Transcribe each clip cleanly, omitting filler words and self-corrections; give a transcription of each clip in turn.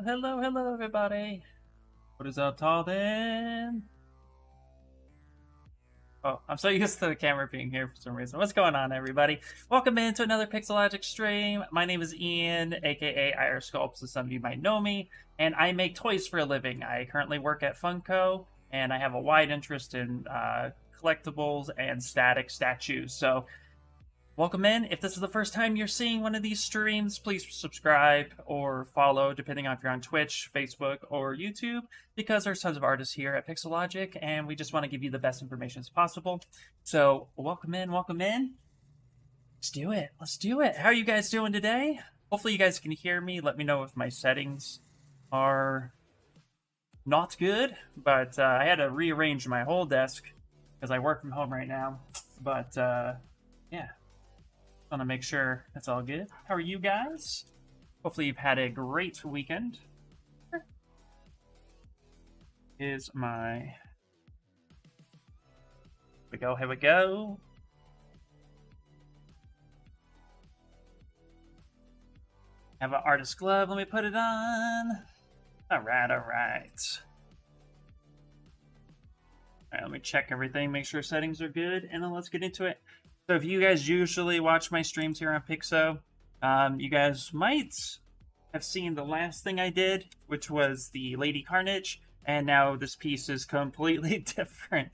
Hello, everybody. What is up, Talden? Oh, I'm so used to the camera being here for some reason. What's going on, everybody? Welcome into another Pixologic stream. My name is Ian, aka IR Sculpts, as some of you might know me, and I make toys for a living. I currently work at Funko, and I have a wide interest in collectibles and static statues. So welcome in. If this is the first time you're seeing one of these streams, please subscribe or follow, depending on if you're on Twitch, Facebook, or YouTube, because there's tons of artists here at Pixologic, and we just want to give you the best information as possible. So, welcome in, welcome in. Let's do it. Let's do it. How are you guys doing today? Hopefully you guys can hear me. Let me know if my settings are not good, but I had to rearrange my whole desk because I work from home right now. But, yeah. Want to make sure that's all good. How are you guys? Hopefully you've had a great weekend. Is my... Here we go. Have an artist glove. Let me put it on. Alright. Alright, let me check everything, make sure settings are good, and then let's get into it. So if you guys usually watch my streams here on Pixo, you guys might have seen the last thing I did, which was the Lady Carnage, and now this piece is completely different.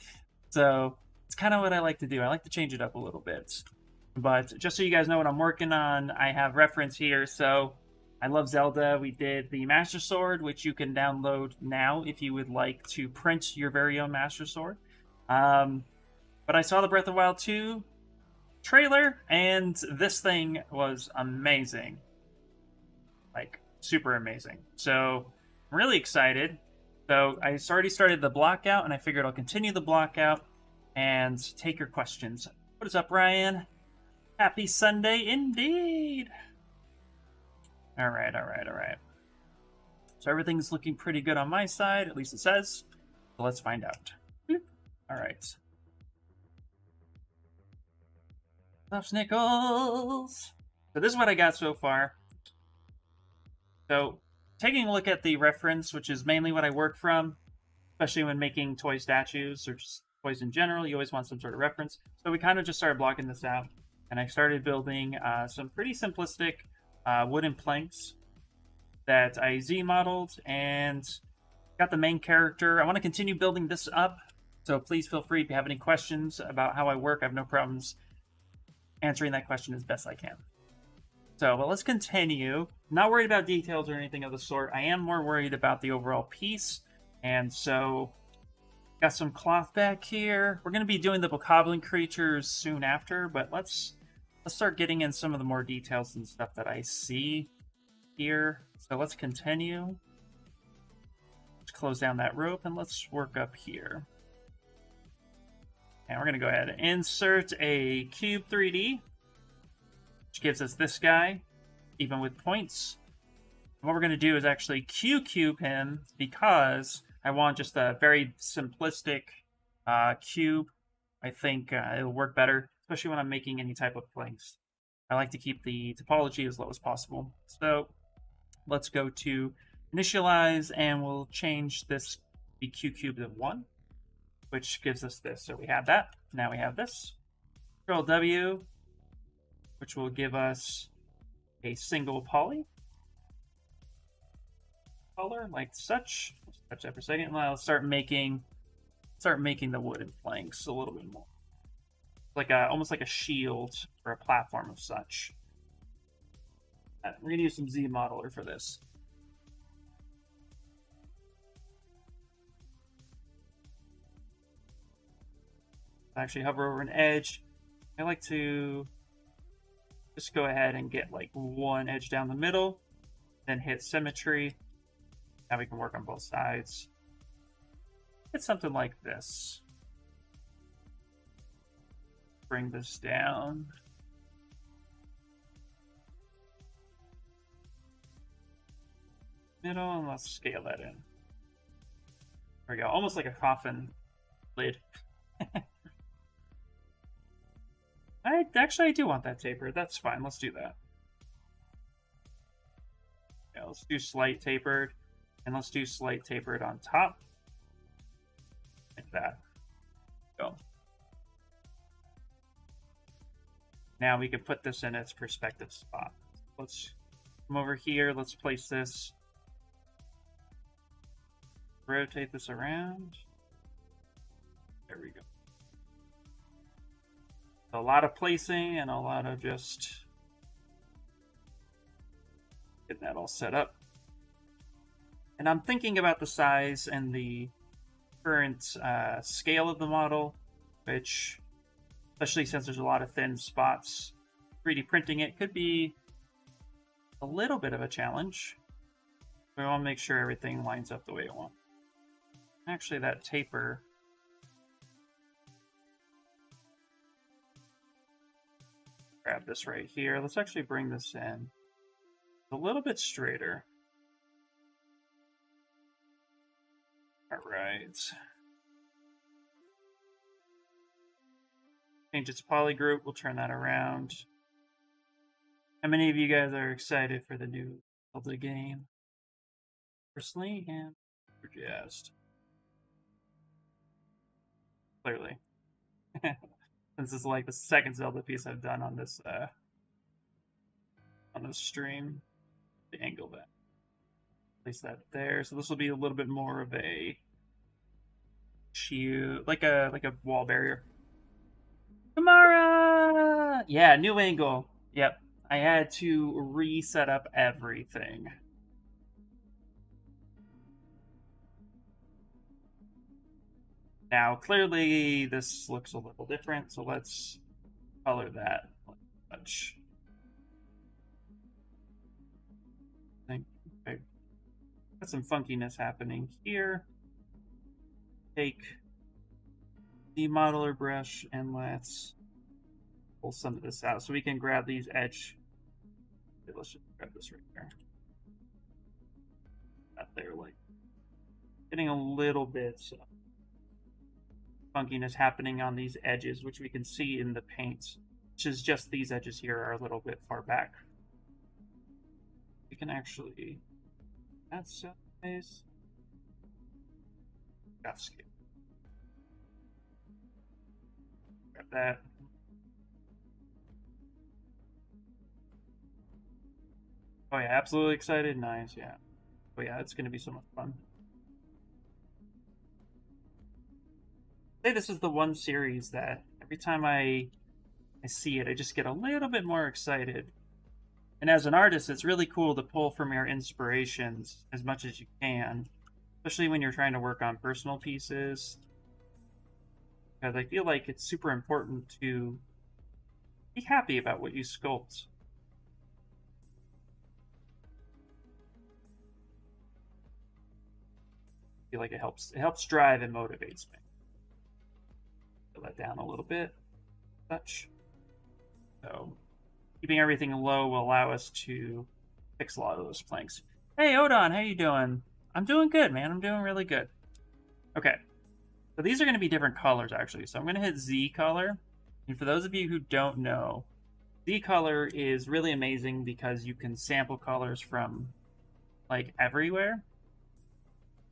So it's kind of what I like to do. I like to change it up a little bit. But just so you guys know what I'm working on, I have reference here. So I love Zelda. We did the Master Sword, which you can download now if you would like to print your very own Master Sword. But I saw the Breath of the Wild 2 trailer, and this thing was amazing. Like, super amazing. So, I'm really excited. So, I already started the blockout, and I figured I'll continue the blockout and take your questions. What is up, Ryan? Happy Sunday indeed! Alright. So, everything's looking pretty good on my side, at least it says. So, let's find out. Alright. Snickles. So this is what I got so far. So taking a look at the reference, which is mainly what I work from, especially when making toy statues or just toys in general, you always want some sort of reference. So we kind of just started blocking this out, and I started building some pretty simplistic wooden planks that I Z-modeled and got the main character. I want to continue building this up, so please feel free if you have any questions about how I work. I have no problems answering that question as best I can. So, but let's continue. Not worried about details or anything of the sort. I am more worried about the overall piece. And so, got some cloth back here. We're going to be doing the Bokoblin creatures soon after, but let's start getting in some of the more details and stuff that I see here. So let's continue. Let's close down that rope and let's work up here. And we're going to go ahead and insert a cube 3D, which gives us this guy, even with points. And what we're going to do is actually cube him because I want just a very simplistic cube. I think it'll work better, especially when I'm making any type of planks. I like to keep the topology as low as possible. So let's go to initialize, and we'll change this be cube to 1. Which gives us this. So we have that. Now we have this. Control W, which will give us a single poly color like such. Let's touch that for a second. And I'll start making the wooden planks a little bit more, like almost like a shield or a platform of such. We're gonna use some Z modeler for this. Actually hover over an edge. I like to just go ahead and get like one edge down the middle, then hit symmetry. Now we can work on both sides. It's something like this. Bring this down. Middle, and let's scale that in. There we go, almost like a coffin lid. I do want that tapered. That's fine. Let's do that. Yeah, let's do slight tapered. And let's do slight taper it on top. Like that. Go. Now we can put this in its perspective spot. Let's come over here. Let's place this. Rotate this around. There we go. A lot of placing and a lot of just getting that all set up. And I'm thinking about the size and the current scale of the model, which, especially since there's a lot of thin spots, 3D printing it could be a little bit of a challenge. We want to make sure everything lines up the way I want. Actually, that taper, grab this right here. Let's actually bring this in a little bit straighter. All right. Change its poly group. We'll turn that around. How many of you guys are excited for the new Zelda game? Personally, and we're jazzed. Clearly. Since this is like the second Zelda piece I've done on this stream. The angle that. Place that there. So this will be a little bit more of a shield, like a wall barrier. Kamara! Yeah, new angle. Yep. I had to reset up everything. Now, clearly, this looks a little different, so let's color that a touch. Okay. Got some funkiness happening here. Take the modeler brush and let's pull some of this out so we can grab these edge. Okay, let's just grab this right there. Out there, like getting a little bit of funkiness happening on these edges, which we can see in the paint, which is just these edges here are a little bit far back. We can actually that size. Grab that. Oh yeah, absolutely excited. Nice, yeah. Oh yeah, it's gonna be so much fun. I say this is the one series that every time I see it, I just get a little bit more excited. And as an artist, it's really cool to pull from your inspirations as much as you can, especially when you're trying to work on personal pieces. Because I feel like it's super important to be happy about what you sculpt. I feel like it helps drive and motivates me. Put that down a little bit. Touch. So keeping everything low will allow us to fix a lot of those planks. Hey Odon, how you doing? I'm doing good, man. I'm doing really good. Okay. So these are going to be different colors, actually. So I'm going to hit Z color. And for those of you who don't know, Z color is really amazing because you can sample colors from, like, everywhere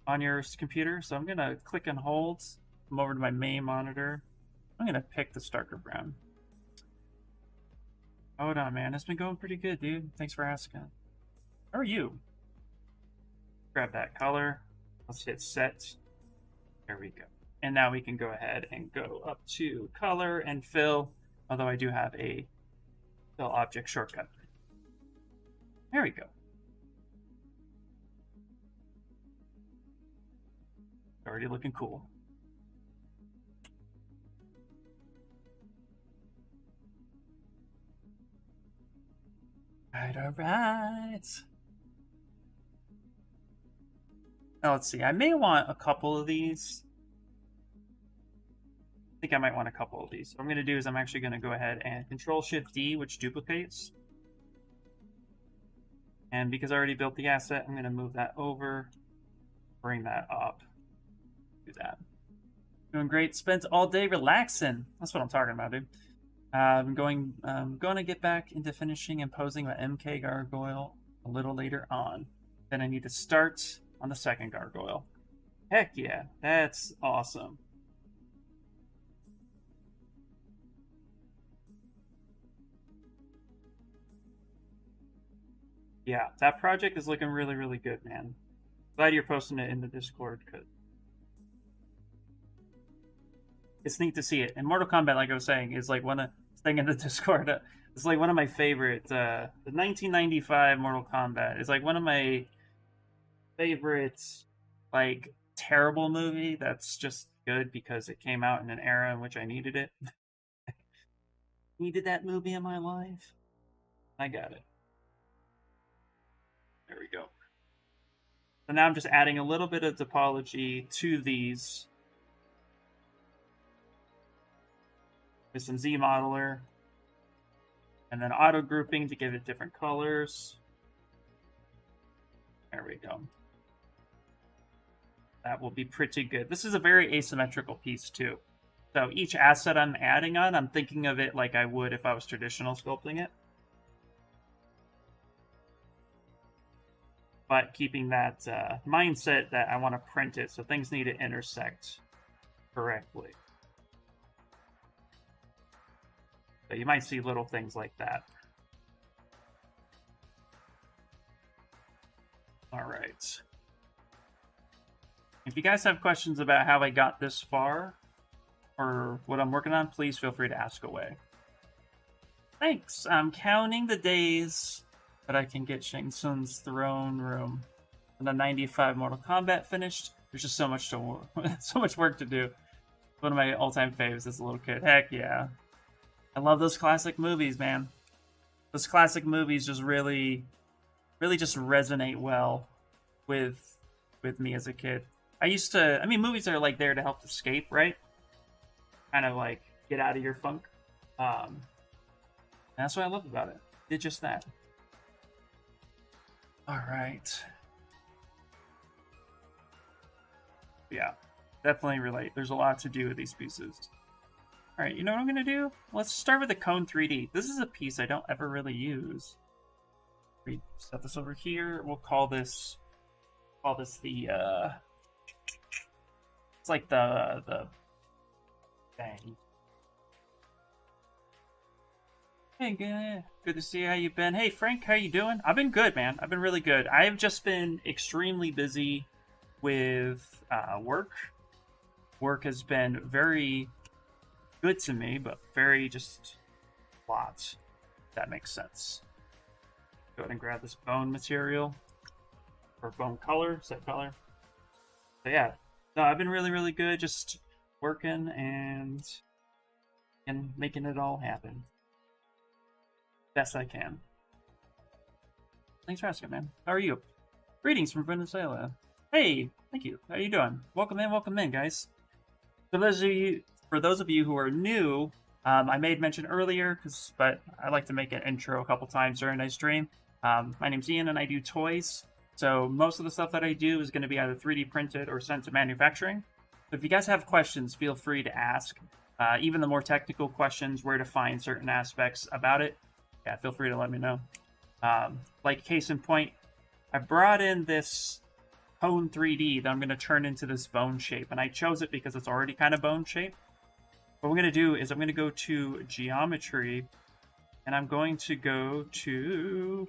on your computer. So I'm going to click and hold. Come over to my main monitor. I'm going to pick the darker brown. Hold on, man. It's been going pretty good, dude. Thanks for asking. How are you? Grab that color. Let's hit set. There we go. And now we can go ahead and go up to color and fill, although I do have a fill object shortcut. There we go. Already looking cool. All right. Now let's see. I may want a couple of these. I think I might want a couple of these. What I'm going to do is I'm actually going to go ahead and Control-Shift-D, which duplicates. And because I already built the asset, I'm going to move that over, bring that up, do that. Doing great. Spent all day relaxing. That's what I'm talking about, dude. I'm going to get back into finishing and posing my MK gargoyle a little later on. Then I need to start on the second gargoyle. Heck yeah, that's awesome. Yeah, that project is looking really, really good, man. Glad you're posting it in the Discord, because it's neat to see it. And Mortal Kombat, like I was saying, is like one of thing in the Discord. It's like one of my favorite. The 1995 Mortal Kombat is like one of my favorites. Like terrible movie that's just good because it came out in an era in which I needed it. Needed that movie in my life. I got it. There we go. So now I'm just adding a little bit of topology to these with some Z modeler. And then auto grouping to give it different colors. There we go. That will be pretty good. This is a very asymmetrical piece too. So each asset I'm adding on, I'm thinking of it like I would if I was traditional sculpting it. But keeping that mindset that I want to print it, so things need to intersect correctly. So you might see little things like that. All right. If you guys have questions about how I got this far or what I'm working on, please feel free to ask away. Thanks. I'm counting the days that I can get Shang Tsung's throne room and the 95 Mortal Kombat finished. There's just so much work to do. One of my all-time faves as a little kid. Heck yeah. I love those classic movies, man. Those classic movies just really just resonate well with me as a kid. I mean, movies are like there to help escape, right? Kind of like get out of your funk. That's what I love about it. Did just that. All right. Yeah, definitely relate. There's a lot to do with these pieces. All right, you know what I'm gonna do? Let's start with the Cone 3D. This is a piece I don't ever really use. We set this over here. We'll call this the it's like the bang. Hey, good to see you. How you been? Hey, Frank, how you doing? I've been good, man. I've been really good. I've just been extremely busy with work. Work has been very good to me, but very just a lot. If that makes sense. Go ahead and grab this bone material or bone color, set color. So yeah, no, I've been really, really good. Just working and making it all happen best I can. Thanks for asking, man. How are you? Greetings from Venezuela. Hey, thank you. How you doing? Welcome in, guys. For those of you who are new, I made mention earlier, but I like to make an intro a couple times during my stream. My name's Ian, and I do toys. So most of the stuff that I do is going to be either 3D printed or sent to manufacturing. So if you guys have questions, feel free to ask. Even the more technical questions, where to find certain aspects about it, yeah, feel free to let me know. Like case in point, I brought in this Cone 3D that I'm going to turn into this bone shape, and I chose it because it's already kind of bone shape. What I'm going to do is I'm going to go to geometry, and I'm going to go to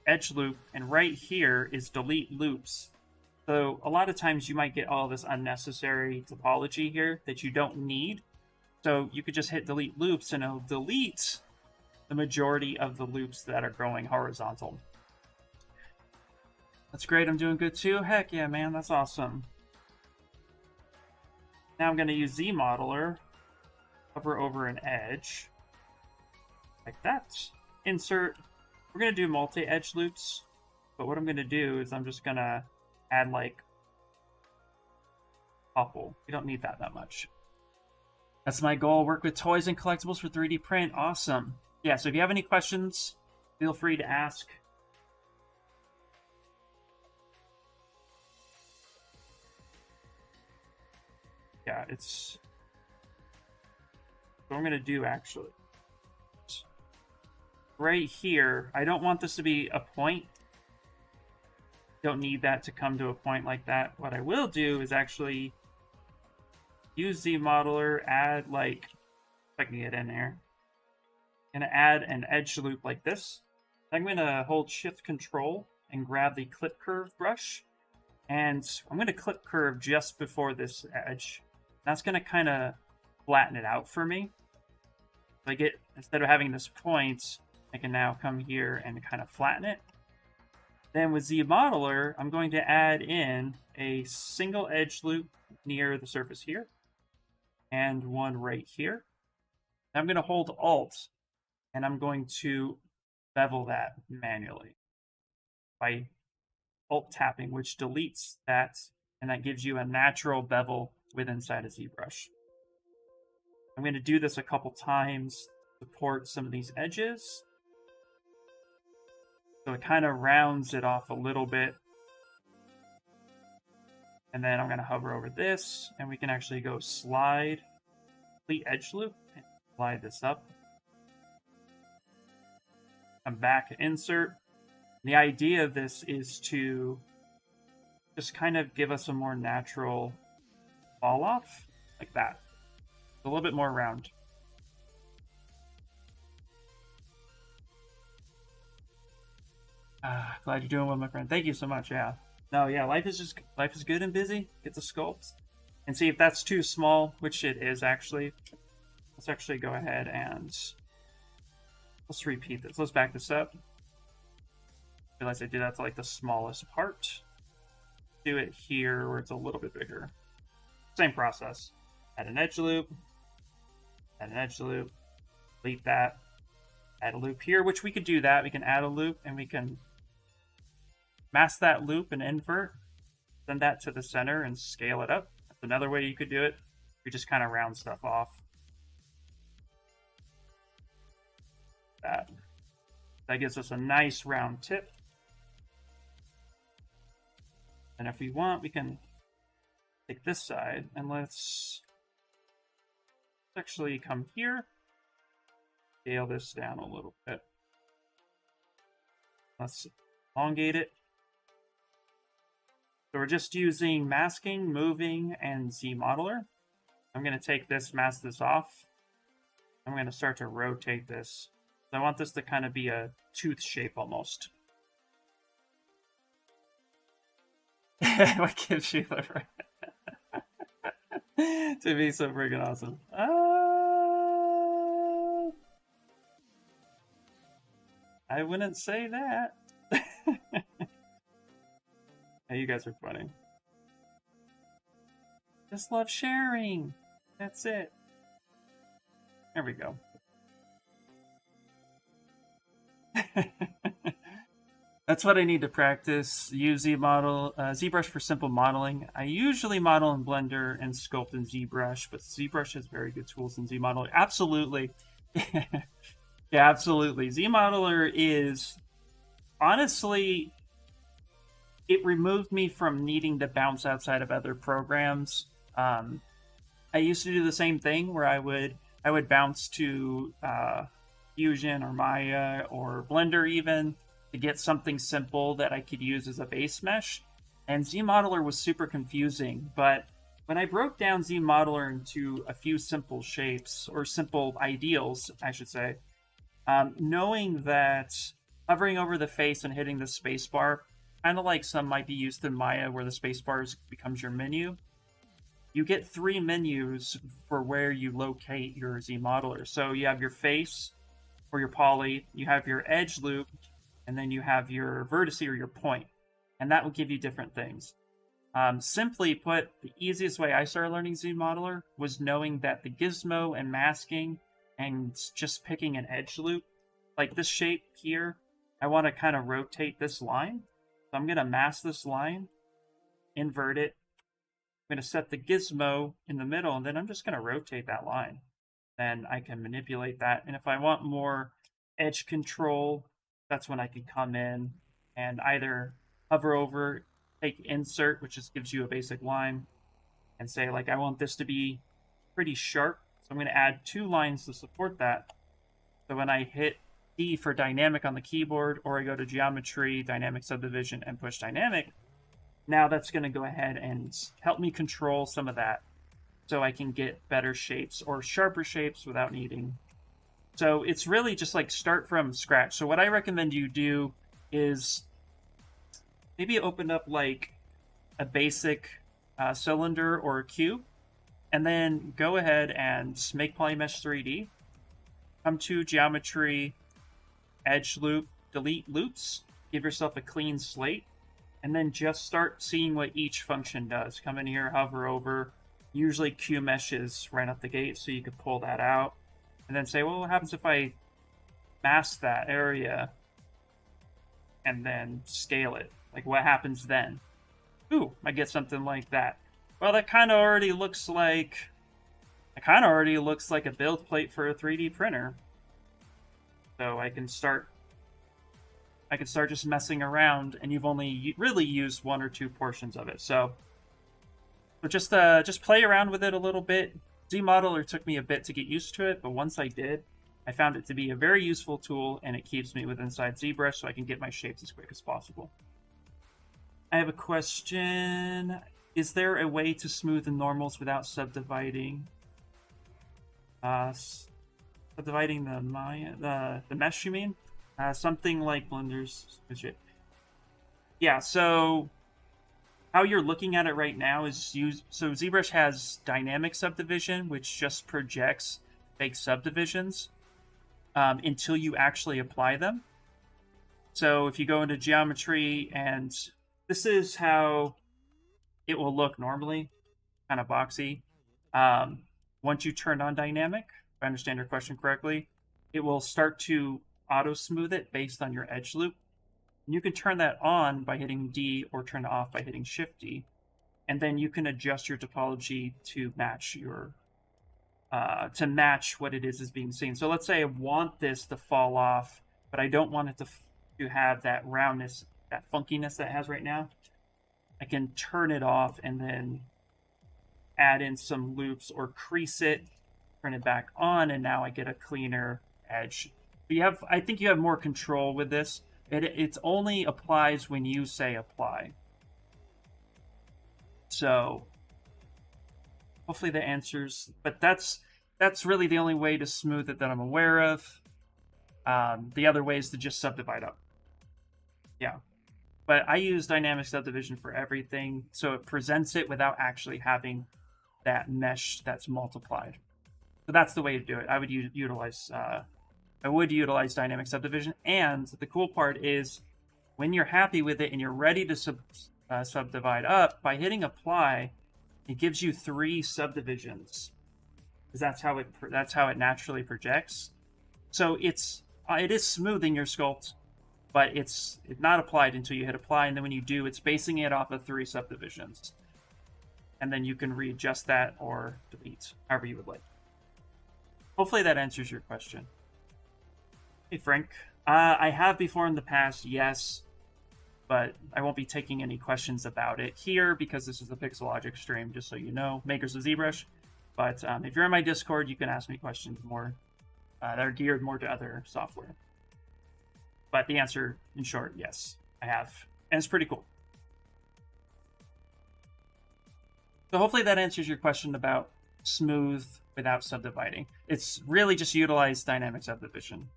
edge loop, and right here is delete loops. So a lot of times you might get all this unnecessary topology here that you don't need. So you could just hit delete loops, and it'll delete the majority of the loops that are going horizontal. That's great. I'm doing good too. Heck yeah, man. That's awesome. Now I'm going to use Z modeler, hover over an edge like that. Insert. We're going to do multi-edge loops, but what I'm going to do is I'm just going to add like a couple. You don't need that much. That's my goal. Work with toys and collectibles for 3D print. Awesome. Yeah, so if you have any questions, feel free to ask. Yeah, it's what I'm going to do actually. Right here, I don't want this to be a point. don't need that to come to a point like that. What I will do is actually use ZModeler, add like, if I can get in there, I'm gonna add an edge loop like this. I'm gonna hold Shift Control and grab the clip curve brush, and I'm gonna clip curve just before this edge. That's gonna kind of flatten it out for me. So I get, instead of having this point, I can now come here and kind of flatten it. Then with ZModeler, I'm going to add in a single edge loop near the surface here, and one right here. I'm going to hold Alt, and I'm going to bevel that manually by Alt tapping, which deletes that, and that gives you a natural bevel within inside of ZBrush. I'm going to do this a couple times, support some of these edges. So it kind of rounds it off a little bit. And then I'm going to hover over this, and we can actually go slide, complete edge loop, and slide this up. Come back, insert. The idea of this is to just kind of give us a more natural fall off, like that. A little bit more round. Glad you're doing well, my friend. Thank you so much. Yeah. No, yeah, life is good and busy. Get the sculpts. And see if that's too small, which it is actually. Let's actually go ahead and let's repeat this. Let's back this up. Realize I did that to like the smallest part. Do it here where it's a little bit bigger. Same process. Add an edge loop. Add an edge loop. Delete that. Add a loop here, which we could do that. We can add a loop and we can mask that loop and invert. Send that to the center and scale it up. That's another way you could do it. You just kind of round stuff off. That gives us a nice round tip. And if we want, we can take this side and let's actually come here. Scale this down a little bit. Let's elongate it. So we're just using masking, moving, and ZModeler. I'm going to take this, mask this off. I'm going to start to rotate this. So I want this to kind of be a tooth shape almost. What gives you the right to be so freaking awesome? I wouldn't say that. Hey, you guys are funny. Just love sharing. That's it. There we go. That's what I need to practice. Use ZBrush for simple modeling. I usually model in Blender and sculpt in ZBrush, but ZBrush has very good tools in ZModeler. Absolutely. Yeah, absolutely. ZModeler is, honestly, it removed me from needing to bounce outside of other programs. I used to do the same thing where I would bounce to Fusion or Maya or Blender even to get something simple that I could use as a base mesh. And ZModeler was super confusing, but when I broke down ZModeler into a few simple shapes, or simple ideals, I should say, knowing that hovering over the face and hitting the spacebar, kind of like some might be used in Maya where the spacebar becomes your menu, you get 3 menus for where you locate your ZModeler. So you have your face or your poly, you have your edge loop, and then you have your vertice or your point. And that will give you different things. Simply put, the easiest way I started learning ZModeler was knowing that the gizmo and masking and just picking an edge loop, like this shape here, I want to kind of rotate this line. So I'm going to mask this line, invert it. I'm going to set the gizmo in the middle, and then I'm just going to rotate that line. Then I can manipulate that. And if I want more edge control, that's when I can come in and either hover over, take insert, which just gives you a basic line, and say, like, I want this to be pretty sharp. So I'm going to add 2 lines to support that. So when I hit D for dynamic on the keyboard, or I go to geometry, dynamic subdivision, and push dynamic, now that's going to go ahead and help me control some of that so I can get better shapes or sharper shapes without needing. So it's really just like start from scratch. So what I recommend you do is maybe open up like a basic cylinder or a cube, and then go ahead and make Polymesh 3D. Come to geometry, edge loop, delete loops, give yourself a clean slate, and then just start seeing what each function does. Come in here, hover over. Usually Q meshes right up the gate, so you could pull that out. And then say, well, what happens if I mask that area and then scale it? Like, what happens then? Ooh, I get something like that. Well, that kind of already looks like a build plate for a 3D printer. So I can start just messing around, and you've only really used one or two portions of it. So just play around with it a little bit. ZModeler took me a bit to get used to it, but once I did, I found it to be a very useful tool, and it keeps me within inside ZBrush so I can get my shapes as quick as possible. I have a question. Is there a way to smooth the normals without subdividing? Subdividing the mesh, you mean? Something like Blender's shit. Yeah, so how you're looking at it right now is so ZBrush has dynamic subdivision, which just projects fake subdivisions until you actually apply them. So if you go into geometry, and this is how it will look normally, kind of boxy. Once you turn on dynamic, if I understand your question correctly, it will start to auto smooth it based on your edge loop. And you can turn that on by hitting D, or turn it off by hitting Shift D, and then you can adjust your topology to match your what it is being seen. So let's say I want this to fall off, but I don't want it to have that roundness, that funkiness that it has right now. I can turn it off and then add in some loops or crease it, turn it back on, and now I get a cleaner edge. But I think you have more control with this. It only applies when you say apply. So hopefully that answers, but that's really the only way to smooth it that I'm aware of. The other way is to just subdivide up. Yeah. But I use dynamic subdivision for everything, so it presents it without actually having that mesh that's multiplied. So that's the way to do it. I would utilize dynamic subdivision, and the cool part is when you're happy with it and you're ready to subdivide up, by hitting apply, it gives you 3 subdivisions, because that's how it naturally projects. So it is smoothing your sculpt, but it's not applied until you hit apply, and then when you do, it's basing it off of 3 subdivisions. And then you can readjust that or delete, however you would like. Hopefully that answers your question. Hey, Frank. I have before in the past, yes, but I won't be taking any questions about it here because this is a Pixologic stream, just so you know, makers of ZBrush. But if you're in my Discord, you can ask me questions more that are geared more to other software. But the answer, in short, yes, I have. And it's pretty cool. So hopefully that answers your question about smooth without subdividing. It's really just utilize dynamic subdivision.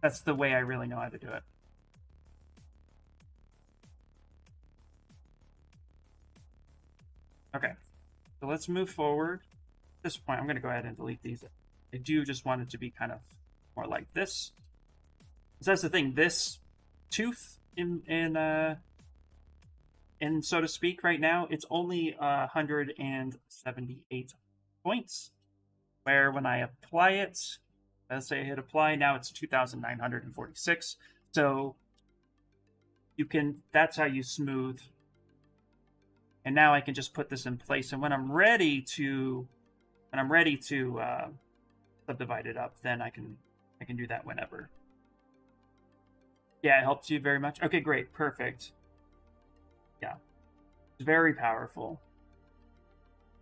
That's the way I really know how to do it. Okay, so let's move forward. At this point, I'm going to go ahead and delete these. I do just want it to be kind of more like this. So that's the thing. This tooth in so to speak right now, it's only 178 points. Where when I apply it, let's say I hit apply, now it's 2,946. So that's how you smooth. And now I can just put this in place. And when I'm ready to subdivide it up, then I can do that whenever. Yeah, it helps you very much. Okay, great, perfect. Yeah, it's very powerful.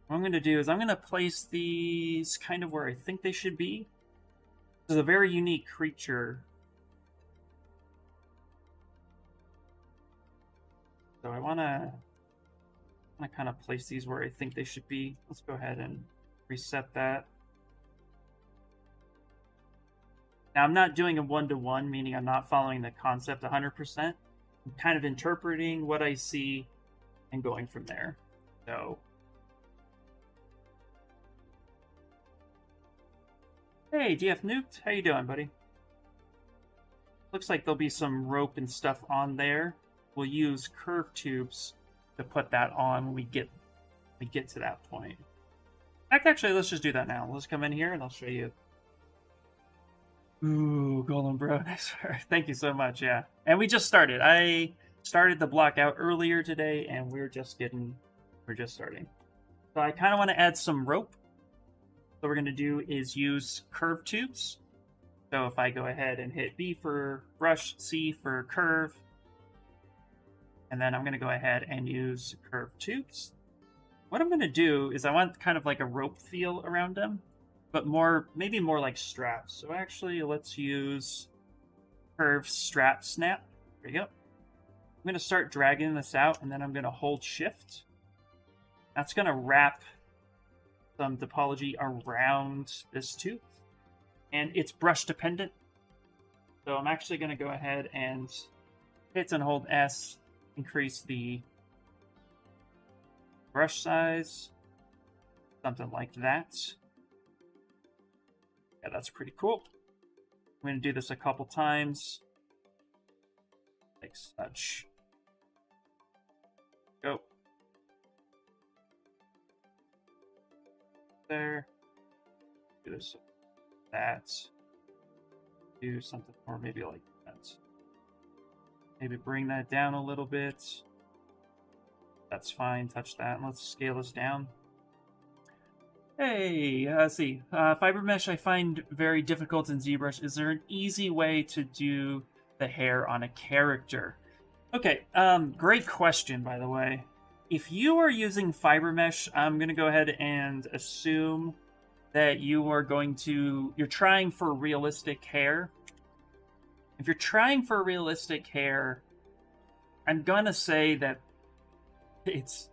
What I'm going to do is I'm going to place these kind of where I think they should be. This is a very unique creature So I want to kind of place these where I think they should be. Let's go ahead and reset that. Now, I'm not doing a one-to-one, meaning I'm not following the concept 100%. I'm kind of interpreting what I see and going from there. So, hey, DF Nuked, how you doing, buddy? Looks like there'll be some rope and stuff on there. We'll use curved tubes to put that on when we get to that point. Actually, let's just do that now. Let's come in here and I'll show you. Ooh, Golden Bro. Thank you so much, yeah. And we just started. I started the blockout earlier today, and we're just starting. So I kind of want to add some rope. What we're going to do is use curved tubes. So if I go ahead and hit B for brush, C for curve, and then I'm going to go ahead and use curved tubes. What I'm going to do is I want kind of like a rope feel around them, but maybe more like straps. So actually, let's use curve strap snap. There you go. I'm going to start dragging this out, and then I'm going to hold shift. That's going to wrap some topology around this tooth. And it's brush dependent. So I'm actually going to go ahead and hit and hold S, increase the brush size, something like that. Yeah, that's pretty cool. I'm going to do this a couple times, like such. Go. There. Do this like that. Do something more maybe like that. Maybe bring that down a little bit. That's fine. Touch that. And let's scale this down. Hey, let's see. Fiber mesh I find very difficult in ZBrush. Is there an easy way to do the hair on a character? Okay, great question, by the way. If you are using fiber mesh, I'm going to go ahead and assume that you're trying for realistic hair. If you're trying for realistic hair, I'm going to say that it's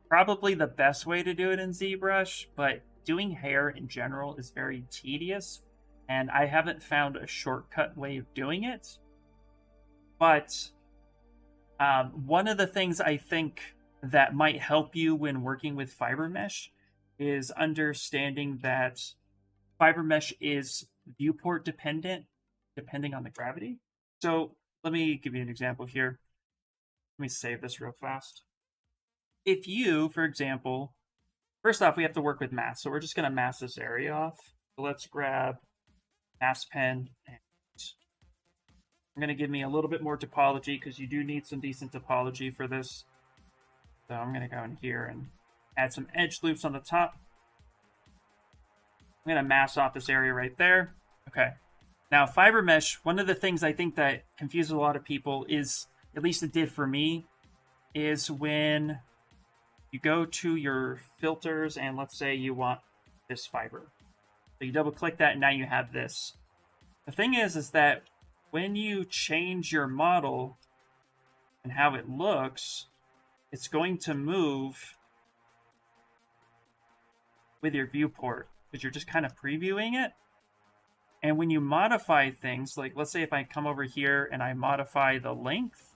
probably the best way to do it in ZBrush, but doing hair in general is very tedious, and I haven't found a shortcut way of doing it. But one of the things I think that might help you when working with fiber mesh is understanding that fiber mesh is viewport dependent, depending on the gravity. So let me give you an example here. Let me save this real fast. If you, for example, first off, we have to work with mask. So we're just going to mask this area off. So let's grab mask pen. And I'm going to give me a little bit more topology because you do need some decent topology for this. So I'm going to go in here and add some edge loops on the top. I'm going to mask off this area right there. Okay. Now, fiber mesh, one of the things I think that confuses a lot of people is, at least it did for me, is when you go to your filters and let's say you want this fiber. So you double click that and now you have this. The thing is that when you change your model and how it looks, it's going to move with your viewport because you're just kind of previewing it. And when you modify things, like let's say if I come over here and I modify the length,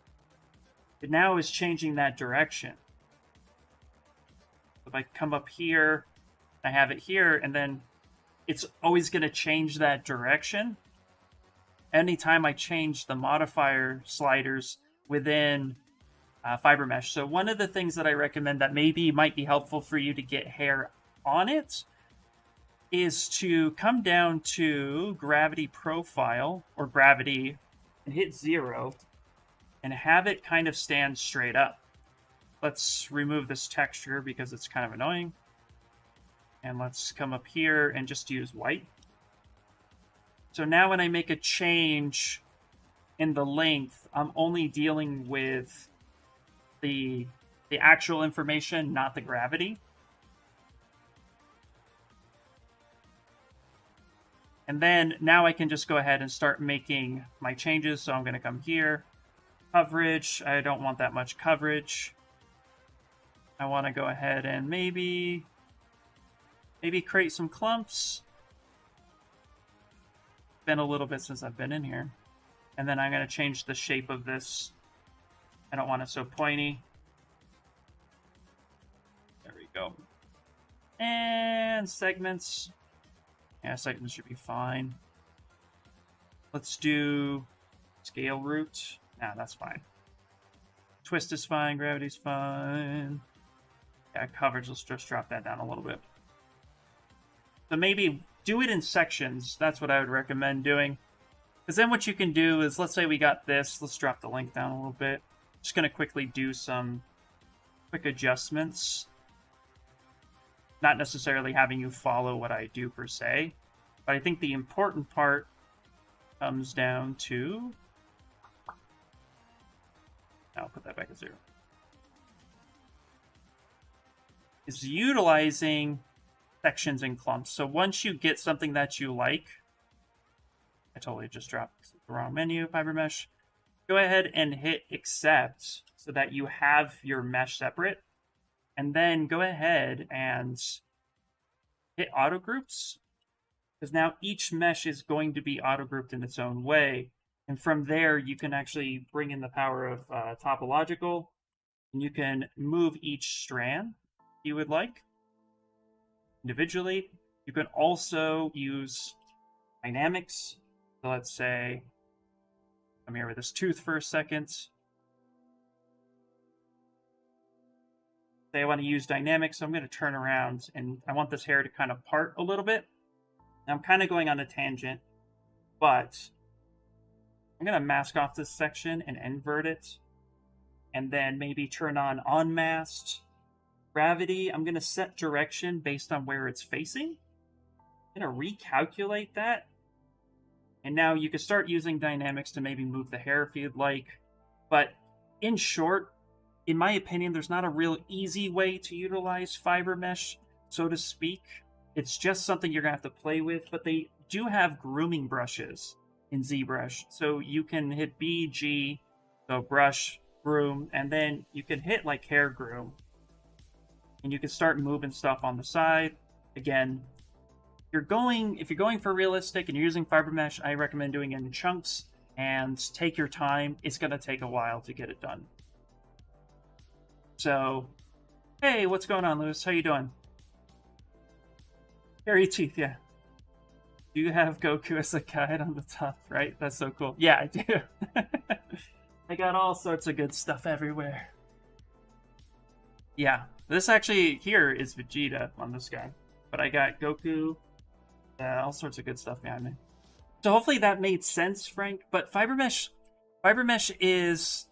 it now is changing that direction. If I come up here, I have it here, and then it's always going to change that direction. Anytime I change the modifier sliders within fiber mesh. So one of the things that I recommend that maybe might be helpful for you to get hair on it is to come down to gravity profile or gravity and hit 0 and have it kind of stand straight up. Let's remove this texture because it's kind of annoying. And let's come up here and just use white. So now when I make a change in the length, I'm only dealing with the actual information, not the gravity. And then now I can just go ahead and start making my changes. So I'm going to come here. Coverage, I don't want that much coverage. I want to go ahead and maybe create some clumps. Been a little bit since I've been in here. And then I'm going to change the shape of this. I don't want it so pointy. There we go. And segments. Yeah, segments should be fine. Let's do scale root. Nah, that's fine. Twist is fine. Gravity's fine. Yeah, coverage. Let's just drop that down a little bit. So maybe do it in sections. That's what I would recommend doing. Because then what you can do is, let's say we got this. Let's drop the link down a little bit. Just going to quickly do some quick adjustments. Not necessarily having you follow what I do per se. But I think the important part comes down to... I'll put that back at 0. Is utilizing sections and clumps. So once you get something that you like, I totally just dropped the wrong menu, fiber mesh. Go ahead and hit accept so that you have your mesh separate. And then go ahead and hit auto groups. Because now each mesh is going to be auto grouped in its own way. And from there, you can actually bring in the power of topological. And you can move each strand you would like individually. You can also use dynamics. So let's say, come here with this tooth for a second. Say I want to use dynamics, so I'm going to turn around and I want this hair to kind of part a little bit. Now I'm kind of going on a tangent, but I'm going to mask off this section and invert it. And then maybe turn on unmasked. Gravity, I'm going to set direction based on where it's facing. I'm going to recalculate that. And now you can start using dynamics to maybe move the hair if you'd like. But in short, in my opinion, there's not a real easy way to utilize fiber mesh, so to speak. It's just something you're going to have to play with. But they do have grooming brushes in ZBrush. So you can hit B, G, so brush, groom, and then you can hit like hair groom. And you can start moving stuff on the side. Again, if you're going for realistic and you're using fiber mesh, I recommend doing it in chunks and take your time. It's going to take a while to get it done. So, hey, what's going on, Lewis? How you doing? Hairy teeth, yeah. Do you have Goku as a guide on the top right? That's so cool. Yeah, I do. I got all sorts of good stuff everywhere. Yeah, this actually here is Vegeta on this guy. But I got Goku, all sorts of good stuff behind me. So hopefully that made sense, Frank. But fiber mesh is...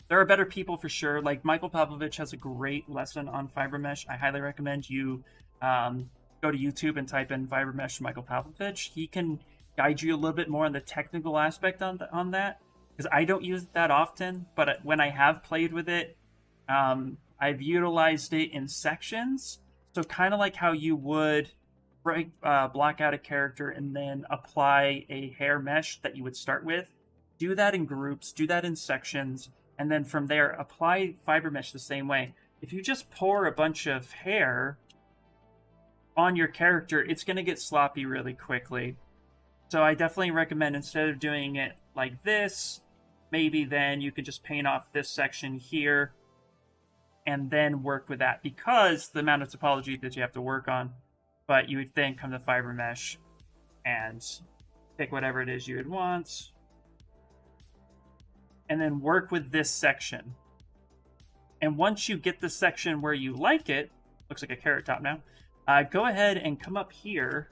There are better people for sure. Like Michael Pavlovich has a great lesson on fiber mesh. I highly recommend you go to YouTube and type in fiber mesh Michael Pavlovich. He can guide you a little bit more on the technical aspect on that. Because I don't use it that often, but when I have played with it, I've utilized it in sections. So kind of like how you would block out a character and then apply a hair mesh that you would start with. Do that in groups, do that in sections, and then from there, apply fiber mesh the same way. If you just pour a bunch of hair on your character, it's going to get sloppy really quickly. So I definitely recommend, instead of doing it like this, maybe then you could just paint off this section here and then work with that, because the amount of topology that you have to work on. But you would then come to fiber mesh and pick whatever it is you would want and then work with this section. And once you get the section where you like it, looks like a carrot top now, go ahead and come up here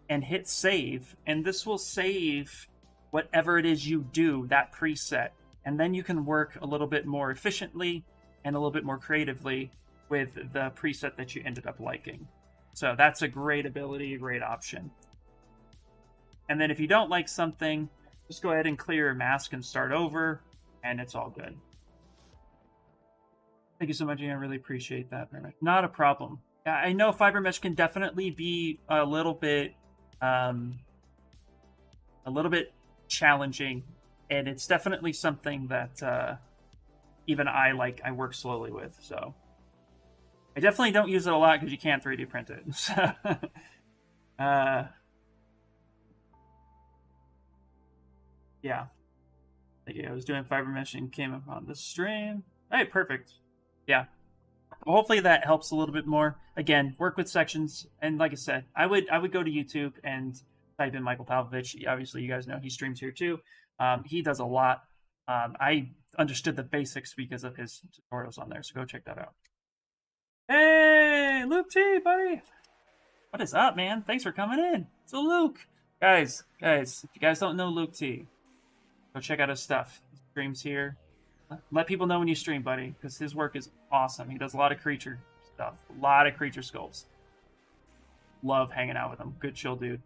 and hit save, and this will save whatever it is you do, that preset. And then you can work a little bit more efficiently and a little bit more creatively with the preset that you ended up liking. So that's a great ability, a great option. And then if you don't like something, just go ahead and clear your mask and start over, and it's all good. Thank you so much, Ian. I really appreciate that very much. Not a problem. I know fiber mesh can definitely be a little bit challenging and it's definitely something that even I work slowly with. So I definitely don't use it a lot because you can't 3D print it. So, yeah. I was doing fiber mesh and came upon this stream. All right, perfect. Yeah. Well, hopefully that helps a little bit more. Again, work with sections, and like I said, I would go to YouTube and type in Michael Pavlovich. Obviously, you guys know he streams here too. He does a lot. I understood the basics because of his tutorials on there, so go check that out. Hey, Luke T, buddy. What is up, man? Thanks for coming in. So Luke, guys, if you guys don't know Luke T, go check out his stuff. He streams here. Let people know when you stream, buddy, because his work is awesome. He does a lot of creature stuff, a lot of creature sculpts. Love hanging out with him. Good chill dude.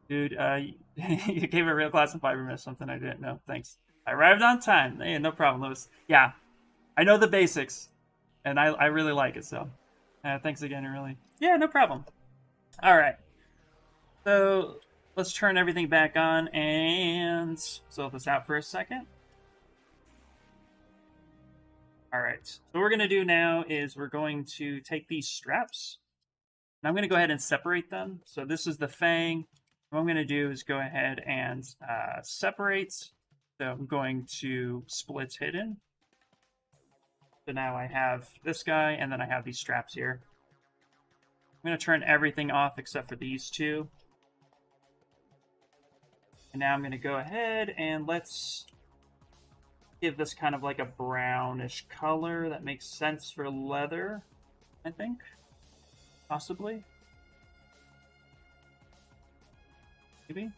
Dude, you gave a real class in fiber mesh, something I didn't know. Thanks. I arrived on time. Hey, no problem, Lewis. Yeah, I know the basics, and I really like it. So, thanks again. Really, yeah, no problem. All right. So let's turn everything back on and sort this out for a second. All right. So what we're going to do now is we're going to take these straps, and I'm going to go ahead and separate them. So this is the fang. What I'm going to do is go ahead and separate. So I'm going to split hidden. So now I have this guy, and then I have these straps here. I'm going to turn everything off except for these two. And now I'm going to go ahead and let's give this kind of like a brownish color that makes sense for leather, I think. Possibly. Maybe.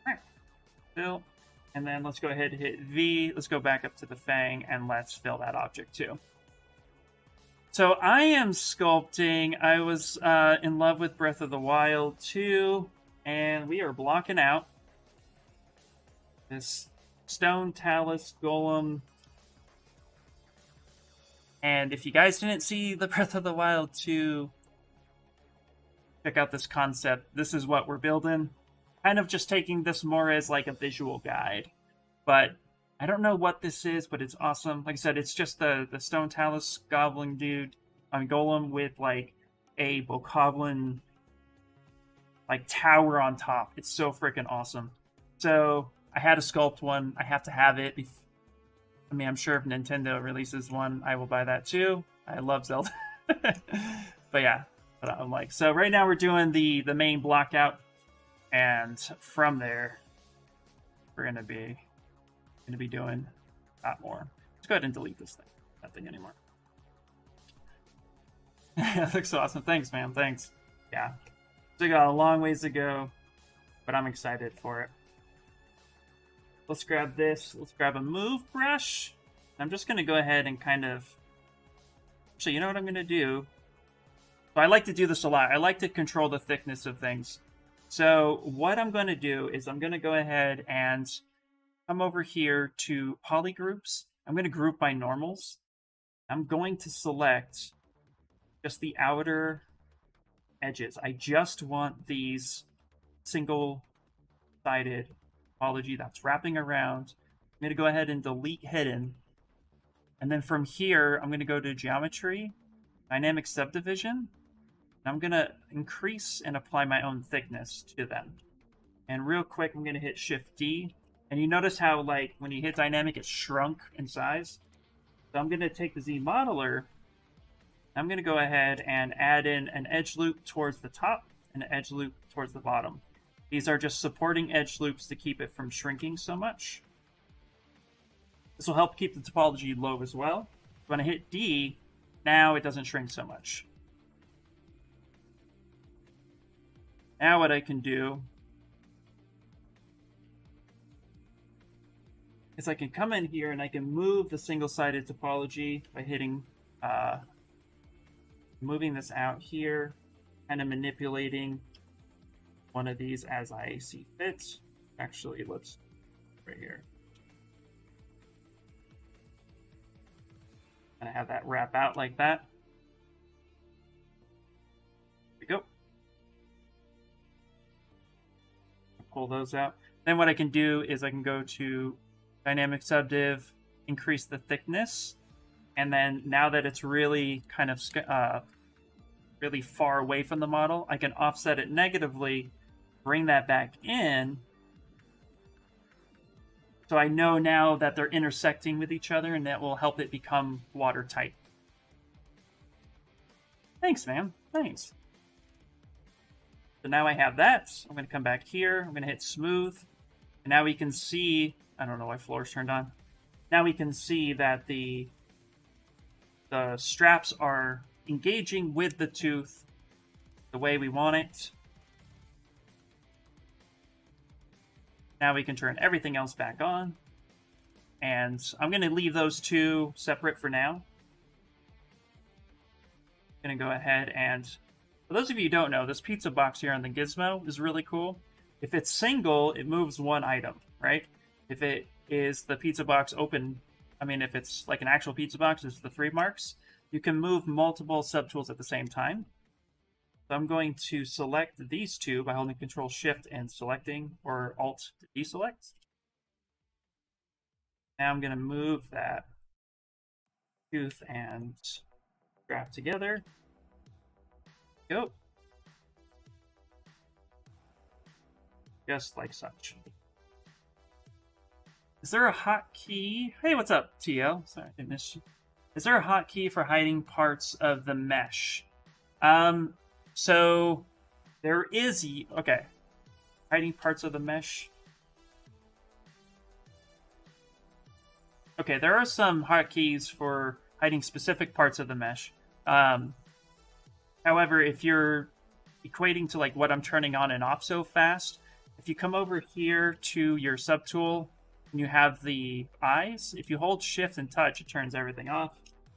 Alright. Fill. And then let's go ahead and hit V. Let's go back up to the fang and let's fill that object too. So I am sculpting. I was in love with Breath of the Wild 2, and we are blocking out this stone talus golem. And if you guys didn't see the Breath of the Wild 2, check out this concept. This is what we're building. Kind of just taking this more as like a visual guide. But I don't know what this is, but it's awesome. Like I said, it's just the stone talus goblin dude on golem with like a bokoblin like tower on top. It's so freaking awesome. So I had to sculpt one. I have to have it. I mean, I'm sure if Nintendo releases one, I will buy that too. I love Zelda. But yeah, but I'm like, so right now we're doing the main blockout, and from there we're gonna be doing a lot more. Let's go ahead and delete this thing. Nothing anymore. That looks awesome. Thanks, man. Thanks. Yeah. So we got a long ways to go, but I'm excited for it. Let's grab this. Let's grab a move brush. I'm just going to go ahead and kind of... Actually, you know what I'm going to do? So I like to do this a lot. I like to control the thickness of things. So what I'm going to do is I'm going to go ahead and come over here to polygroups. I'm going to group by normals. I'm going to select just the outer edges. I just want these single-sided topology that's wrapping around. I'm going to go ahead and delete hidden. And then from here, I'm going to go to geometry, dynamic subdivision. And I'm going to increase and apply my own thickness to them. And real quick, I'm going to hit Shift D. And you notice how, like, when you hit dynamic, it shrunk in size. So I'm going to take the Z modeler. I'm going to go ahead and add in an edge loop towards the top and an edge loop towards the bottom. These are just supporting edge loops to keep it from shrinking so much. This will help keep the topology low as well. When I hit D, now it doesn't shrink so much. Now what I can do is I can come in here and I can move the single-sided topology by hitting, moving this out here, kind of manipulating one of these as I see fit. Actually, let's right here. And I have that wrap out like that. There we go. pull those out. Then what I can do is I can go to dynamic subdiv, increase the thickness, and then now that it's really kind of really far away from the model, I can offset it negatively, bring that back in, so I know now that they're intersecting with each other, and that will help it become watertight. Thanks, man. Thanks. So now I have that. I'm going to come back here. I'm going to hit smooth. And now we can see... I don't know why floor's turned on. Now we can see that the straps are engaging with the tooth the way we want it. Now we can turn everything else back on. And I'm going to leave those two separate for now. I'm going to go ahead and... For those of you who don't know, this pizza box here on the gizmo is really cool. If it's single, it moves one item, right? If it is the pizza box open, I mean, if it's like an actual pizza box, it's the 3 marks, you can move multiple subtools at the same time. So I'm going to select these two by holding Control Shift and selecting, or Alt to deselect. Now I'm going to move that tooth and strap together. Go. Just like such. Is there a hotkey? Hey, what's up, TL? Sorry, I missed you. Is there a hotkey for hiding parts of the mesh? So there is. Okay, hiding parts of the mesh. Okay, there are some hotkeys for hiding specific parts of the mesh. However, if you're equating to like what I'm turning on and off so fast, if you come over here to your subtool and you have the eyes, if you hold Shift and touch, it turns everything off.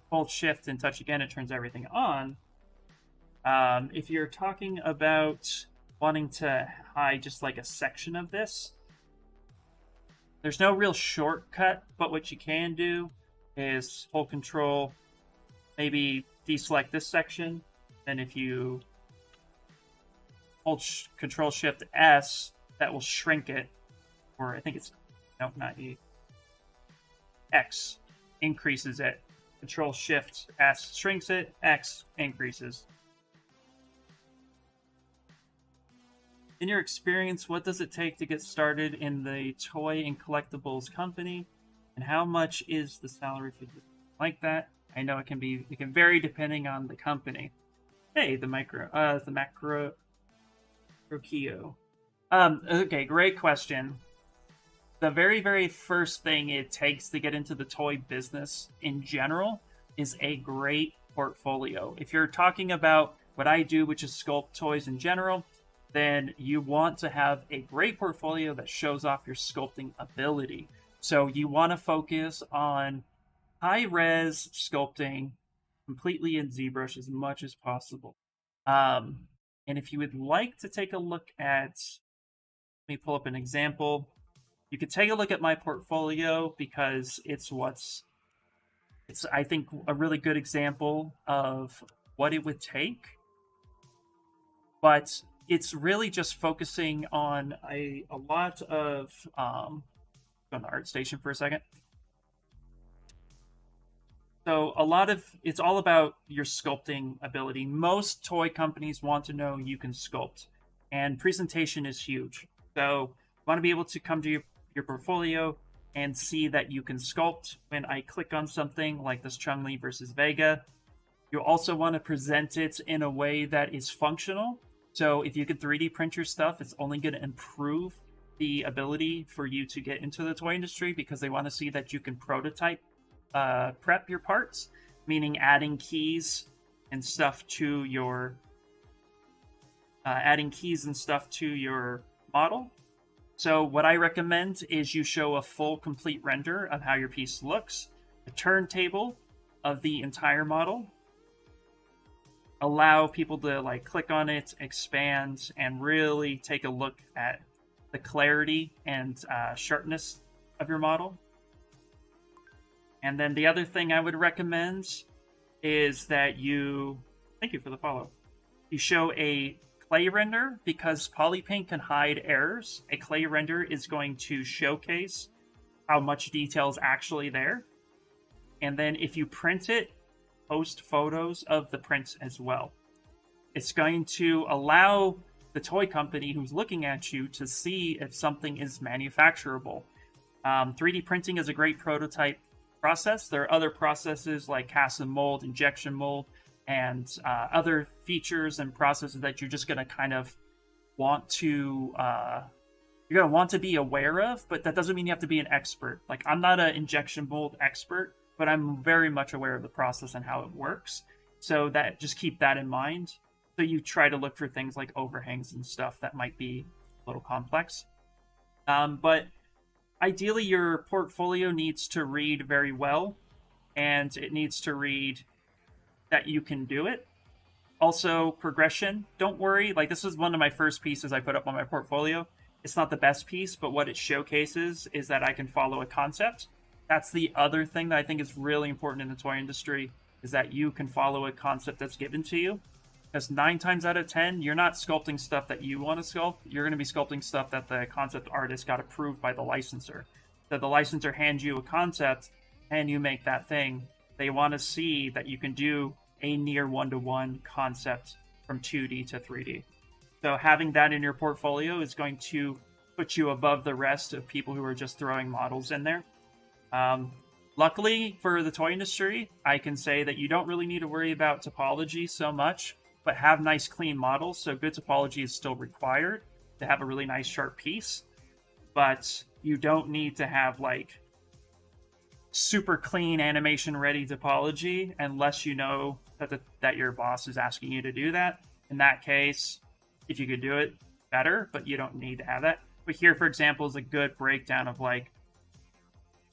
Hold Shift and touch again, it turns everything on. If you're talking about wanting to hide just like a section of this, there's no real shortcut, but what you can do is hold Control, maybe deselect this section. Then if you hold Control Shift S, that will shrink it. Or I think it's, no, not E. X increases it. Control Shift S shrinks it. X increases. In your experience, what does it take to get started in the toy and collectibles company? And how much is the salary for this? Like that? I know it can vary depending on the company. Hey, the macro Kyo. Okay, great question. The very, very first thing it takes to get into the toy business in general is a great portfolio. If you're talking about what I do, which is sculpt toys in general, then you want to have a great portfolio that shows off your sculpting ability. So you want to focus on high-res sculpting completely in ZBrush as much as possible. And if you would like to take a look at, let me pull up an example. You could take a look at my portfolio because it's I think, a really good example of what it would take. But it's really just focusing on a lot of, go on the ArtStation for a second. So it's all about your sculpting ability. Most toy companies want to know you can sculpt, and presentation is huge. So you want to be able to come to your portfolio and see that you can sculpt. When I click on something like this Chun-Li versus Vega, you also want to present it in a way that is functional. So if you can 3D print your stuff, it's only going to improve the ability for you to get into the toy industry, because they want to see that you can prototype prep your parts, meaning adding keys and stuff to your model. So what I recommend is you show a full complete render of how your piece looks, a turntable of the entire model, allow people to like click on it, expand, and really take a look at the clarity and sharpness of your model. And then the other thing I would recommend is that thank you for the follow, you show a clay render, because polypaint can hide errors, a clay render is going to showcase how much detail is actually there. And then if you print it, post photos of the prints as well. It's going to allow the toy company who's looking at you to see if something is manufacturable. 3D printing is a great prototype process. There are other processes like cast and mold, injection mold, and other features and processes that you're just going to kind of want to you're going to want to be aware of, but that doesn't mean you have to be an expert. Like, I'm not an injection mold expert, but I'm very much aware of the process and how it works. So that, just keep that in mind. So you try to look for things like overhangs and stuff that might be a little complex. But ideally, your portfolio needs to read very well, and it needs to read that you can do it. Also, progression. Don't worry. Like, this is one of my first pieces I put up on my portfolio. It's not the best piece, but what it showcases is that I can follow a concept. That's the other thing that I think is really important in the toy industry, is that you can follow a concept that's given to you. Because 9 times out of 10, you're not sculpting stuff that you want to sculpt. You're going to be sculpting stuff that the concept artist got approved by the licensor. So the licensor hands you a concept, and you make that thing. They want to see that you can do a near one-to-one concept from 2D to 3D. So having that in your portfolio is going to put you above the rest of people who are just throwing models in there. Luckily for the toy industry, I can say that you don't really need to worry about topology so much, but have nice clean models. So good topology is still required to have a really nice sharp piece, but you don't need to have like super clean animation ready topology unless you know that your boss is asking you to do that. In that case, if you could do it, better, but you don't need to have that. But here, for example, is a good breakdown of like,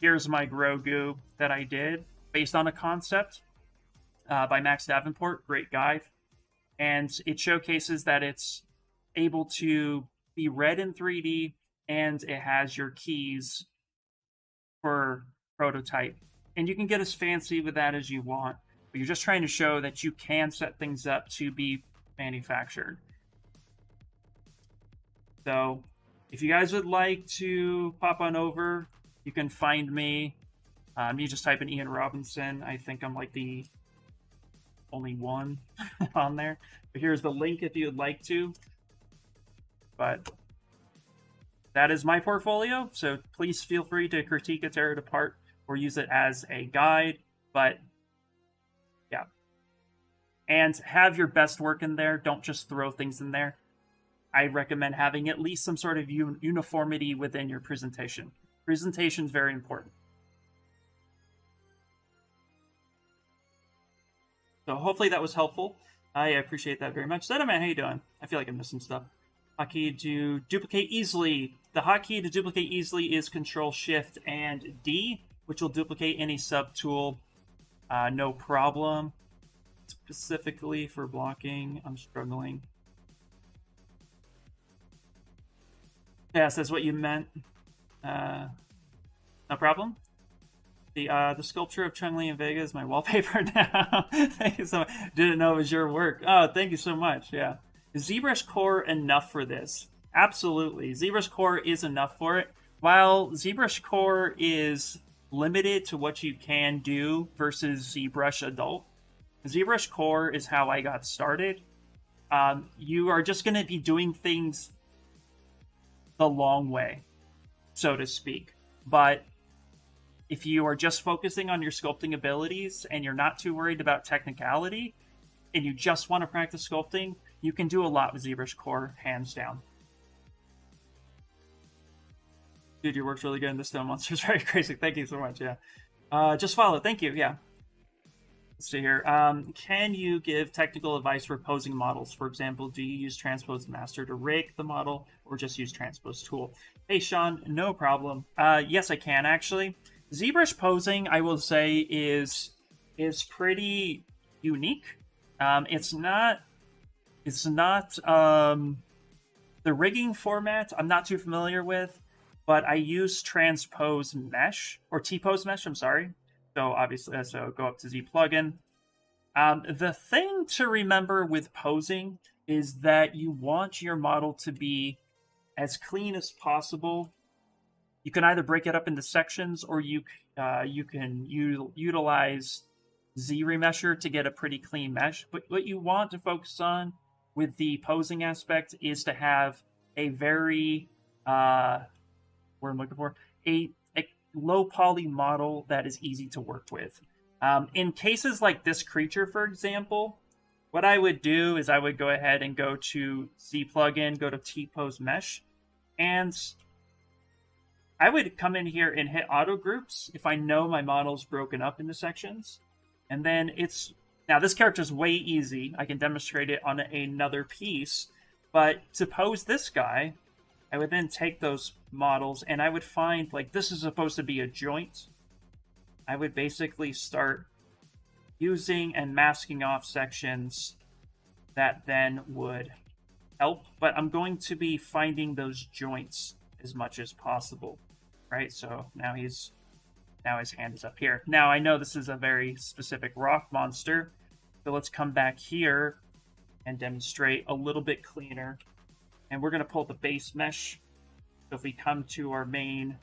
here's my Grogu that I did based on a concept by Max Davenport, great guy. And it showcases that it's able to be read in 3D, and it has your keys for prototype. And you can get as fancy with that as you want, but you're just trying to show that you can set things up to be manufactured. So if you guys would like to pop on over, you can find me. You just type in Ian Robinson. I think I'm like the only one on there. But here's the link if you would like to. But that is my portfolio. So please feel free to critique it, tear it apart, or use it as a guide. But yeah. And have your best work in there. Don't just throw things in there. I recommend having at least some sort of uniformity within your presentation. Presentation is very important. So hopefully that was helpful. I appreciate that very much. Zeta Man, how you doing? I feel like I'm missing stuff. Hotkey to duplicate easily. The hotkey to duplicate easily is Control Shift and D, which will duplicate any subtool. No problem. Specifically for blocking, I'm struggling. Yes, that's what you meant. No problem. The sculpture of Chun-Li and Vega is my wallpaper now. Thank you so much. Didn't know it was your work. Oh, thank you so much. Yeah. Is ZBrush Core enough for this? Absolutely. ZBrush Core is enough for it. While ZBrush Core is limited to what you can do versus ZBrush Adult, ZBrush Core is how I got started. You are just going to be doing things the long way, so to speak. But if you are just focusing on your sculpting abilities and you're not too worried about technicality and you just want to practice sculpting, you can do a lot with ZBrush Core, hands down. Dude, your work's really good in this Stone Monster. It's very crazy. Thank you so much. Yeah. Just follow. Thank you. Yeah. Let's see here. Can you give technical advice for posing models? For example, do you use Transpose Master to rig the model or just use Transpose Tool? Hey, Sean, no problem. Yes, I can actually. ZBrush posing, I will say, is pretty unique. It's not the rigging format I'm not too familiar with, but I use Transpose Mesh, or T-Pose Mesh, I'm sorry. So obviously, so go up to Z plugin. The thing to remember with posing is that you want your model to be as clean as possible. You can either break it up into sections, or you can utilize Z-remesher to get a pretty clean mesh. But what you want to focus on with the posing aspect is to have a very what I'm looking for, a low poly model that is easy to work with. In cases like this creature, for example, what I would do is I would go ahead and go to Z plugin, go to T-pose mesh, and I would come in here and hit auto groups if I know my model's broken up into sections. And then now this character is way easy. I can demonstrate it on another piece. But to pose this guy, I would then take those models and I would find, like, this is supposed to be a joint. I would basically start using and masking off sections that then would help. But I'm going to be finding those joints as much as possible, right? So now his hand is up here. Now I know this is a very specific rock monster, so let's come back here and demonstrate a little bit cleaner. And we're going to pull the base mesh. So if we come to our main,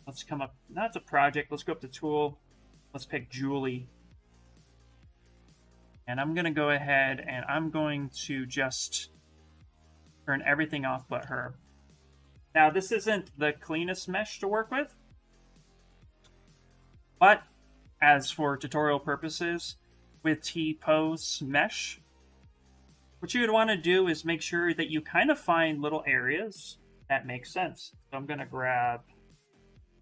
let's come up, not to project, let's go up to tool. Let's pick Julie. And I'm going to go ahead and I'm going to just turn everything off but her. Now this isn't the cleanest mesh to work with, but as for tutorial purposes, with T-pose mesh, what you would want to do is make sure that you kind of find little areas that make sense. So I'm going to grab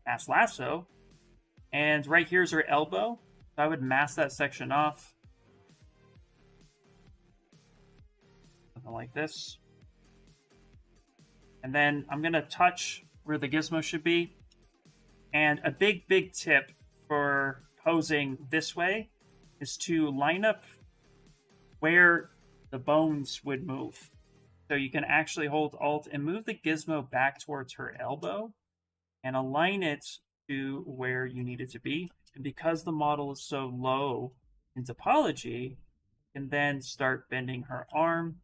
Mass Lasso, and right here's her elbow. So I would mask that section off. Something like this. And then I'm going to touch where the gizmo should be. And a big tip for posing this way is to line up where the bones would move. So you can actually hold Alt and move the gizmo back towards her elbow and align it to where you need it to be. And because the model is so low in topology, you can then start bending her arm.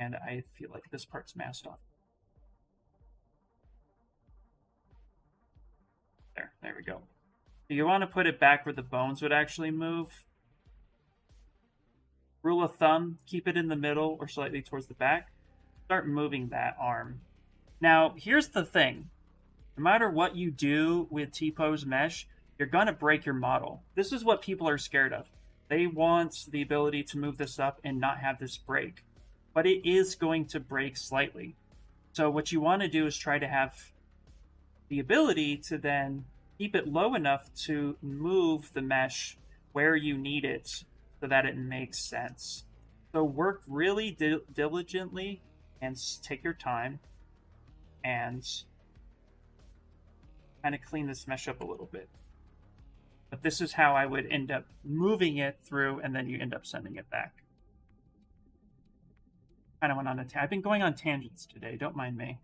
And I feel like this part's masked off. There we go. So you want to put it back where the bones would actually move. Rule of thumb, keep it in the middle or slightly towards the back. Start moving that arm. Now, here's the thing. No matter what you do with T-pose mesh, you're going to break your model. This is what people are scared of. They want the ability to move this up and not have this break. But it is going to break slightly. So what you want to do is try to have the ability to then keep it low enough to move the mesh where you need it so that it makes sense. So work really diligently and take your time and kind of clean this mesh up a little bit. But this is how I would end up moving it through, and then you end up sending it back. Kind of went on I've been going on tangents today, don't mind me.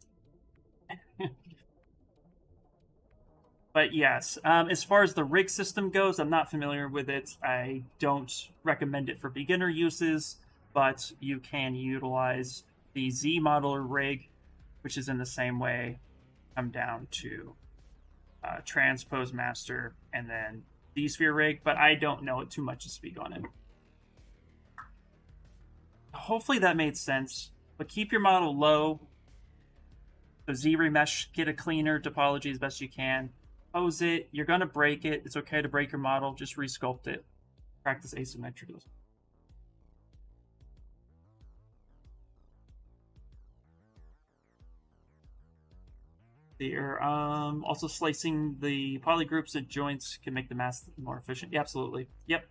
But yes, as far as the rig system goes, I'm not familiar with it. I don't recommend it for beginner uses, but you can utilize the Z modeler rig, which is in the same way. Come down to transpose master and then Z-sphere rig, but I don't know it too much to speak on it. Hopefully that made sense, but keep your model low. So Z-remesh, get a cleaner topology as best you can. Pose it, you're going to break it. It's okay to break your model, just resculpt it. Practice asymmetrical. Here, also slicing the polygroups and joints can make the mask more efficient. Yeah, absolutely. Yep.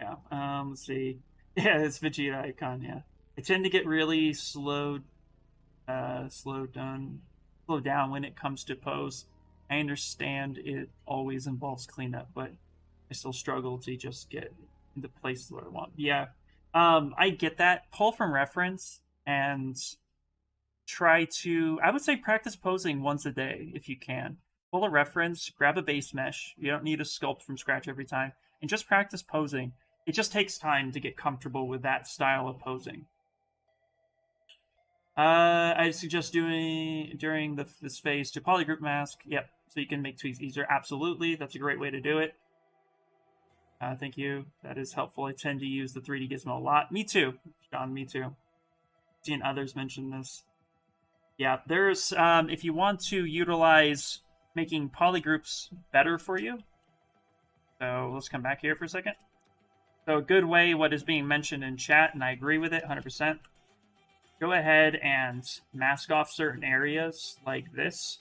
Yeah, let's see. Yeah, it's Vegeta icon, yeah. I tend to get really slowed down when it comes to pose. I understand it always involves cleanup, but I still struggle to just get into places where I want. Yeah, I get that. Pull from reference and try to, I would say, practice posing once a day if you can. Pull a reference, grab a base mesh. You don't need to sculpt from scratch every time. and just practice posing. It just takes time to get comfortable with that style of posing. I suggest doing during this phase to polygroup mask. Yep, so you can make tweaks easier. Absolutely, that's a great way to do it. Thank you. That is helpful. I tend to use the 3D gizmo a lot. Me too, John. Me too. Seen others mention this. Yeah, there's if you want to utilize making polygroups better for you. So let's come back here for a second. So a good way, what is being mentioned in chat, and I agree with it 100%. Go ahead and mask off certain areas like this.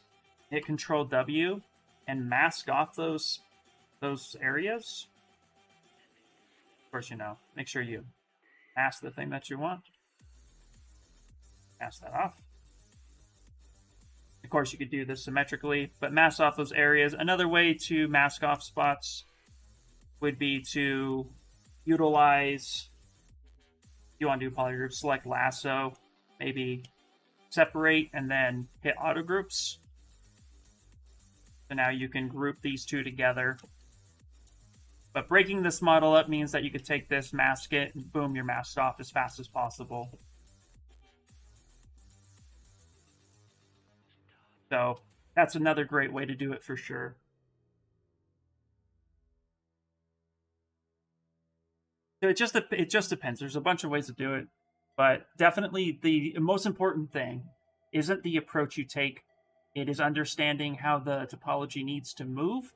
Hit Control W and mask off those areas. Of course, make sure you mask the thing that you want. Mask that off. Of course, you could do this symmetrically, but mask off those areas. Another way to mask off spots would be to utilize, if you want to do polygroups, select lasso, maybe separate, and then hit auto groups. So now you can group these two together. But breaking this model up means that you could take this, mask it, and boom, you're masked off as fast as possible. So that's another great way to do it for sure. So it just depends. There's a bunch of ways to do it, but definitely the most important thing isn't the approach you take. It is understanding how the topology needs to move.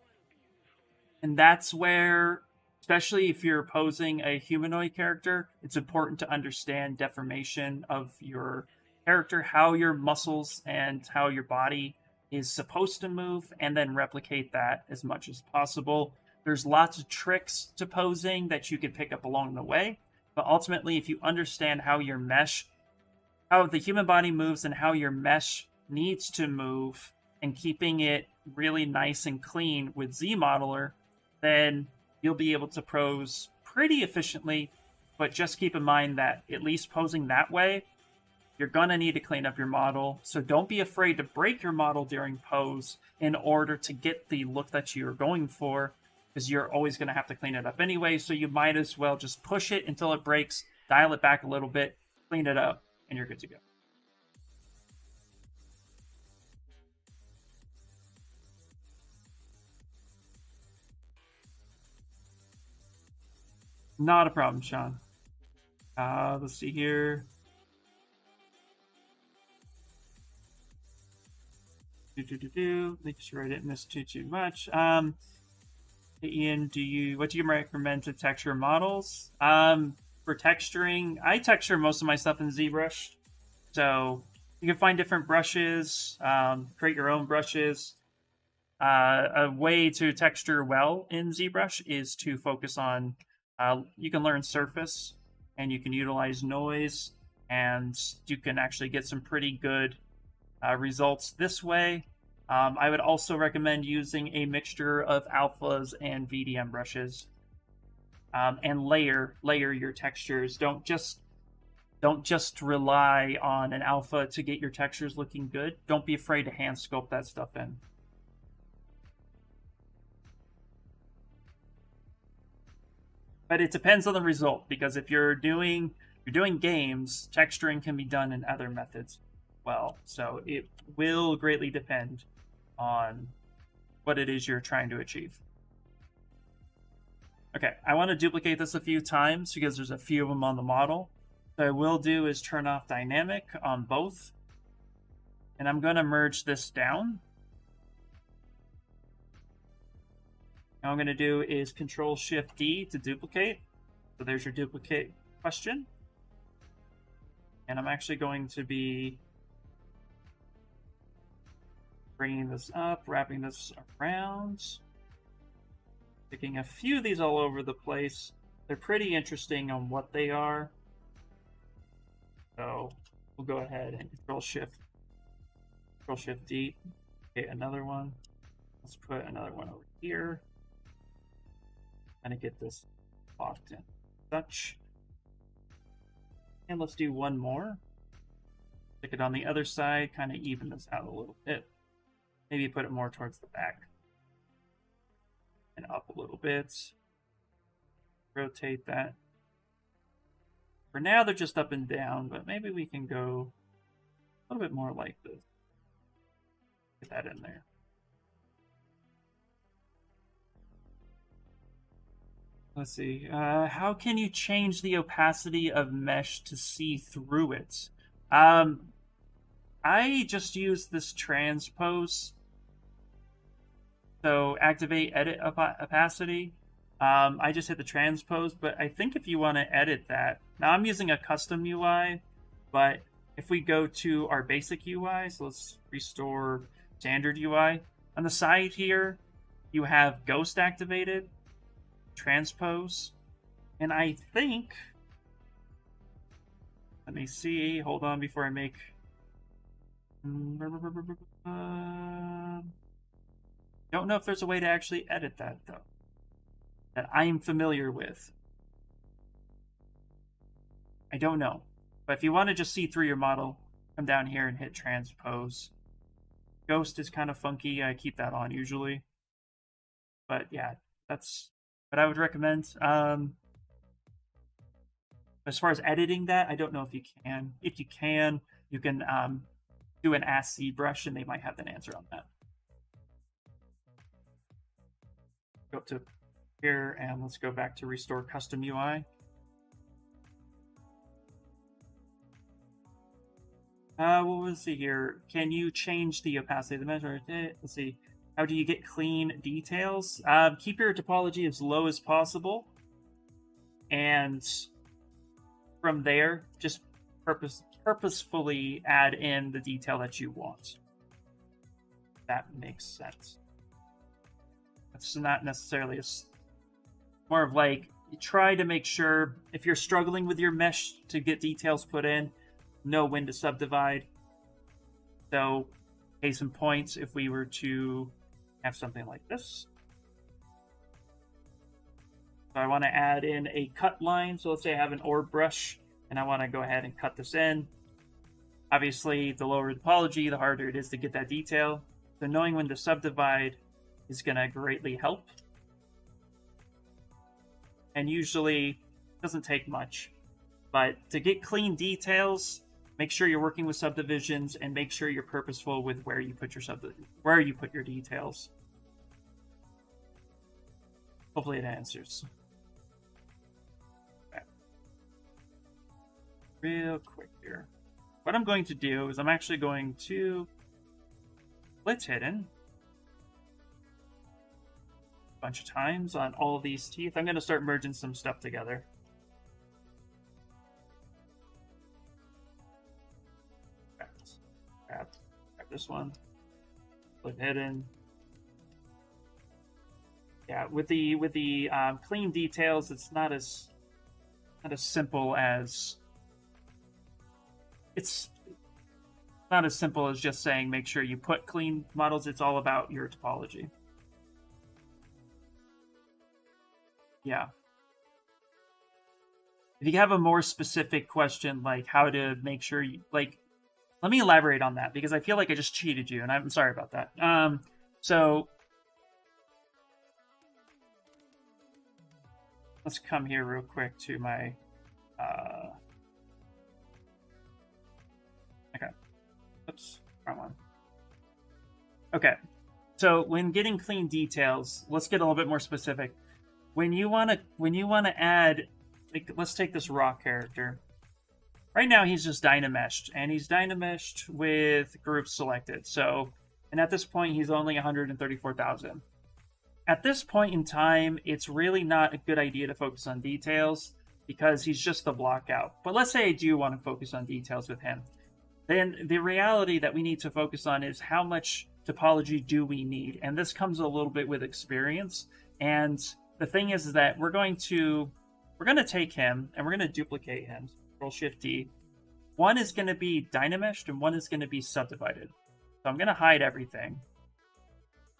And that's where, especially if you're posing a humanoid character, it's important to understand deformation of your character, how your muscles and how your body is supposed to move, and then replicate that as much as possible. There's lots of tricks to posing that you can pick up along the way, but ultimately, if you understand how your mesh, how the human body moves and how your mesh needs to move, and keeping it really nice and clean with ZModeler, then you'll be able to pose pretty efficiently. But just keep in mind that at least posing that way, you're going to need to clean up your model. So don't be afraid to break your model during pose in order to get the look that you're going for, because you're always going to have to clean it up anyway. So you might as well just push it until it breaks, dial it back a little bit, clean it up, and you're good to go. Not a problem, Sean. Let's see here. Make sure I didn't miss too much. Ian, what do you recommend to texture models? For texturing, I texture most of my stuff in ZBrush. So you can find different brushes, create your own brushes. A way to texture well in ZBrush is to focus on, you can learn surface, and you can utilize noise, and you can actually get some pretty good results this way. I would also recommend using a mixture of alphas and VDM brushes, and layer your textures. Don't just rely on an alpha to get your textures looking good. Don't be afraid to hand sculpt that stuff in. But it depends on the result, because if you're doing games, texturing can be done in other methods. Well, so it will greatly depend on what it is you're trying to achieve. Okay, I want to duplicate this a few times because there's a few of them on the model. What I will do is turn off dynamic on both, and I'm going to merge this down. What I'm going to do is Control-Shift-D to duplicate. So there's your duplicate question. And I'm actually going to be bringing this up, wrapping this around, picking a few of these all over the place. They're pretty interesting on what they are. So we'll go ahead and Control-Shift-D. Okay, another one. Let's put another one over here. To get this locked in. Such. And let's do one more. Stick it on the other side, kind of even this out a little bit. Maybe put it more towards the back. And up a little bit. rotate that. For now, they're just up and down, but maybe we can go a little bit more like this. Get that in there. Let's see. How can you change the opacity of mesh to see through it? I just use this transpose. So activate edit opacity. I just hit the transpose, but I think if you want to edit that, now I'm using a custom UI, but if we go to our basic UI, so let's restore standard UI. On the side here, you have ghost activated, transpose, and I think, let me see, hold on before I make, don't know if there's a way to actually edit that though, that I'm familiar with. I don't know. But if you want to just see through your model, come down here and hit transpose. Ghost is kind of funky. I keep that on usually. But yeah, that's what I would recommend. As far as editing that, I don't know if you can. If you can do an Ask ZBrush and they might have an answer on that. Go up to here and let's go back to restore custom UI. Well, let's see here. Can you change the opacity of the measure? Let's see. How do you get clean details? Keep your topology as low as possible. And from there, just purposefully add in the detail that you want. That makes sense. That's not necessarily more of like, you try to make sure if you're struggling with your mesh to get details put in, know when to subdivide. So, case in point, if we were to have something like this. So I want to add in a cut line. So let's say I have an orb brush and I want to go ahead and cut this in. Obviously, the lower the topology, the harder it is to get that detail. So knowing when to subdivide is going to greatly help. And usually doesn't take much. But to get clean details, make sure you're working with subdivisions and make sure you're purposeful with where you put your details. Hopefully it answers. Okay. Real quick here. What I'm going to do is I'm actually going to blitz hidden a bunch of times on all of these teeth. I'm going to start merging some stuff together. Grab this one. Flip hidden. Yeah, with the clean details, it's not as simple as just saying make sure you put clean models. It's all about your topology. Yeah. If you have a more specific question, like how to make sure you let me elaborate on that because I feel like I just cheated you, and I'm sorry about that. So let's come here real quick to my okay. Oops, wrong one. Okay. So when getting clean details, let's get a little bit more specific. When you wanna add, like, let's take this raw character. Right now he's just dynameshed, and he's dynameshed with groups selected. So, and at this point he's only 134,000. At this point in time, it's really not a good idea to focus on details because he's just the blockout. But let's say I do want to focus on details with him. Then the reality that we need to focus on is how much topology do we need? And this comes a little bit with experience. And the thing is that we're going to take him and we're going to duplicate him. Control-Shift-D. One is going to be dynameshed and one is going to be subdivided. So I'm going to hide everything.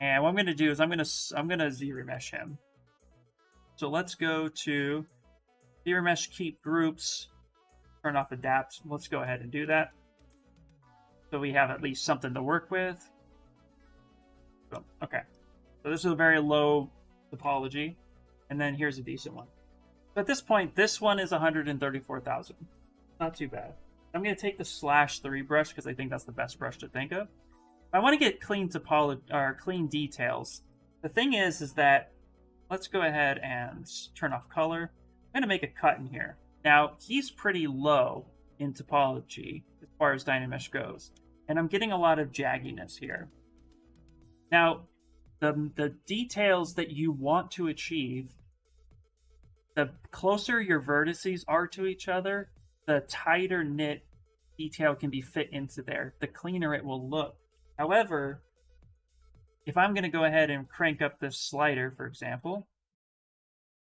And what I'm going to do is I'm going to ZRemesh him. So let's go to ZRemesh, keep groups, turn off adapt. Let's go ahead and do that. So we have at least something to work with. Boom. Okay. So this is a very low topology. And then here's a decent one. at this point, this one is 134,000. Not too bad. I'm going to take the /3 brush because I think that's the best brush to think of. I want to get clean topology or clean details. The thing is that let's go ahead and turn off color. I'm going to make a cut in here. Now, he's pretty low in topology as far as Dynamesh goes, and I'm getting a lot of jagginess here. Now, the details that you want to achieve, the closer your vertices are to each other, the tighter knit detail can be fit into there, the cleaner it will look. However, if I'm going to go ahead and crank up this slider, for example,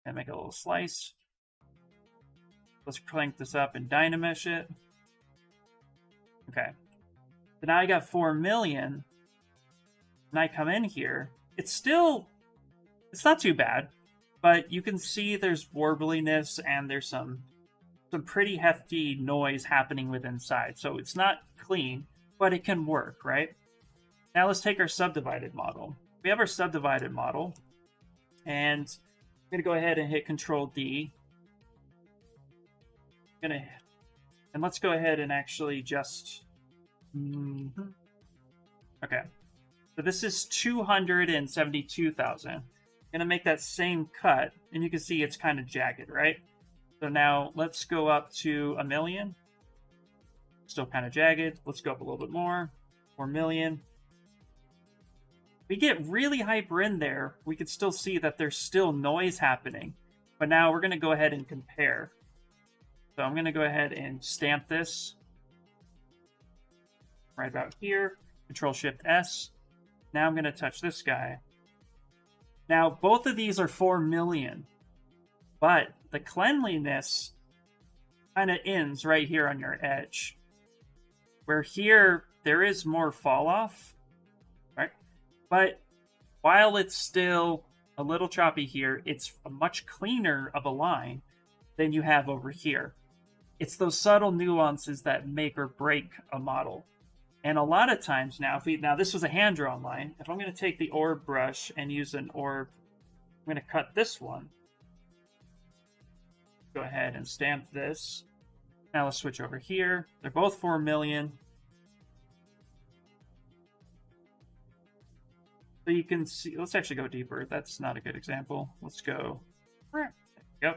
and make a little slice, let's crank this up and Dynamesh it. Okay, so now I got 4 million, and I come in here, it's not too bad, but you can see there's warbliness and there's some pretty hefty noise happening with inside. So it's not clean, but it can work, right? Now let's take our subdivided model. We have our subdivided model, and I'm going to go ahead and hit Control D. And let's go ahead and actually just... Okay. So this is 272,000. I'm going to make that same cut, and you can see it's kind of jagged, right? So now let's go up to 1 million. Still kind of jagged. Let's go up a little bit more. 4 million. We get really hyper in there, we can still see that there's still noise happening. But now we're going to go ahead and compare. So I'm going to go ahead and stamp this right about here. Control-Shift-S. Now I'm going to touch this guy. Now, both of these are 4 million. But the cleanliness kind of ends right here on your edge. Where here, there is more fall off. Right? But while it's still a little choppy here, it's a much cleaner of a line than you have over here. It's those subtle nuances that make or break a model. And a lot of times now, now this was a hand-drawn line. If I'm going to take the orb brush and use an orb, I'm going to cut this one. Go ahead and stamp this. Now let's switch over here. They're both 4 million. So you can see, let's actually go deeper. That's not a good example. Let's go. There we go.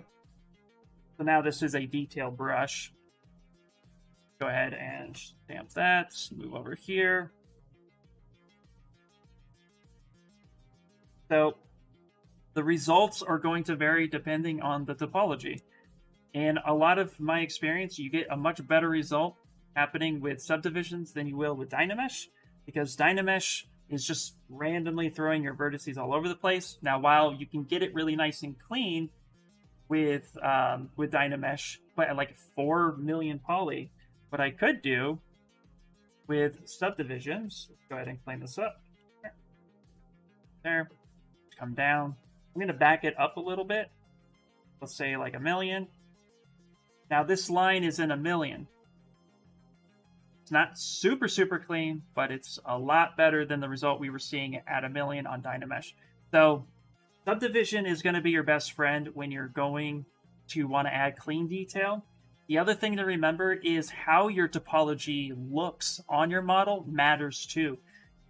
So now this is a detail brush. Go ahead and stamp that. Move over here. So the results are going to vary depending on the topology. In a lot of my experience, you get a much better result happening with subdivisions than you will with Dynamesh, because Dynamesh is just randomly throwing your vertices all over the place. Now, while you can get it really nice and clean with Dynamesh, but at like 4 million poly, what I could do with subdivisions, let's go ahead and clean this up. There, come down. I'm going to back it up a little bit. Let's say like 1 million. Now this line is in 1 million. It's not super, super clean, but it's a lot better than the result we were seeing at 1 million on Dynamesh. So subdivision is going to be your best friend when you're going to want to add clean detail. The other thing to remember is how your topology looks on your model matters too.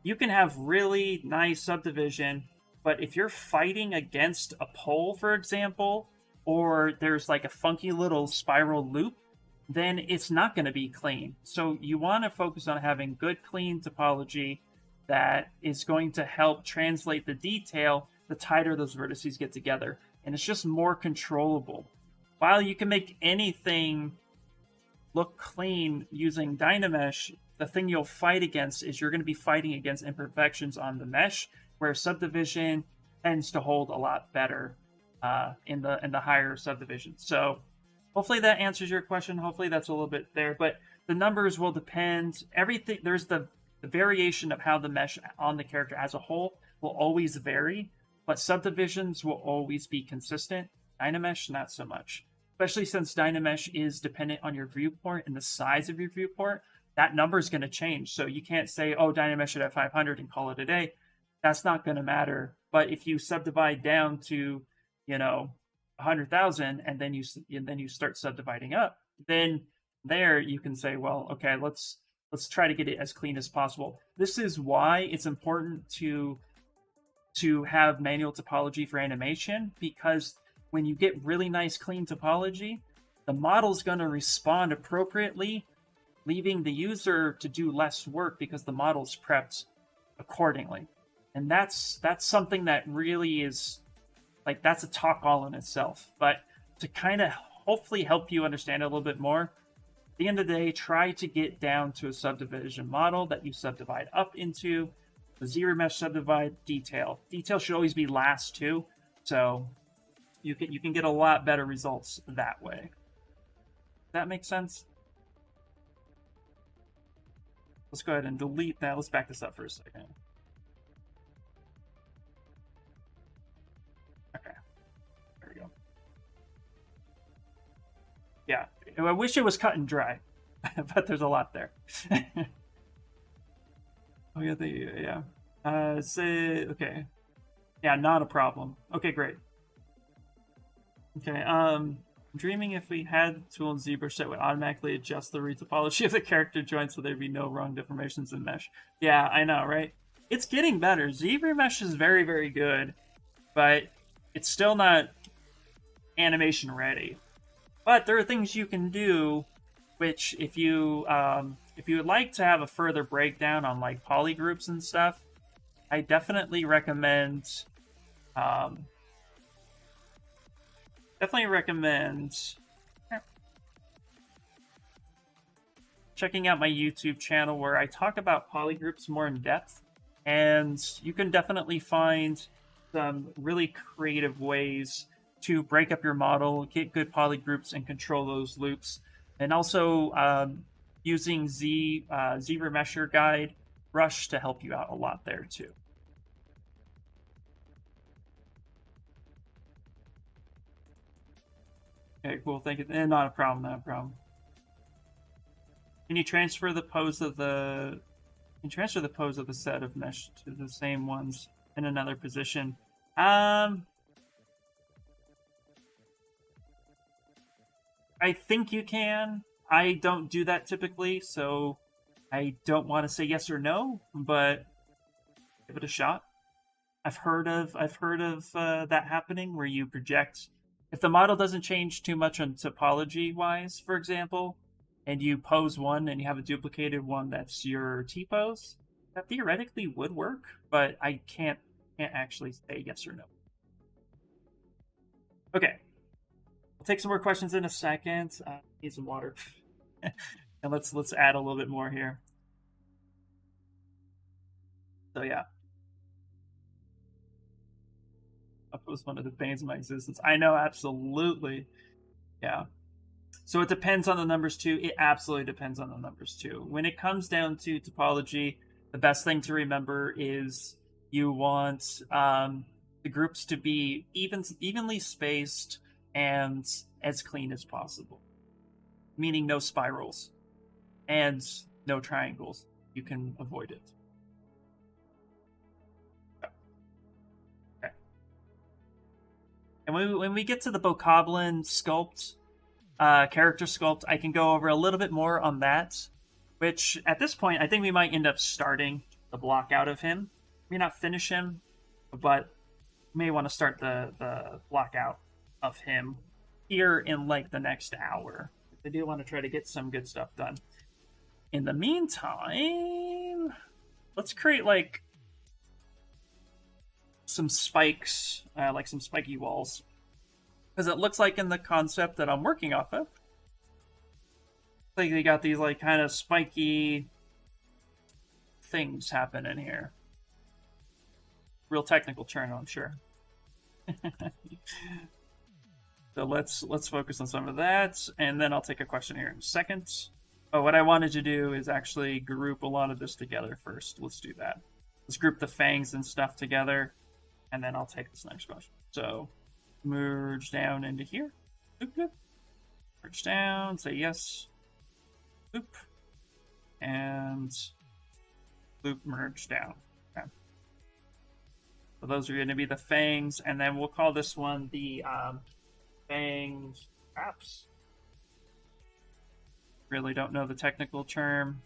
You can have really nice subdivision, but if you're fighting against a pole, for example, or there's like a funky little spiral loop, then it's not going to be clean. So you want to focus on having good, clean topology that is going to help translate the detail the tighter those vertices get together. And it's just more controllable. While you can make anything look clean using Dynamesh, the thing you'll fight against is you're going to be fighting against imperfections on the mesh, where subdivision tends to hold a lot better in the higher subdivisions. So hopefully that answers your question. Hopefully that's a little bit there, but the numbers will depend. Everything, there's the variation of how the mesh on the character as a whole will always vary, but subdivisions will always be consistent. Dynamesh, not so much. Especially since Dynamesh is dependent on your viewport and the size of your viewport, that number is going to change. So you can't say, oh, Dynamesh it at 500 and call it a day. That's not going to matter. But if you subdivide down to, 100,000, and then you start subdividing up, then there you can say, well, okay, let's try to get it as clean as possible. This is why it's important to have manual topology for animation, because when you get really nice clean topology, the model's going to respond appropriately, leaving the user to do less work because the model's prepped accordingly. And that's something that really is, like, that's a talk all in itself. But to kind of hopefully help you understand it a little bit more, at the end of the day, try to get down to a subdivision model that you subdivide up into. The ZBrush subdivide detail. Detail should always be last too, so you can get a lot better results that way. Does that make sense? Let's go ahead and delete that. Let's back this up for a second. Okay, there we go. Yeah, I wish it was cut and dry, but there's a lot there. Oh yeah, yeah. Say okay. Yeah, not a problem. Okay, great. Okay, I'm dreaming if we had tool in ZBrush that would automatically adjust the retopology of the character joint so there'd be no wrong deformations in mesh. Yeah, I know, right? It's getting better. ZBrush is very, very good, but it's still not animation ready. But there are things you can do, which if you would like to have a further breakdown on like polygroups and stuff, I definitely recommend checking out my YouTube channel where I talk about polygroups more in depth, and you can definitely find some really creative ways to break up your model, get good polygroups, and control those loops. And also using ZBrush guide brush to help you out a lot there too. Okay, cool. Thank you. Not a problem. Not a problem. Can you transfer the pose of the? Can you transfer the pose of the set of mesh to the same ones in another position? I think you can. I don't do that typically, so I don't want to say yes or no, but give it a shot. I've heard of that happening where you project, if the model doesn't change too much on topology wise, for example, and you pose one and you have a duplicated one that's your T-pose, that theoretically would work, but I can't actually say yes or no. Okay. We'll take some more questions in a second. Need some water. And let's add a little bit more here. So yeah. That was one of the pains of my existence. I know, absolutely. Yeah. So it depends on the numbers too. It absolutely depends on the numbers too. When it comes down to topology, the best thing to remember is you want the groups to be evenly spaced and as clean as possible. Meaning no spirals and no triangles. You can avoid it. Okay. And when we get to the Bokoblin sculpt, character sculpt, I can go over a little bit more on that, which at this point, I think we might end up starting the block out of him. We may not finish him, but we may want to start the block out of him here in like the next hour. I do want to try to get some good stuff done. In the meantime, let's create like some spikes, like some spiky walls. Because it looks like in the concept that I'm working off of, like they got these like kind of spiky things happening here. Real technical term, I'm sure. So let's focus on some of that, and then I'll take a question here in a second. Oh, what I wanted to do is actually group a lot of this together first. Let's do that. Let's group the fangs and stuff together, and then I'll take this next question. So merge down into here. Boop, boop. Merge down, say yes. Boop. And loop merge down. Okay. So those are going to be the fangs, and then we'll call this one the fangs, perhaps. Really don't know the technical term.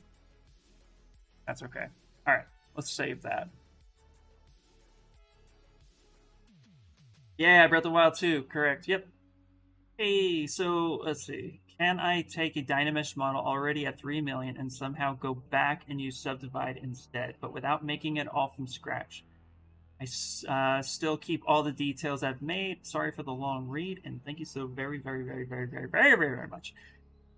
That's okay. All right, let's save that. Yeah, Breath of the Wild 2, correct. Yep. Hey, so let's see. Can I take a Dynamesh model already at 3 million and somehow go back and use Subdivide instead, but without making it all from scratch? I still keep all the details I've made. Sorry for the long read, and thank you so very, very, very, very, very, very, very, very much.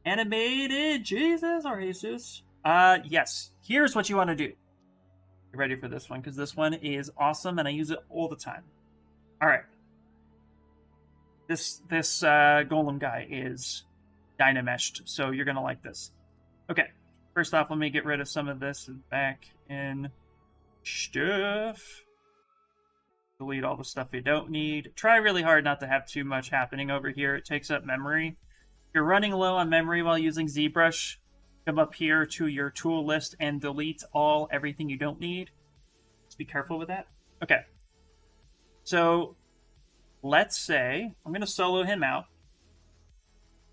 Animated Jesus or Jesus? Yes. Here's what you want to do. Get ready for this one, because this one is awesome, and I use it all the time. All right. This golem guy is Dynameshed, so you're gonna like this. Okay. First off, let me get rid of some of this back in stuff. Delete all the stuff you don't need. Try really hard not to have too much happening over here. It takes up memory. If you're running low on memory while using ZBrush, come up here to your tool list and delete everything you don't need. Just be careful with that. Okay. So let's say I'm going to solo him out.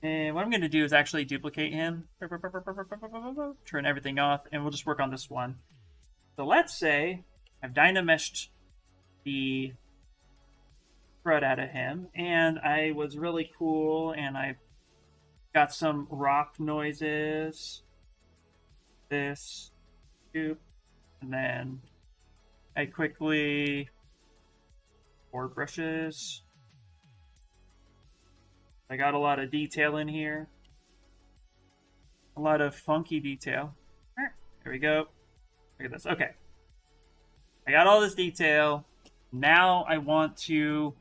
And what I'm going to do is actually duplicate him. Turn everything off, and we'll just work on this one. So let's say I've Dynameshed the crud out of him, and I was really cool, and I got some rock noises. This, and then I quickly board brushes. I got a lot of detail in here. A lot of funky detail. There we go. Look at this. Okay. I got all this detail. Now I want to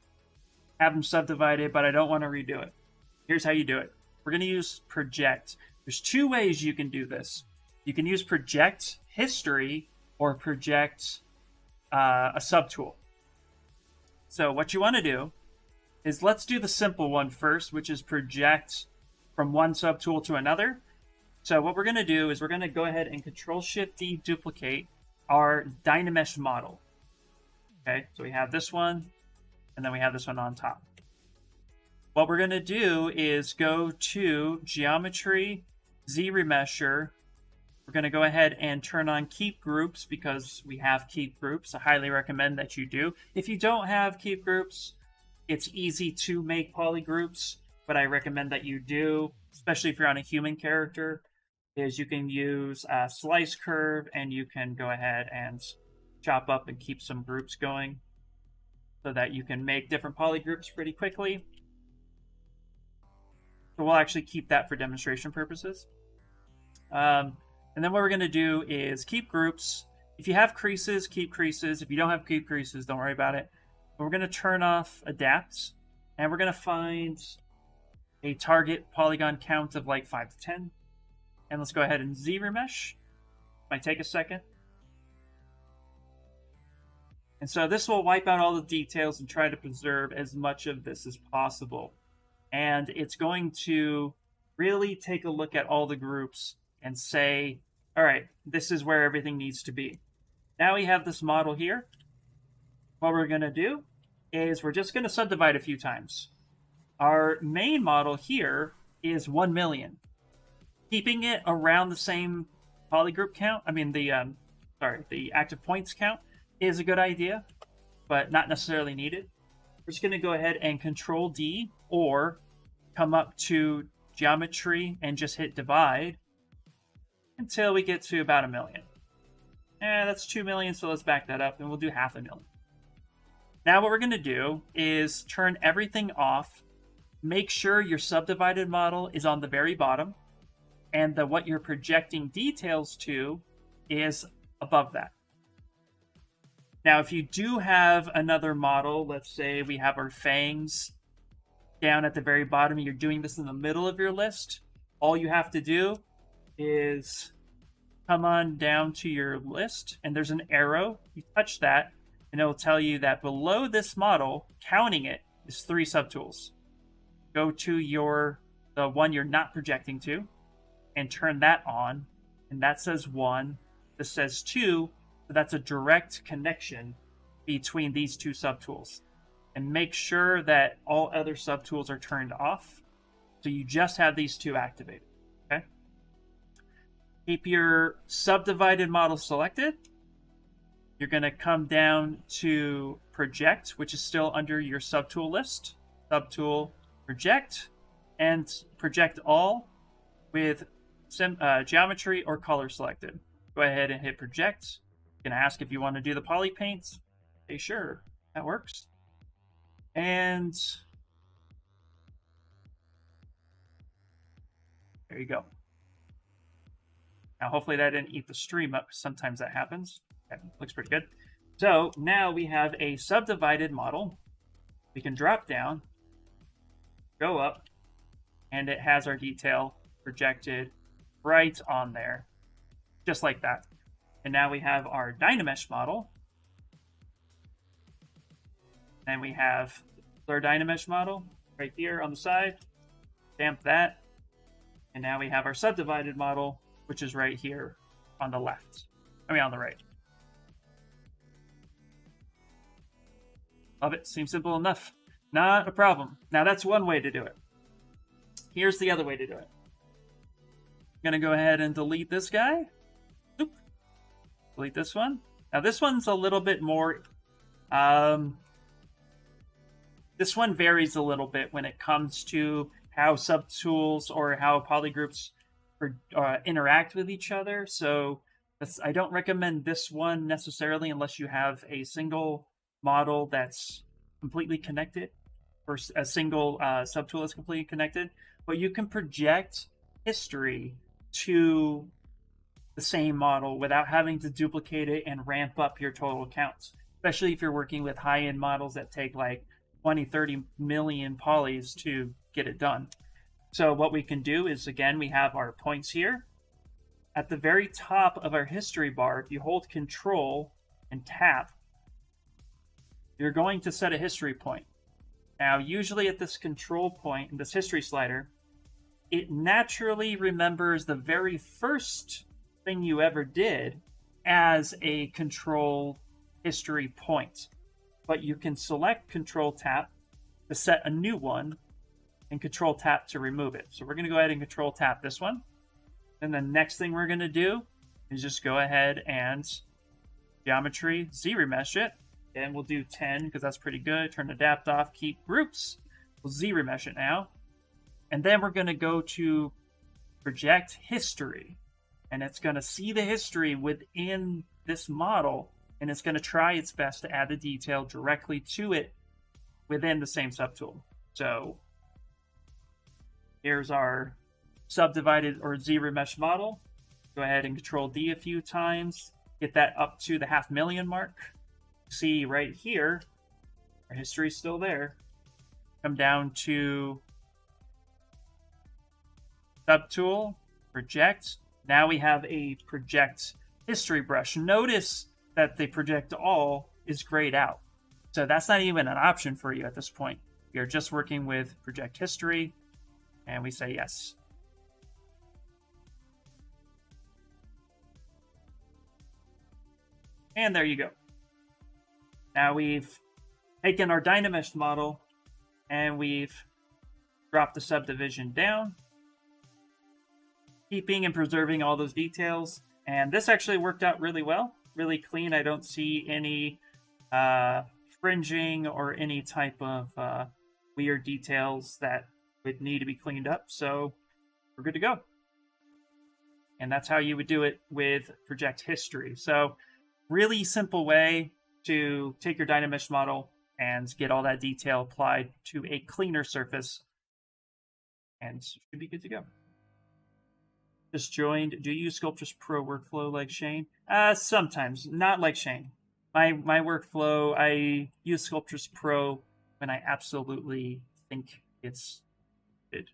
have them subdivided, but I don't want to redo it. Here's how you do it. We're going to use project. There's two ways you can do this. You can use project history or project a subtool. So what you want to do is, let's do the simple one first, which is project from one subtool to another. So what we're going to do is we're going to go ahead and Control-Shift-D duplicate our Dynamesh model. Okay, so we have this one, and then we have this one on top. What we're going to do is go to Geometry, ZRemesher. We're going to go ahead and turn on Keep Groups because we have Keep Groups. I highly recommend that you do. If you don't have Keep Groups, it's easy to make polygroups, but I recommend that you do, especially if you're on a human character, is you can use a slice curve and you can go ahead and chop up and keep some groups going so that you can make different polygroups pretty quickly. So we'll actually keep that for demonstration purposes. And then what we're going to do is keep groups. If you have creases, keep creases. If you don't have keep creases, don't worry about it. But we're going to turn off adapt, and we're going to find a target polygon count of like 5 to 10. And let's go ahead and Z-remesh. Might take a second. And so this will wipe out all the details and try to preserve as much of this as possible. And it's going to really take a look at all the groups and say, all right, this is where everything needs to be. Now we have this model here. What we're going to do is we're just going to subdivide a few times. Our main model here is 1 million. Keeping it around the same polygroup count, the active points count, is a good idea, but not necessarily needed. We're just going to go ahead and Control-D or come up to Geometry and just hit Divide until we get to about 1 million. That's 2 million, so let's back that up, and we'll do 500,000. Now what we're going to do is turn everything off. Make sure your subdivided model is on the very bottom, and what you're projecting details to is above that. Now, if you do have another model, let's say we have our fangs down at the very bottom, and you're doing this in the middle of your list, all you have to do is come on down to your list, and there's an arrow. You touch that, and it'll tell you that below this model, counting it, is 3 subtools. Go to the one you're not projecting to, and turn that on, and that says 1. This says 2. So that's a direct connection between these 2 subtools. and make sure that all other subtools are turned off. So you just have these two activated, okay? Keep your subdivided model selected. You're going to come down to project, which is still under your subtool list. Subtool, project, and project all with geometry or color selected. Go ahead and hit project. It's going to ask if you want to do the poly paints. Say sure, that works. And there you go. Now, hopefully that didn't eat the stream up, because sometimes that happens. Okay, looks pretty good. So now we have a subdivided model. We can drop down, go up, and it has our detail projected right on there, just like that. And now we have our Dynamesh model. And we have our Dynamesh model right here on the side. Stamp that. And now we have our subdivided model, which is right here on the left. I mean, on the right. Love it. Seems simple enough. Not a problem. Now, that's one way to do it. Here's the other way to do it. I'm going to go ahead and delete this guy. Oop. Delete this one. Now, this one's a little bit more... this one varies a little bit when it comes to how subtools or how polygroups interact with each other. So I don't recommend this one necessarily unless you have a single model that's completely connected, or a single subtool that's completely connected. But you can project history to the same model without having to duplicate it and ramp up your total counts, especially if you're working with high-end models that take like 20, 30 million polys to get it done. So what we can do is, again, we have our points here. At the very top of our history bar, if you hold Control and tap, you're going to set a history point. Now, usually at this control point, in this history slider, it naturally remembers the very first thing you ever did as a control history point. But you can select Control Tap to set a new one and Control Tap to remove it. So we're going to go ahead and Control Tap this one. And the next thing we're going to do is just go ahead and geometry ZRemesh it. And we'll do 10 because that's pretty good. Turn Adapt off, keep groups. We'll ZRemesh it now. And then we're going to go to Project History. And it's going to see the history within this model. And it's going to try its best to add the detail directly to it within the same subtool. So here's our subdivided or ZRemesh model. Go ahead and Control D a few times. Get that up to the 500,000 mark. See right here, our history is still there. Come down to Subtool, Project. Now we have a Project History brush. Notice that the Project All is grayed out. So that's not even an option for you at this point. We are just working with Project History, and we say yes. And there you go. Now we've taken our Dynamesh model and we've dropped the subdivision down, keeping and preserving all those details. And this actually worked out really well, really clean. I don't see any fringing or any type of weird details that would need to be cleaned up. So we're good to go. And that's how you would do it with Project History. So really simple way to take your Dynamesh model and get all that detail applied to a cleaner surface, and should be good to go. Just joined. Do you use Sculptris Pro workflow like Shane? Sometimes, not like Shane. My workflow, I use Sculptris Pro when I absolutely think it's good.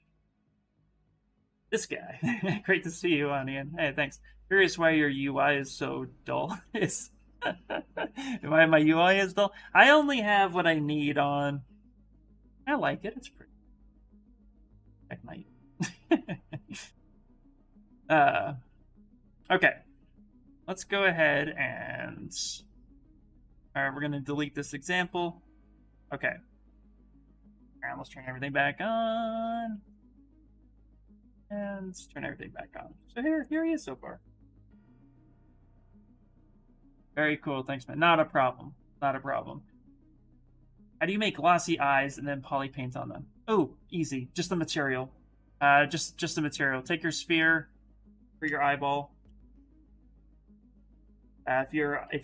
This guy. Great to see you on, Ian. Hey, thanks. Curious why your UI is so dull. It's why my UI is dull. I only have what I need on. I like it. It's pretty. Check my. Okay. Let's go ahead and. All right, we're gonna delete this example. Okay. And let's turn everything back on. And let's turn everything back on. So here he is so far. Very cool. Thanks, man. Not a problem. Not a problem. How do you make glossy eyes and then poly paint on them? Oh, easy. Just the material. Just the material. Take your sphere for your eyeball. If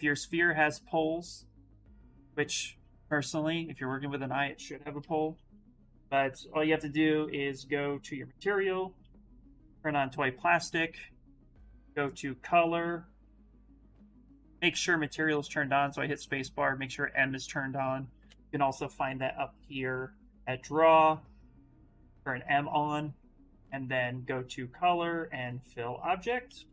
your sphere has poles, which personally, if you're working with an eye, it should have a pole. But all you have to do is go to your material, turn on toy plastic, go to color, make sure material is turned on. So I hit spacebar, make sure M is turned on. You can also find that up here at draw, turn M on, and then go to color and fill object.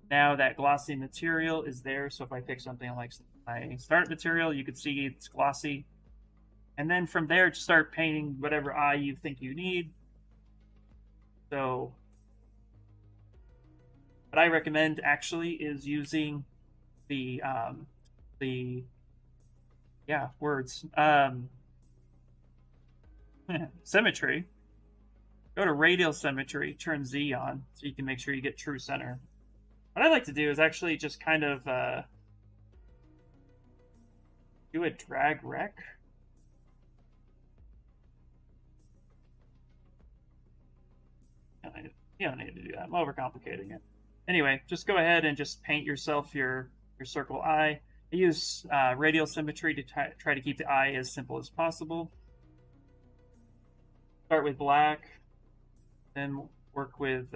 Now that glossy material is there, so if I pick something like my start material, you can see it's glossy. And then from there, just start painting whatever eye you think you need. So what I recommend actually is using the symmetry. Go to radial symmetry, turn Z on, so you can make sure you get true center. What I like to do is actually just kind of do a drag rec. You don't need to do that. I'm overcomplicating it. Anyway, just go ahead and just paint yourself your circle eye. I use radial symmetry to try to keep the eye as simple as possible. Start with black, then work with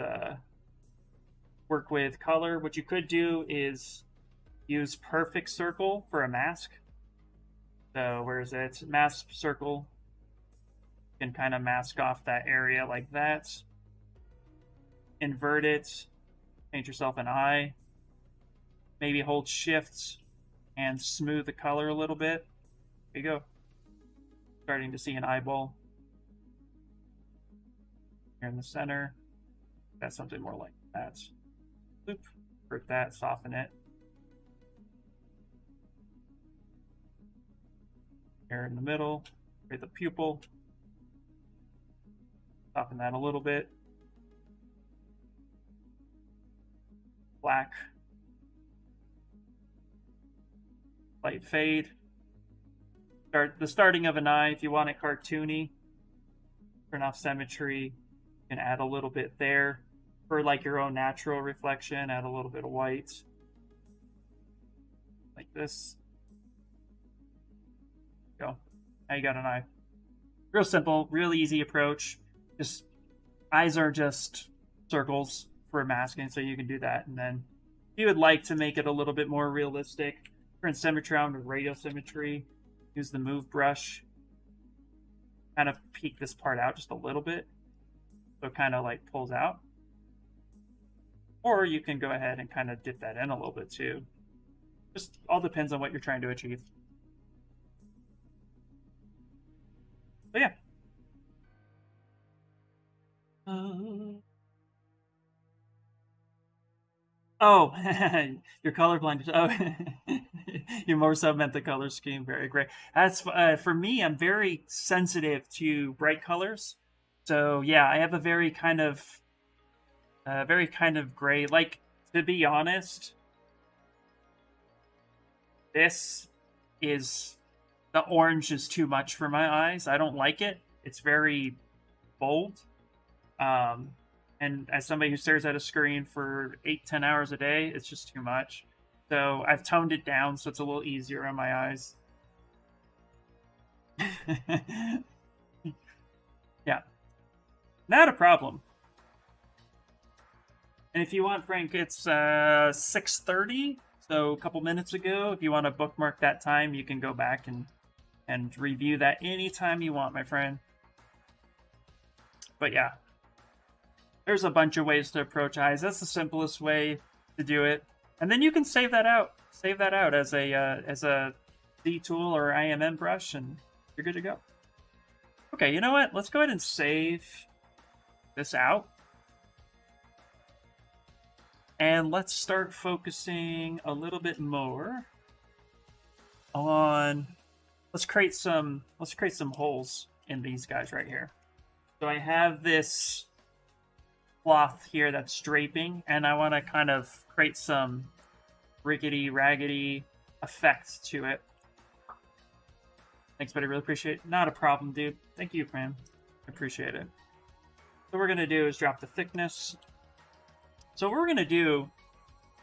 color. What you could do is use perfect circle for a mask. So where is it? Mask circle. You can kind of mask off that area like that. Invert it. Paint yourself an eye. Maybe hold shift and smooth the color a little bit. There you go. Starting to see an eyeball. Here in the center. That's something more like that. Loop. Invert that, soften it. Here in the middle. Create the pupil. Soften that a little bit. Black. Light fade. The starting of an eye, if you want it cartoony, turn off symmetry. You can add a little bit there. For like your own natural reflection, add a little bit of white. Like this. Go. Now you got an eye. Real simple, real easy approach. Just eyes are just circles for masking, so you can do that. And then if you would like to make it a little bit more realistic, turn symmetry on with radial symmetry. Use the move brush. Kind of peek this part out just a little bit, so it kind of like pulls out. Or you can go ahead and kind of dip that in a little bit too. Just all depends on what you're trying to achieve. So yeah. Oh, you're colorblind. Oh, you more so meant the color scheme. Very great. That's for me. I'm very sensitive to bright colors. So yeah, I have a very kind of gray. Like, to be honest, the orange is too much for my eyes. I don't like it. It's very bold. And as somebody who stares at a screen for 8-10 hours a day, it's just too much. So I've toned it down so it's a little easier on my eyes. Yeah. Not a problem. And if you want, Frank, it's 6:30, so a couple minutes ago. If you want to bookmark that time, you can go back and review that anytime you want, my friend. But yeah. There's a bunch of ways to approach eyes. That's the simplest way to do it. And then you can save that out. Save that out as a Z tool or IMM brush, and you're good to go. Okay, you know what? Let's go ahead and save this out. And let's start focusing a little bit more on let's create some holes in these guys right here. So I have this cloth here that's draping, and I want to kind of create some rickety, raggedy effect to it. Thanks, buddy. Really appreciate it. Not a problem, dude. Thank you, man. I appreciate it. So what we're going to do is drop the thickness. So what we're going to do,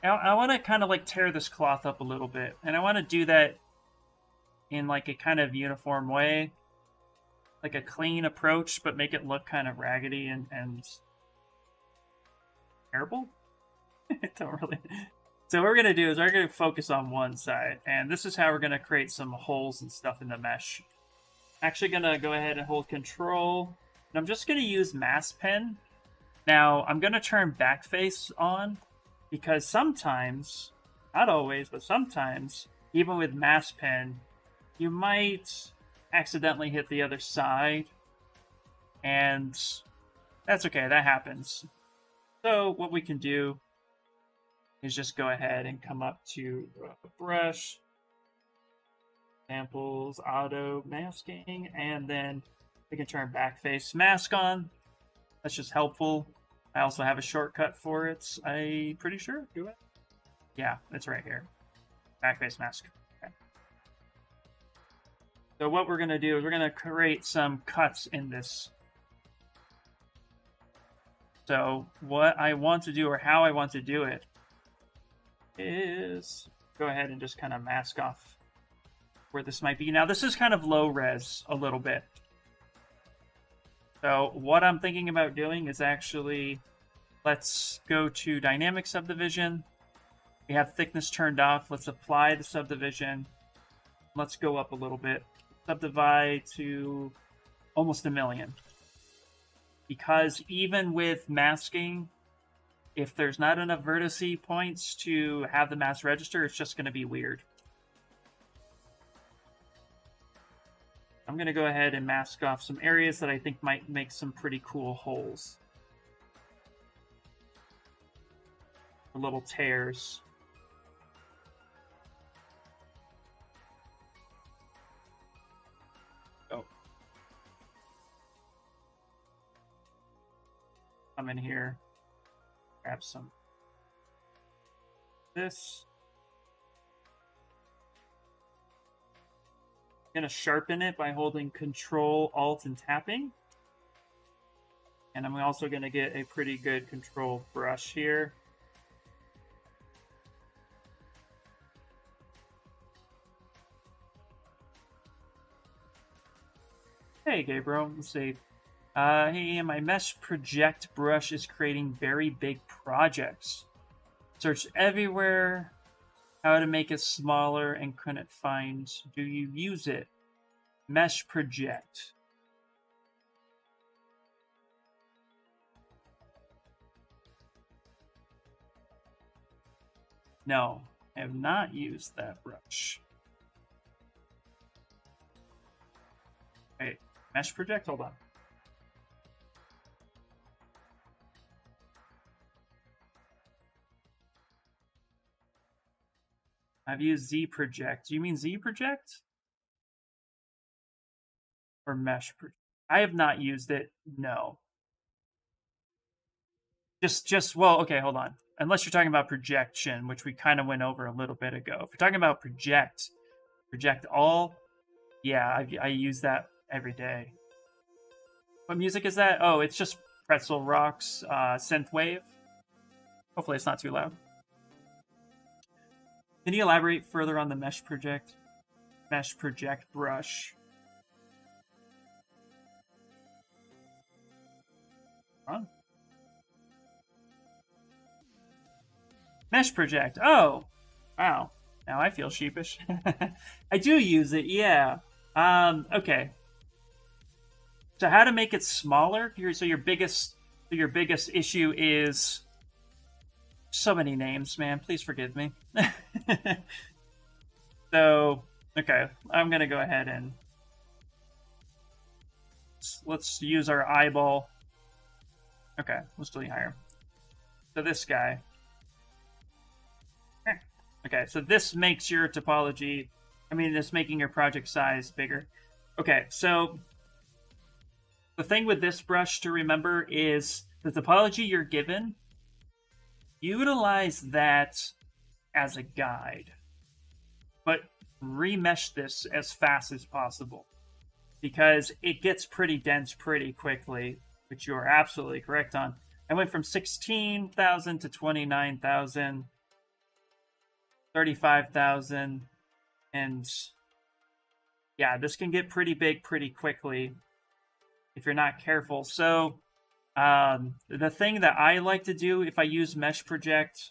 I want to kind of like tear this cloth up a little bit. And I want to do that in like a kind of uniform way. Like a clean approach, but make it look kind of raggedy and terrible. Don't really. So what we're going to do is we're going to focus on one side. And this is how we're going to create some holes and stuff in the mesh. Actually going to go ahead and hold control. And I'm just going to use mask pen. Now, I'm going to turn backface on. Because sometimes, not always, but sometimes, even with mask pen, you might accidentally hit the other side. And that's okay, that happens. So what we can do is just go ahead and come up to brush, samples, auto masking, and then we can turn backface mask on. That's just helpful. I also have a shortcut for it. I'm pretty sure. Do it? Yeah, it's right here. Backface mask. Okay. So what we're going to do is we're going to create some cuts in this. So what I want to do, or how I want to do it, is go ahead and just kind of mask off where this might be. Now this is kind of low res a little bit. So what I'm thinking about doing is actually, let's go to dynamic subdivision. We have thickness turned off. Let's apply the subdivision. Let's go up a little bit. Subdivide to almost 1,000,000. Because even with masking, if there's not enough vertice points to have the mask register, it's just going to be weird. I'm going to go ahead and mask off some areas that I think might make some pretty cool holes. The little tears. Oh. Come in here. Grab some. This. I'm going to sharpen it by holding Control, Alt, and tapping. And I'm also going to get a pretty good control brush here. Hey, Gabriel. Let's see. Hey, my mesh project brush is creating very big projects. Search everywhere. How to make it smaller and couldn't find. Do you use it? Mesh project. No, I have not used that brush. Wait, mesh project? Hold on. I've used ZProject. Do you mean ZProject? Or Mesh Project? I have not used it, no. Well, okay, hold on. Unless you're talking about projection, which we kind of went over a little bit ago. If you're talking about project all, yeah, I use that every day. What music is that? Oh, it's just Pretzel Rock's synthwave. Hopefully it's not too loud. Can you elaborate further on the mesh project brush? Huh? Mesh project. Oh, wow. Now I feel sheepish. I do use it, yeah. Okay. So how to make it smaller? So your biggest issue is so many names, man. Please forgive me. So, okay, I'm gonna go ahead and let's use our eyeball. Okay, let's do higher. So this guy. Okay, so this makes your topology I mean, it's making your project size bigger. Okay, so the thing with this brush to remember is the topology you're given, utilize that as a guide, but remesh this as fast as possible because it gets pretty dense pretty quickly, which you're absolutely correct on. I went from 16,000 to 29,000, 35,000, and yeah, this can get pretty big pretty quickly if you're not careful. So the thing that I like to do if I use Mesh Project,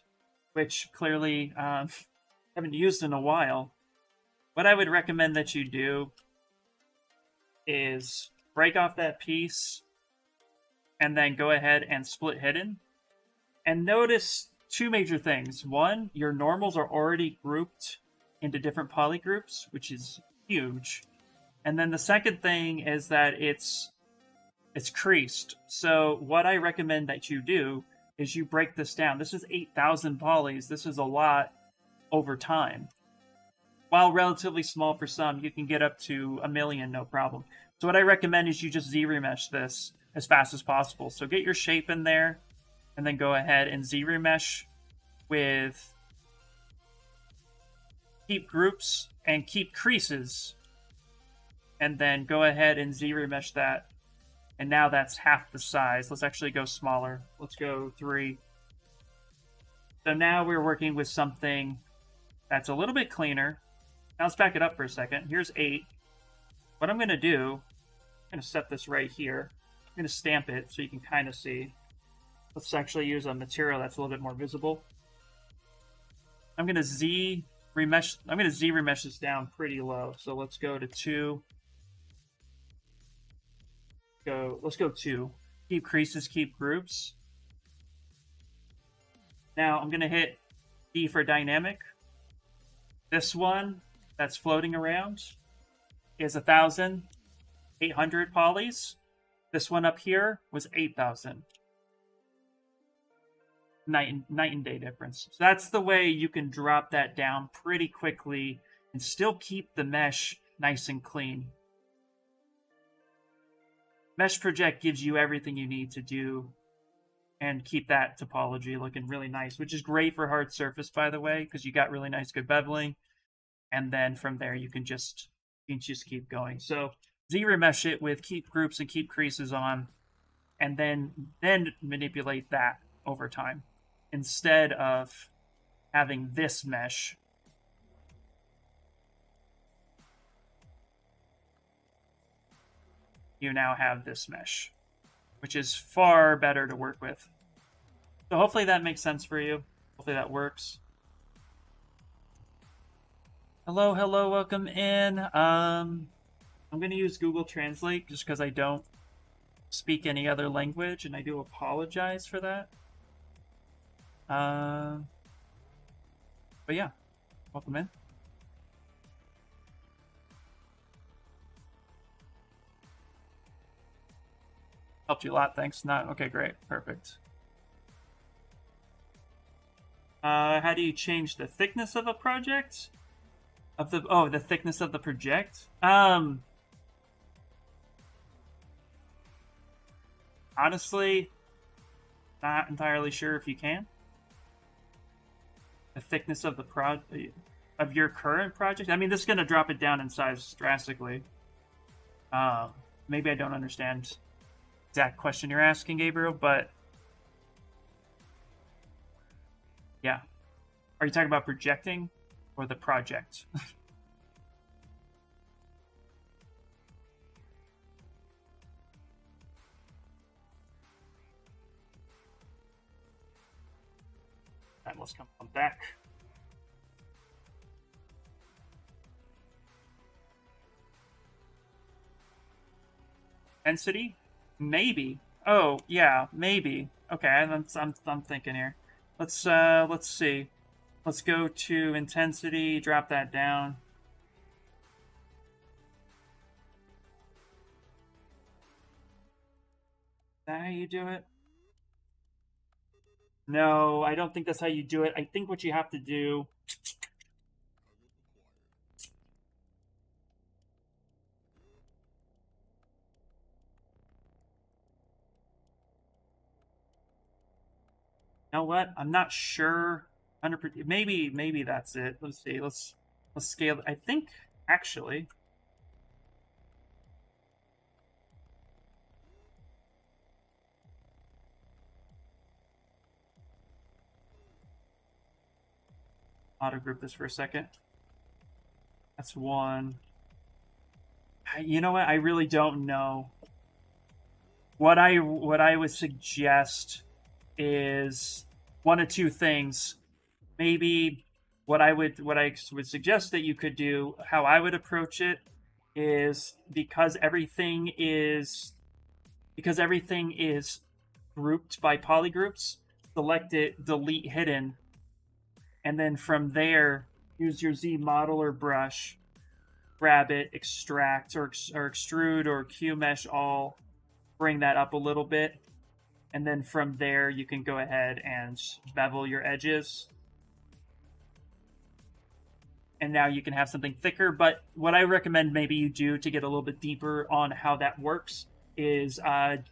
which clearly haven't used in a while, what I would recommend that you do is break off that piece and then go ahead and split hidden. And notice two major things. One, your normals are already grouped into different poly groups, which is huge. And then the second thing is that it's creased. So what I recommend that you do is you break this down. This is 8,000 polys. This is a lot over time. While relatively small for some, you can get up to 1 million, no problem. So what I recommend is you just Z-remesh this as fast as possible. So get your shape in there, and then go ahead and Z-remesh with keep groups and keep creases. And then go ahead and Z-remesh that. And now that's half the size. Let's actually go smaller. Let's go 3. So now we're working with something that's a little bit cleaner. Now let's back it up for a second. Here's 8. What I'm going to do, I'm going to set this right here. I'm going to stamp it so you can kind of see. Let's actually use a material that's a little bit more visible. I'm going to Z-remesh this down pretty low. So let's go to 2. Let's go 2. Keep creases, keep groups. Now I'm going to hit D for dynamic. This one that's floating around is 1,800 polys. This one up here was 8,000. Night and day difference. So that's the way you can drop that down pretty quickly and still keep the mesh nice and clean. Mesh Project gives you everything you need to do and keep that topology looking really nice, which is great for hard surface, by the way, because you got really nice, good beveling. And then from there, you can just keep going. So Z-remesh it with keep groups and keep creases on, and then manipulate that over time. Instead of having this mesh, you now have this mesh, which is far better to work with. So hopefully that makes sense for you. Hopefully that works. Hello, welcome in. I'm going to use Google Translate just because I don't speak any other language, and I do apologize for that. But yeah, welcome in. Helped you a lot, thanks. Okay, great, perfect. How do you change the thickness of a project? The thickness of the project? Honestly, not entirely sure if you can. The thickness of of your current project? I mean, this is going to drop it down in size drastically. Maybe I don't understand the exact question you're asking, Gabriel, but yeah. Are you talking about projecting or the project? And let's come back. Intensity? Maybe. Oh, yeah, maybe. Okay, I'm thinking here. Let's see. Let's go to intensity, drop that down. Is that how you do it? No, I don't think that's how you do it. I think what you have to do... You know what? I'm not sure. 100%. Maybe that's it. Let's see. Let's scale. I think actually. Auto group this for a second. That's one. You know what? I really don't know. What I would suggest is one of two things. Maybe what I would suggest that you could do, how I would approach it, is because everything is grouped by polygroups, select it, delete hidden, and then from there use your Z modeler brush, grab it, extract or extrude or Q mesh all, bring that up a little bit, and then from there you can go ahead and bevel your edges. And now you can have something thicker. But what I recommend maybe you do to get a little bit deeper on how that works is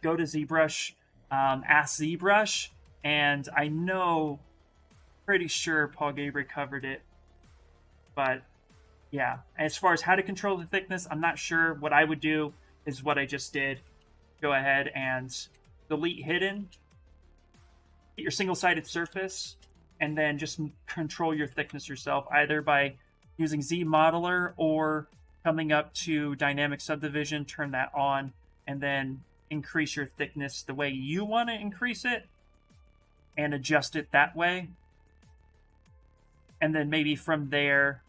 go to ZBrush, ask ZBrush, and I know, pretty sure Paul Gabriel covered it, but yeah, as far as how to control the thickness, I'm not sure. What I would do is what I just did. Go ahead and delete hidden, get your single-sided surface, and then just control your thickness yourself, either by using Z modeler or coming up to dynamic subdivision, turn that on, and then increase your thickness the way you want to increase it and adjust it that way. And then maybe from there,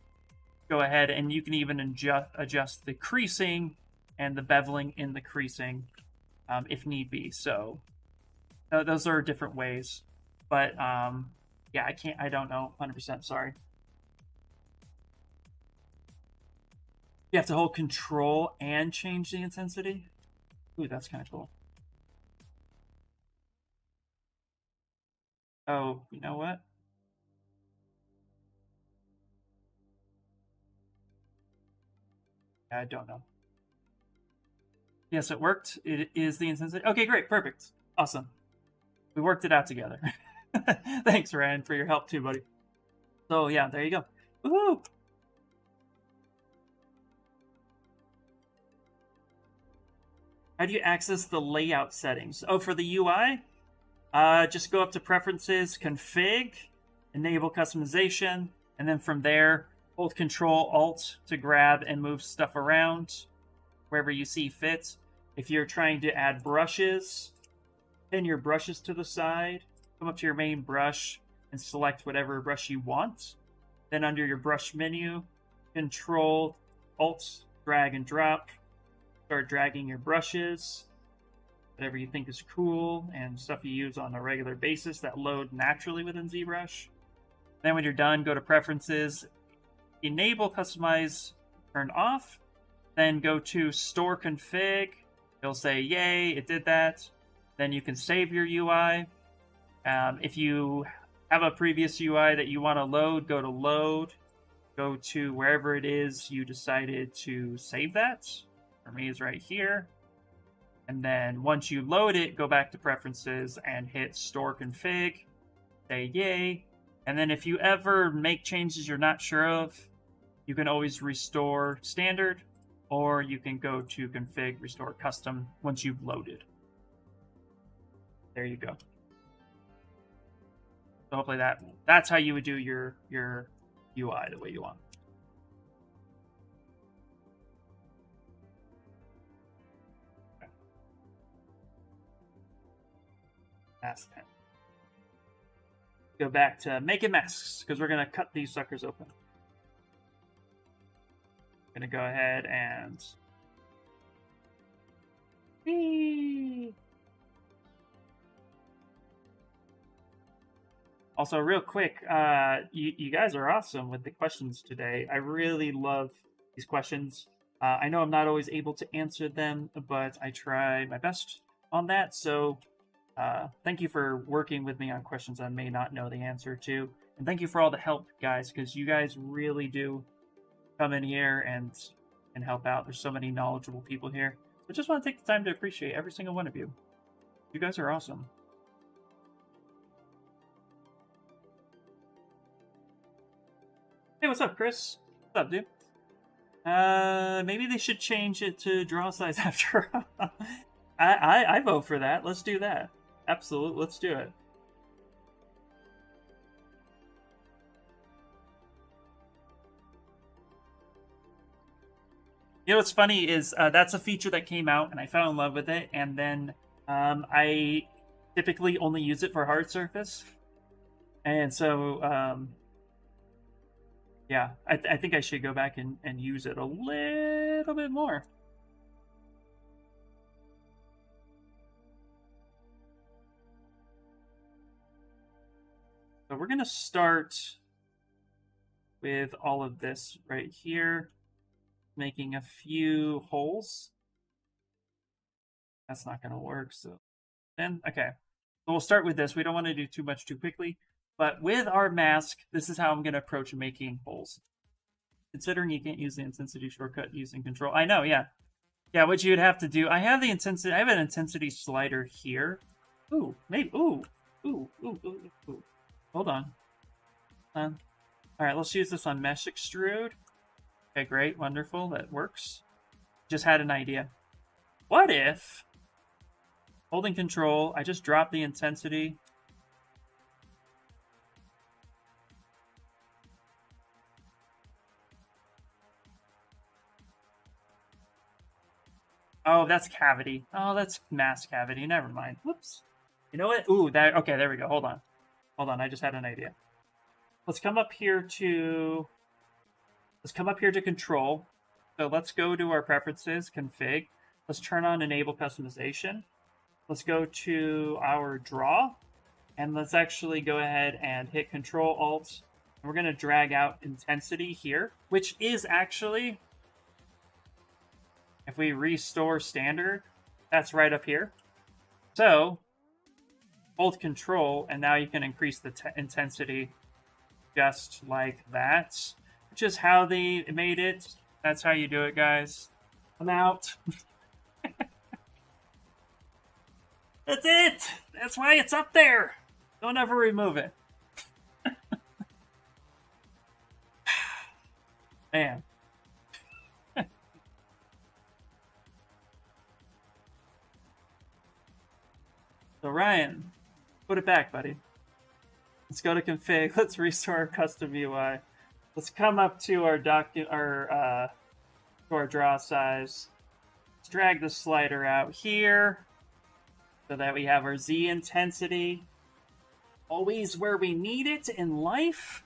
go ahead and you can even adjust the creasing and the beveling in the creasing if need be. So those are different ways. But yeah, I don't know 100%, sorry. You have to hold control and change the intensity. Ooh, that's kind of cool. Oh, you know what? I don't know. Yes, it worked. It is the intensity. Okay, great. Perfect. Awesome. We worked it out together. Thanks, Ryan, for your help too, buddy. So yeah, there you go. Woohoo! How do you access the layout settings? Oh, for the UI? Just go up to Preferences, Config, Enable Customization, and then from there, hold Control-Alt to grab and move stuff around wherever you see fit. If you're trying to add brushes, pin your brushes to the side, come up to your main brush, and select whatever brush you want. Then under your brush menu, Control-Alt, drag and drop. Start dragging your brushes, whatever you think is cool, and stuff you use on a regular basis that load naturally within ZBrush. Then when you're done, go to Preferences, Enable Customize, turn off, then go to Store Config. It'll say, yay, it did that. Then you can save your UI. If you have a previous UI that you want to load, go to Load, go to wherever it is you decided to save that. For me, is right here. And then once you load it, go back to Preferences and hit Store Config, say yay. And then if you ever make changes you're not sure of, you can always restore standard, or you can go to Config, Restore Custom once you've loaded. There you go. So hopefully that's how you would do your UI the way you want. Mask pen. Go back to making masks because we're gonna cut these suckers open. Gonna go ahead and also real quick, you guys are awesome with the questions today. I really love these questions. I know I'm not always able to answer them, but I try my best on that. So thank you for working with me on questions I may not know the answer to. And thank you for all the help, guys, because you guys really do come in here and help out. There's so many knowledgeable people here. I just want to take the time to appreciate every single one of you. You guys are awesome. Hey, what's up, Chris? What's up, dude? Maybe they should change it to draw size after. I vote for that. Let's do that. Absolutely, let's do it. You know what's funny is that's a feature that came out and I fell in love with it, and then I typically only use it for hard surface, and so yeah, I think I should go back and use it a little bit more. So we're gonna start with all of this right here, making a few holes. That's not gonna work, so then okay. So we'll start with this. We don't want to do too much too quickly. But with our mask, this is how I'm going to approach making holes. Considering you can't use the intensity shortcut using control. I know, yeah. Yeah, what you'd have to do, I have the intensity, I have an intensity slider here. Ooh, maybe, ooh. Hold on. All right, let's use this on mesh extrude. Okay, great, wonderful, that works. Just had an idea. What if, holding control, I just drop the intensity. Oh, that's cavity. Oh, that's mass cavity. Never mind. Whoops. You know what? Ooh, that. Okay, there we go. Hold on. Hold on. I just had an idea. Let's come up here to. Let's come up here to control. So let's go to our preferences, config. Let's turn on enable customization. Let's go to our draw, and let's actually go ahead and hit Control Alt. And we're going to drag out intensity here, which is actually. If we restore standard, that's right up here. So, hold control, and now you can increase the intensity just like that, which is how they made it. That's how you do it, guys. I'm out. That's it. That's why it's up there. Don't ever remove it. Man. So Ryan, put it back, buddy. Let's go to config. Let's restore our custom UI. Let's come up to our to our draw size. Let's drag the slider out here so that we have our Z intensity always where we need it in life.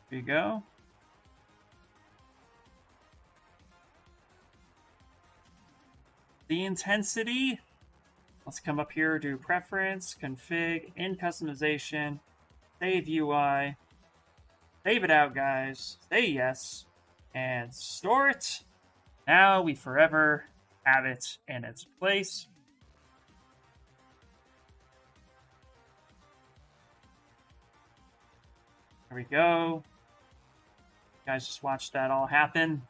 Here you go. The intensity. Let's come up here, do preference, config, in customization, save UI, save it out, guys, say yes, and store it. Now we forever have it in its place. There we go. You guys just watched that all happen.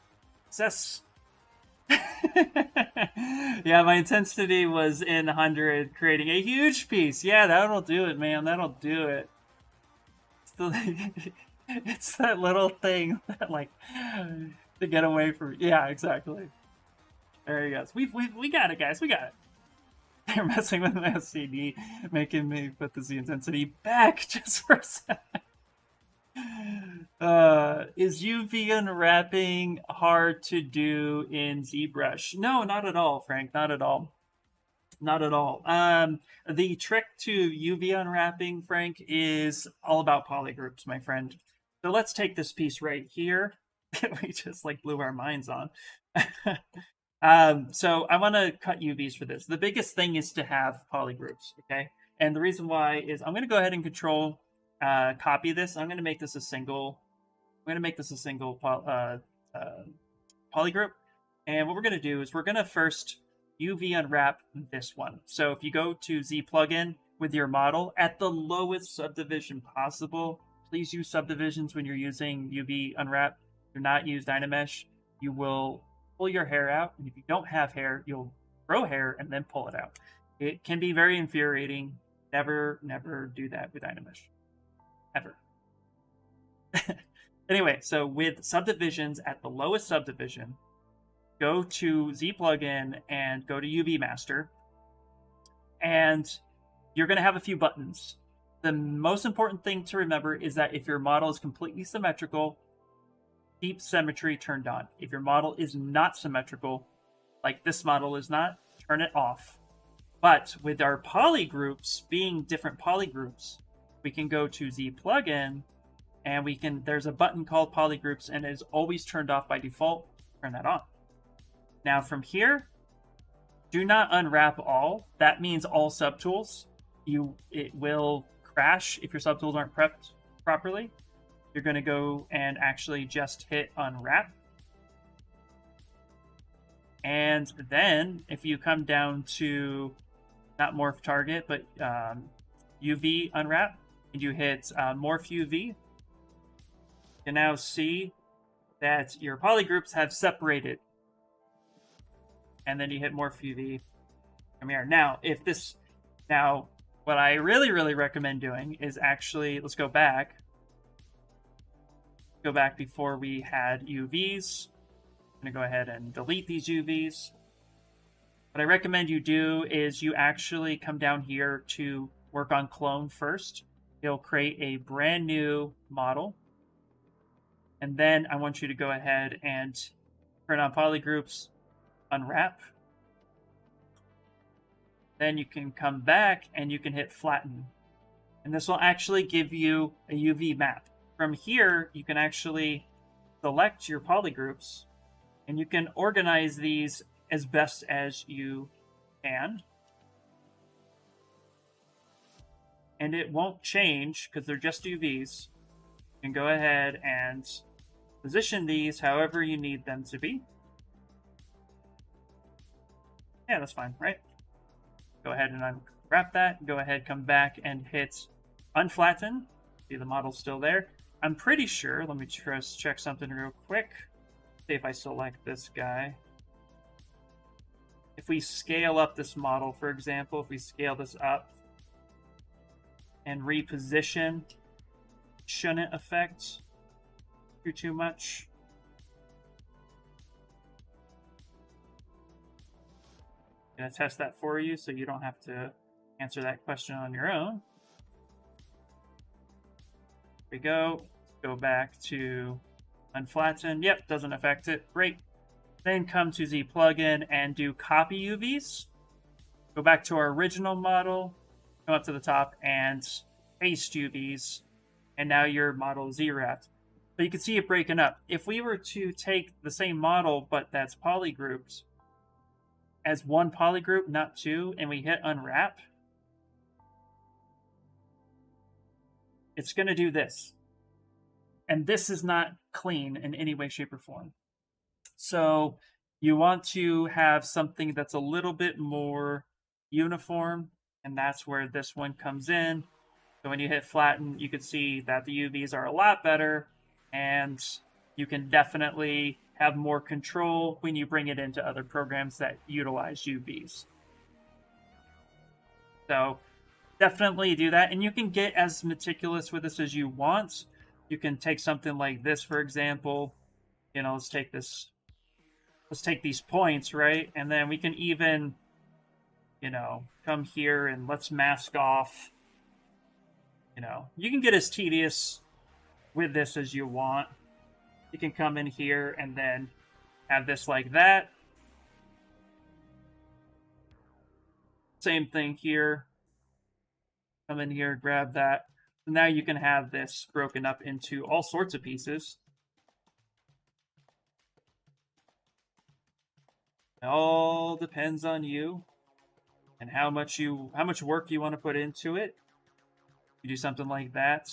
Success. Yeah, my intensity was in 100, creating a huge piece. Yeah, that'll do it, man. That'll do it. It's that little thing that, like, to get away from. Yeah, exactly. There you go. We got it, guys. We got it. They're messing with my SCD, making me put the Z intensity back just for a second. Is UV unwrapping hard to do in ZBrush? No, not at all, Frank. Not at all. Not at all. The trick to UV unwrapping, Frank, is all about polygroups, my friend. So let's take this piece right here that we just like blew our minds on. So I want to cut UVs for this. The biggest thing is to have polygroups, okay? And the reason why is I'm going to go ahead and control copy this. I'm going to make this a single. I'm going to make this a single polygroup. And what we're going to do is we're going to first UV unwrap this one. So if you go to Z plugin with your model at the lowest subdivision possible, please use subdivisions when you're using UV unwrap. Do not use Dynamesh. You will pull your hair out, and if you don't have hair, you'll grow hair and then pull it out. It can be very infuriating. Never, never do that with Dynamesh. Ever. Anyway, so with subdivisions at the lowest subdivision, go to ZPlugin and go to UV Master, and you're going to have a few buttons. The most important thing to remember is that if your model is completely symmetrical, keep symmetry turned on. If your model is not symmetrical, like this model is not, turn it off. But with our polygroups being different polygroups, we can go to ZPlugin, and there's a button called polygroups, and it is always turned off by default. Turn that on. Now from here, do not unwrap all. That means all subtools. It will crash if your subtools aren't prepped properly. You're going to go and actually just hit unwrap. And then if you come down to not morph target, but UV unwrap, and you hit morph UV, you can now see that your polygroups have separated. And then you hit morph UV from here. Now, what I really, really recommend doing is actually, let's go back. Go back before we had UVs. I'm going to go ahead and delete these UVs. What I recommend you do is you actually come down here to work on clone first. It'll create a brand new model. And then I want you to go ahead and turn on polygroups, unwrap. Then you can come back and you can hit flatten. And this will actually give you a UV map. From here, you can actually select your polygroups, and you can organize these as best as you can. And it won't change because they're just UVs. You can go ahead and position these however you need them to be. Yeah, that's fine, right? Go ahead and unwrap that. Go ahead, come back and hit unflatten. See the model's still there. I'm pretty sure, let me just check something real quick. See if I select this guy. If we scale up this model, for example, if we scale this up and reposition, shouldn't affect too much. I'm going to test that for you so you don't have to answer that question on your own. Here we go. Go back to unflatten. Yep, doesn't affect it. Great. Then come to ZPlugin and do copy UVs. Go back to our original model, come up to the top and paste UVs. And now your model is Z-wrapped. But you can see it breaking up. If we were to take the same model, but that's polygrouped, as one polygroup, not two, and we hit unwrap, it's going to do this. And this is not clean in any way, shape, or form. So you want to have something that's a little bit more uniform, and that's where this one comes in. So when you hit flatten, you can see that the UVs are a lot better, and you can definitely have more control when you bring it into other programs that utilize UVs. So definitely do that, and you can get as meticulous with this as you want. You can take something like this, for example. Let's take this. Let's take these points, right? And then we can even, come here and let's mask off. You can get as tedious with this as you want. You can come in here and then have this like that. Same thing here. Come in here, grab that. Now you can have this broken up into all sorts of pieces. It all depends on you and how much work you want to put into it. You do something like that.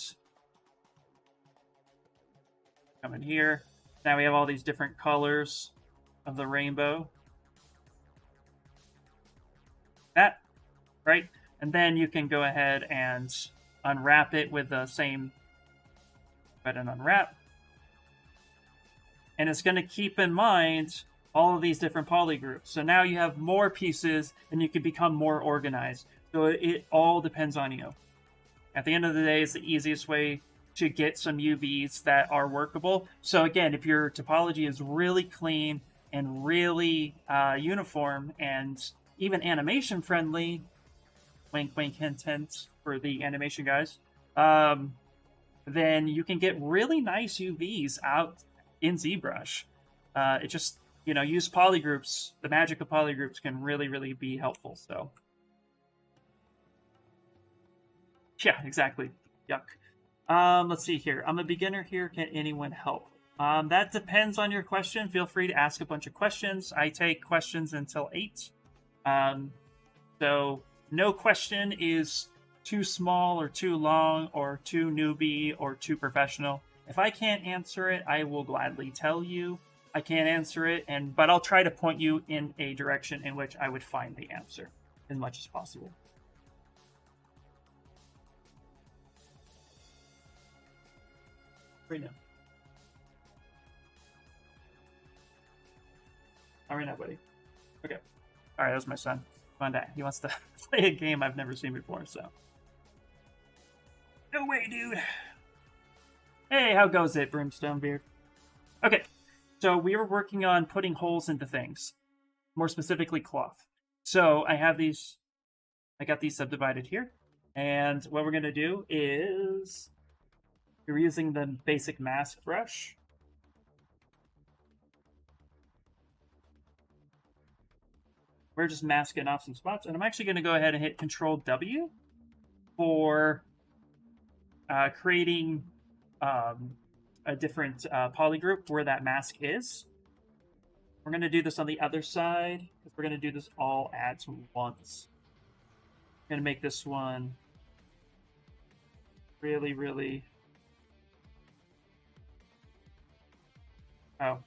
Come in here. Now we have all these different colors of the rainbow. That, right? And then you can go ahead and unwrap it with the same. Go ahead and unwrap. And it's going to keep in mind all of these different polygroups. So now you have more pieces and you can become more organized. So it all depends on you. At the end of the day, it's the easiest way to get some UVs that are workable. So again, if your topology is really clean and really uniform and even animation friendly, wink wink hint hint for the animation guys, then you can get really nice UVs out in ZBrush. It just, use polygroups. The magic of polygroups can really, really be helpful. So yeah, exactly. Yuck. Let's see here. I'm a beginner here. Can anyone help? That depends on your question. Feel free to ask a bunch of questions. I take questions until 8. So no question is too small or too long or too newbie or too professional. If I can't answer it, I will gladly tell you I can't answer it, but I'll try to point you in a direction in which I would find the answer as much as possible. Right now. All right now, buddy. Okay. All right, that was my son. Fun day. He wants to play a game I've never seen before, so. No way, dude. Hey, how goes it, Brimstone Beard? Okay, so we were working on putting holes into things, more specifically cloth. So I got these subdivided here, and what we're gonna do is we're using the basic mask brush. We're just masking off some spots, and I'm actually gonna go ahead and hit Control W for creating a different polygroup where that mask is. We're going to do this on the other side because we're going to do this all at once. I'm going to make this one really, really... Oh.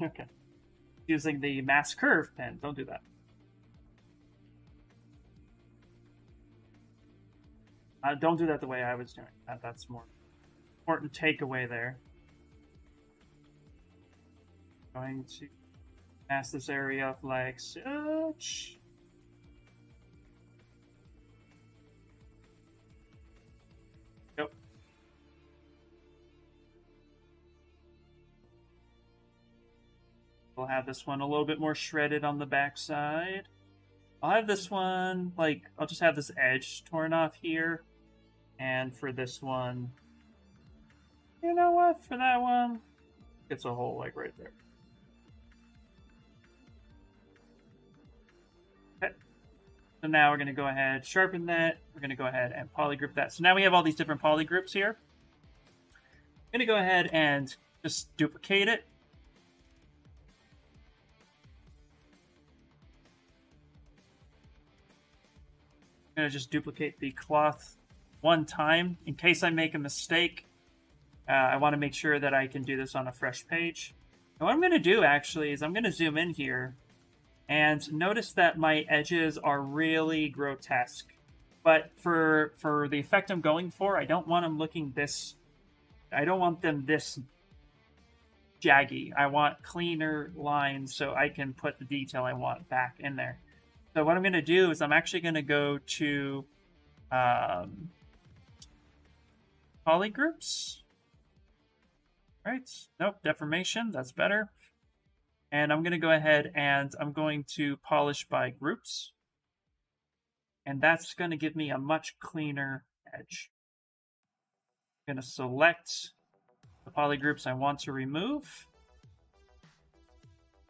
Okay. Using the mask curve pen. Don't do that. Don't do that the way I was doing that. That's more important takeaway there. Going to mask this area up like such. Yep. We'll have this one a little bit more shredded on the back side. I'll have this one, I'll just have this edge torn off here. And for this one, you know what? For that one, it's a hole right there. Okay. So now we're going to go ahead, sharpen that. We're going to go ahead and polygroup that. So now we have all these different polygroups here. I'm going to go ahead and just duplicate it. I'm going to just duplicate the cloth one time in case I make a mistake. I want to make sure that I can do this on a fresh page. And what I'm going to do actually is I'm going to zoom in here and notice that my edges are really grotesque. But for the effect I'm going for, I don't want them looking this... I don't want them this jaggy. I want cleaner lines so I can put the detail I want back in there. So what I'm going to do is I'm actually going to go to polygroups. Right. Nope, deformation. That's better. And I'm going to go ahead and I'm going to polish by groups. And that's going to give me a much cleaner edge. I'm going to select the polygroups I want to remove.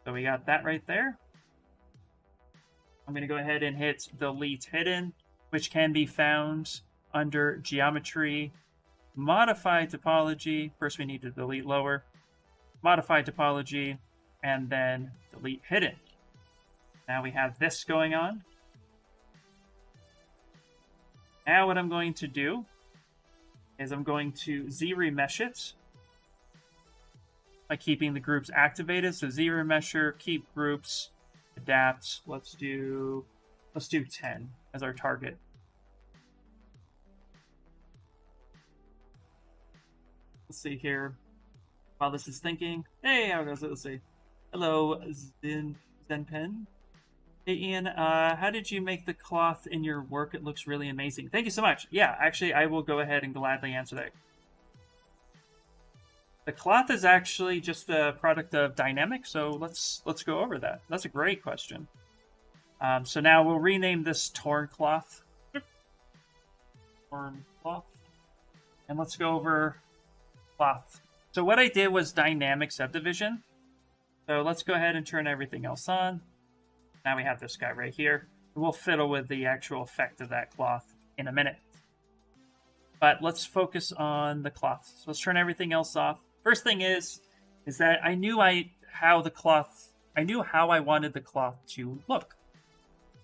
So we got that right there. I'm going to go ahead and hit Delete Hidden, which can be found under Geometry, Modify Topology. First, we need to delete Lower, Modify Topology, and then Delete Hidden. Now we have this going on. Now what I'm going to do is I'm going to Z-remesh it by keeping the groups activated. So Z-remesher, keep groups, adapt. Let's do 10 as our target. Let's see here. While this is thinking. Hey, how goes it? Let's see. Hello, Zenpen. Hey, Ian. How did you make the cloth in your work? It looks really amazing. Thank you so much. Yeah, actually, I will go ahead and gladly answer that. The cloth is actually just a product of dynamics, so let's go over that. That's a great question. So now we'll rename this torn cloth. Torn cloth. And let's go over cloth. So what I did was dynamic subdivision. So let's go ahead and turn everything else on. Now we have this guy right here. We'll fiddle with the actual effect of that cloth in a minute. But let's focus on the cloth. So let's turn everything else off. First thing is that I knew how I wanted the cloth to look.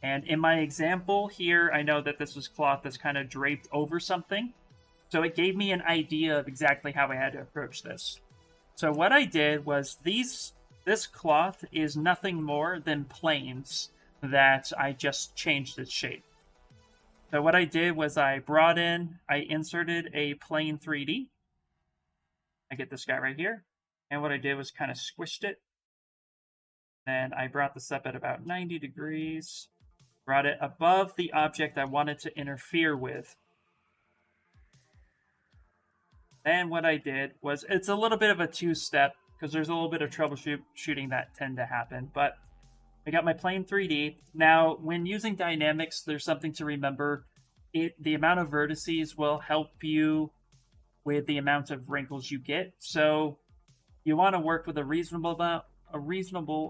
And in my example here, I know that this was cloth that's kind of draped over something. So it gave me an idea of exactly how I had to approach this. So what I did was this cloth is nothing more than planes that I just changed its shape. So what I did was I inserted a plane 3D. I get this guy right here. And what I did was kind of squished it. Then I brought this up at about 90 degrees. Brought it above the object I wanted to interfere with. Then what I did was, it's a little bit of a two-step, because there's a little bit of troubleshooting that tend to happen. But I got my plane 3D. Now, when using dynamics, there's something to remember. The amount of vertices will help you with the amount of wrinkles you get. So you want to work with a reasonable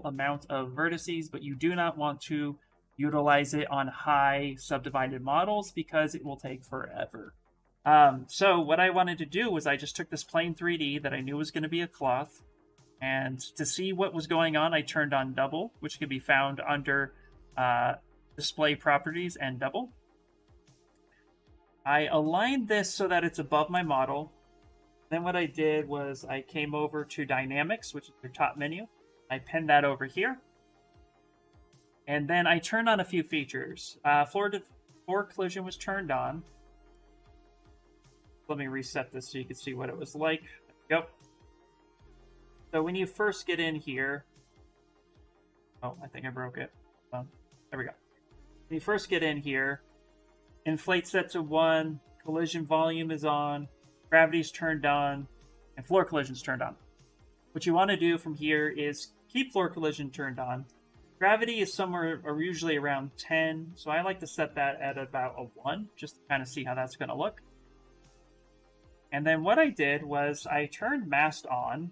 amount of vertices, but you do not want to utilize it on high subdivided models because it will take forever. So what I wanted to do was I just took this plane 3D that I knew was going to be a cloth, and to see what was going on, I turned on double, which can be found under display properties and double. I aligned this so that it's above my model. Then what I did was I came over to dynamics, which is your top menu. I pinned that over here. And then I turned on a few features. Floor collision was turned on. Let me reset this so you can see what it was like. Yep. So when you first get in here... Oh, I think I broke it. There we go. When you first get in here, inflate set to 1, collision volume is on, gravity's turned on, and floor collision's turned on. What you want to do from here is keep floor collision turned on. Gravity is somewhere or usually around 10, so I like to set that at about a 1, just to kind of see how that's going to look. And then what I did was I turned mask on,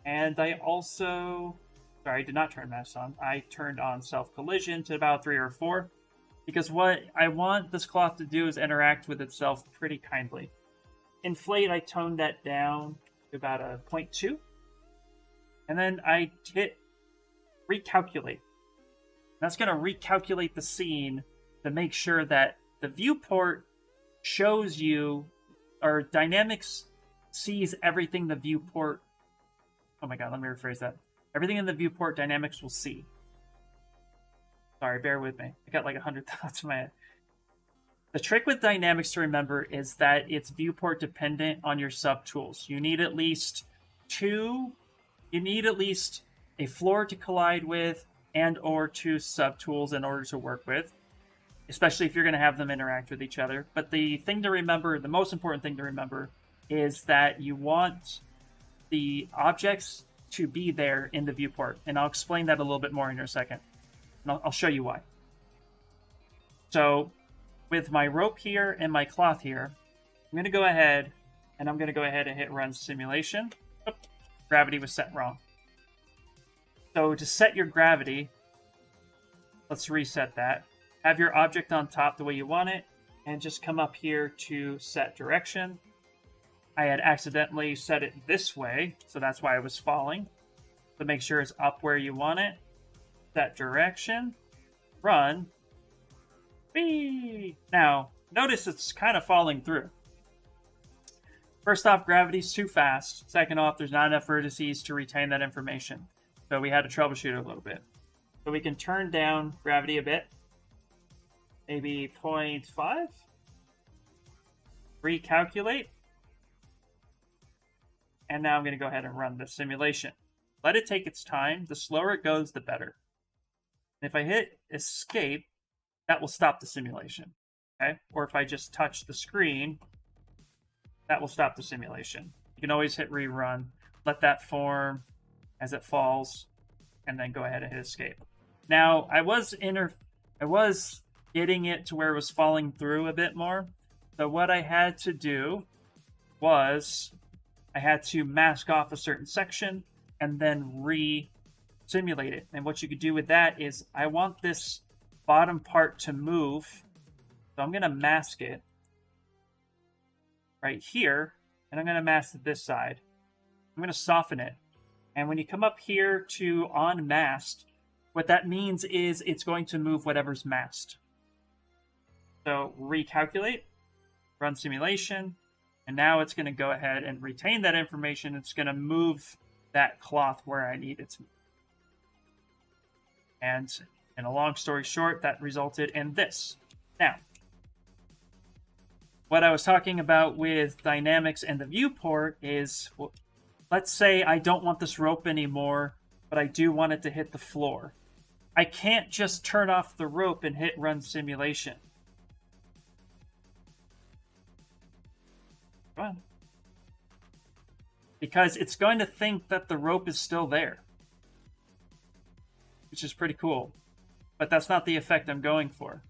and I also... Sorry, I did not turn mask on. I turned on self-collision to about 3 or 4, because what I want this cloth to do is interact with itself pretty kindly. Inflate, I toned that down to about a 0.2. And then I hit recalculate. That's going to recalculate the scene to make sure that the viewport shows you, or dynamics sees everything the viewport... Oh my god, let me rephrase that. Everything in the viewport dynamics will see. Sorry, bear with me. I got like 100 thoughts in my head. The trick with dynamics to remember is that it's viewport dependent on your subtools. You need at least a floor to collide with and or 2 subtools in order to work with, especially if you're going to have them interact with each other. But the thing to remember, the most important thing to remember, is that you want the objects to be there in the viewport. And I'll explain that a little bit more in a second. And I'll show you why. So with my rope here and my cloth here, I'm going to go ahead and hit run simulation. Oop, gravity was set wrong. So to set your gravity, let's reset that. Have your object on top the way you want it, and just come up here to set direction. I had accidentally set it this way, so that's why I was falling. So make sure it's up where you want it. Set direction. Run. Whee! Now, notice it's kind of falling through. First off, gravity's too fast. Second off, there's not enough vertices to retain that information. So we had to troubleshoot it a little bit. So we can turn down gravity a bit. Maybe 0.5. Recalculate. And now I'm going to go ahead and run the simulation. Let it take its time. The slower it goes, the better. And if I hit escape, that will stop the simulation. Okay? Or if I just touch the screen, that will stop the simulation. You can always hit rerun, let that form as it falls, and then go ahead and hit escape. Now, I was getting it to where it was falling through a bit more. So what I had to do was I had to mask off a certain section and then re-simulate it. And what you could do with that is I want this bottom part to move. So I'm going to mask it right here, and I'm going to mask this side. I'm going to soften it. And when you come up here to unmasked, what that means is it's going to move whatever's masked. So recalculate, run simulation, and now it's going to go ahead and retain that information. It's going to move that cloth where I need it to. And in a long story short, that resulted in this. Now, what I was talking about with dynamics and the viewport is, well, let's say I don't want this rope anymore, but I do want it to hit the floor. I can't just turn off the rope and hit run simulation. Come on. Because it's going to think that the rope is still there, which is pretty cool. But that's not the effect I'm going for.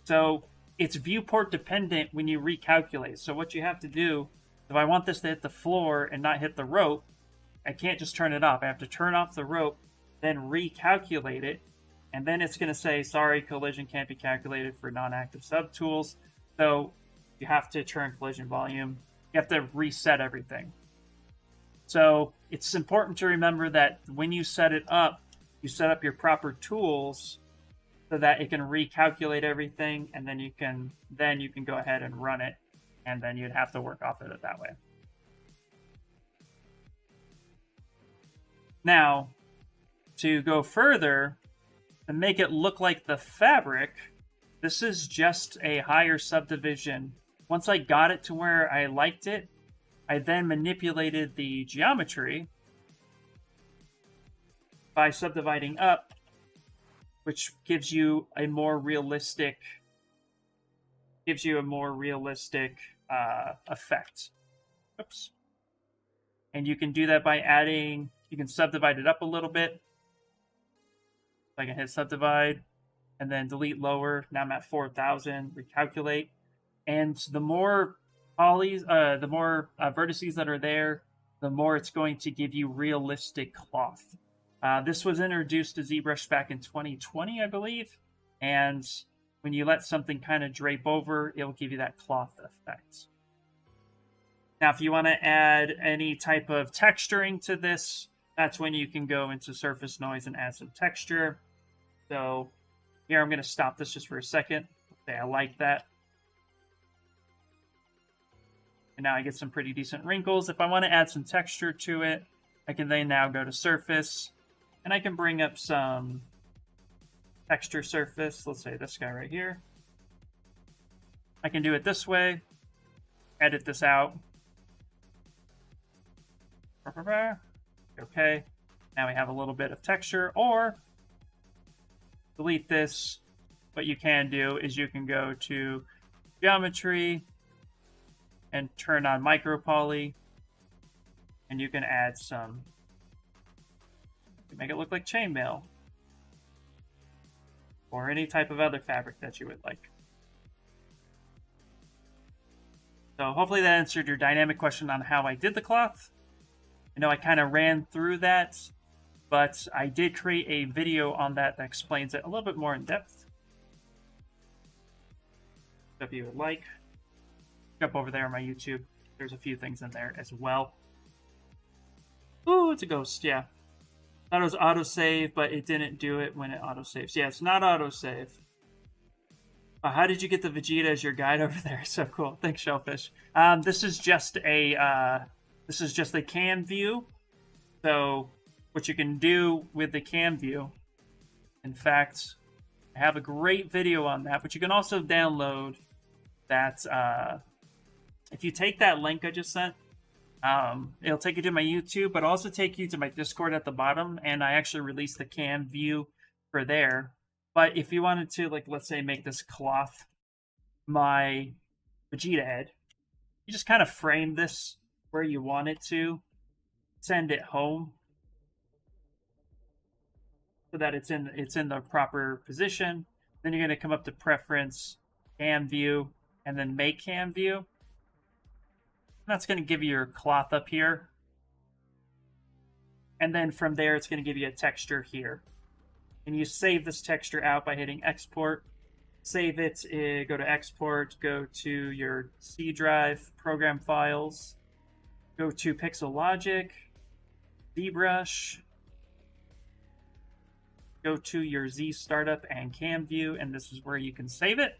So it's viewport dependent when you recalculate. So what you have to do, if I want this to hit the floor and not hit the rope, I can't just turn it off. I have to turn off the rope, then recalculate it, and then it's going to say, sorry, collision can't be calculated for non-active subtools. So you have to turn collision volume. You have to reset everything. So it's important to remember that when you set it up, you set up your proper tools so that it can recalculate everything, and then you can go ahead and run it, and then you'd have to work off of it that way. Now, to go further, to make it look like the fabric, this is just a higher subdivision. Once I got it to where I liked it, I then manipulated the geometry by subdividing up, which gives you a more realistic effect. Oops. And you can do that by adding, you can subdivide it up a little bit. So I can hit subdivide and then delete lower. Now I'm at 4,000, recalculate. And the more polys, the more vertices that are there, the more it's going to give you realistic cloth. This was introduced to ZBrush back in 2020, I believe. And when you let something kind of drape over, it will give you that cloth effect. Now, if you want to add any type of texturing to this, that's when you can go into surface noise and add some texture. So here I'm going to stop this just for a second. Say I like that. And now I get some pretty decent wrinkles. If I want to add some texture to it, I can then now go to surface, and I can bring up some texture surface. Let's say this guy right here. I can do it this way, edit this out. Okay, now we have a little bit of texture, or delete this. What you can do is you can go to geometry and turn on micro poly, and you can add some, make it look like chainmail or any type of other fabric that you would like. So hopefully that answered your dynamic question on how I did the cloth. I know I kind of ran through that, but I did create a video on that explains it a little bit more in depth. So if you would like, jump over there on my YouTube. There's a few things in there as well. Ooh, it's a ghost, yeah. Thought it was autosave, but it didn't do it when it autosaves. Yeah, it's not autosave. How did you get the Vegeta as your guide over there? So cool. Thanks, Shellfish. This is just a cam view. So what you can do with the cam view, in fact, I have a great video on that, but you can also download that. If you take that link I just sent It'll take you to my YouTube, but also take you to my Discord at the bottom, and I actually released the cam view for there. But if you wanted to, like, let's say make this cloth my Vegeta head, you just kind of frame this where you want it to, send it home so that it's in the proper position. Then you're going to come up to preference, cam view, and then make cam view. That's going to give you your cloth up here. And then from there, it's going to give you a texture here. And you save this texture out by hitting export. Save it, go to export, go to your C drive, program files, go to Pixologic, ZBrush, go to your Z startup and cam view, and this is where you can save it.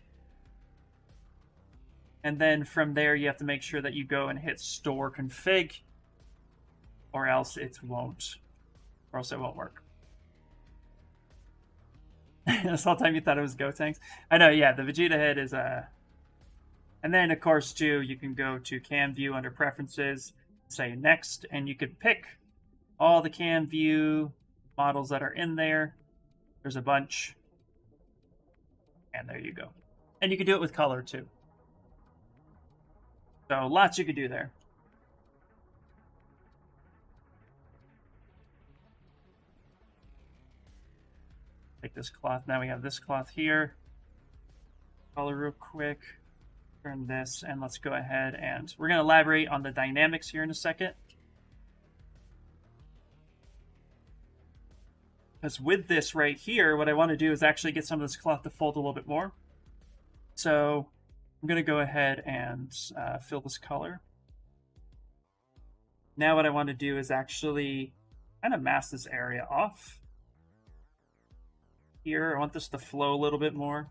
And then from there, you have to make sure that you go and hit store config, or else it won't work. This whole time you thought it was Gotenks? I know, yeah, the Vegeta head is and then of course too, you can go to cam view under preferences, say next, and you could pick all the cam view models that are in there. There's a bunch. And there you go. And you can do it with color too. So lots you could do there. Take this cloth. Now we have this cloth here. Color real quick. Turn this, and let's go ahead and we're going to elaborate on the dynamics here in a second. Because with this right here, what I want to do is actually get some of this cloth to fold a little bit more. So I'm going to go ahead and fill this color. Now what I want to do is actually kind of mask this area off. Here, I want this to flow a little bit more.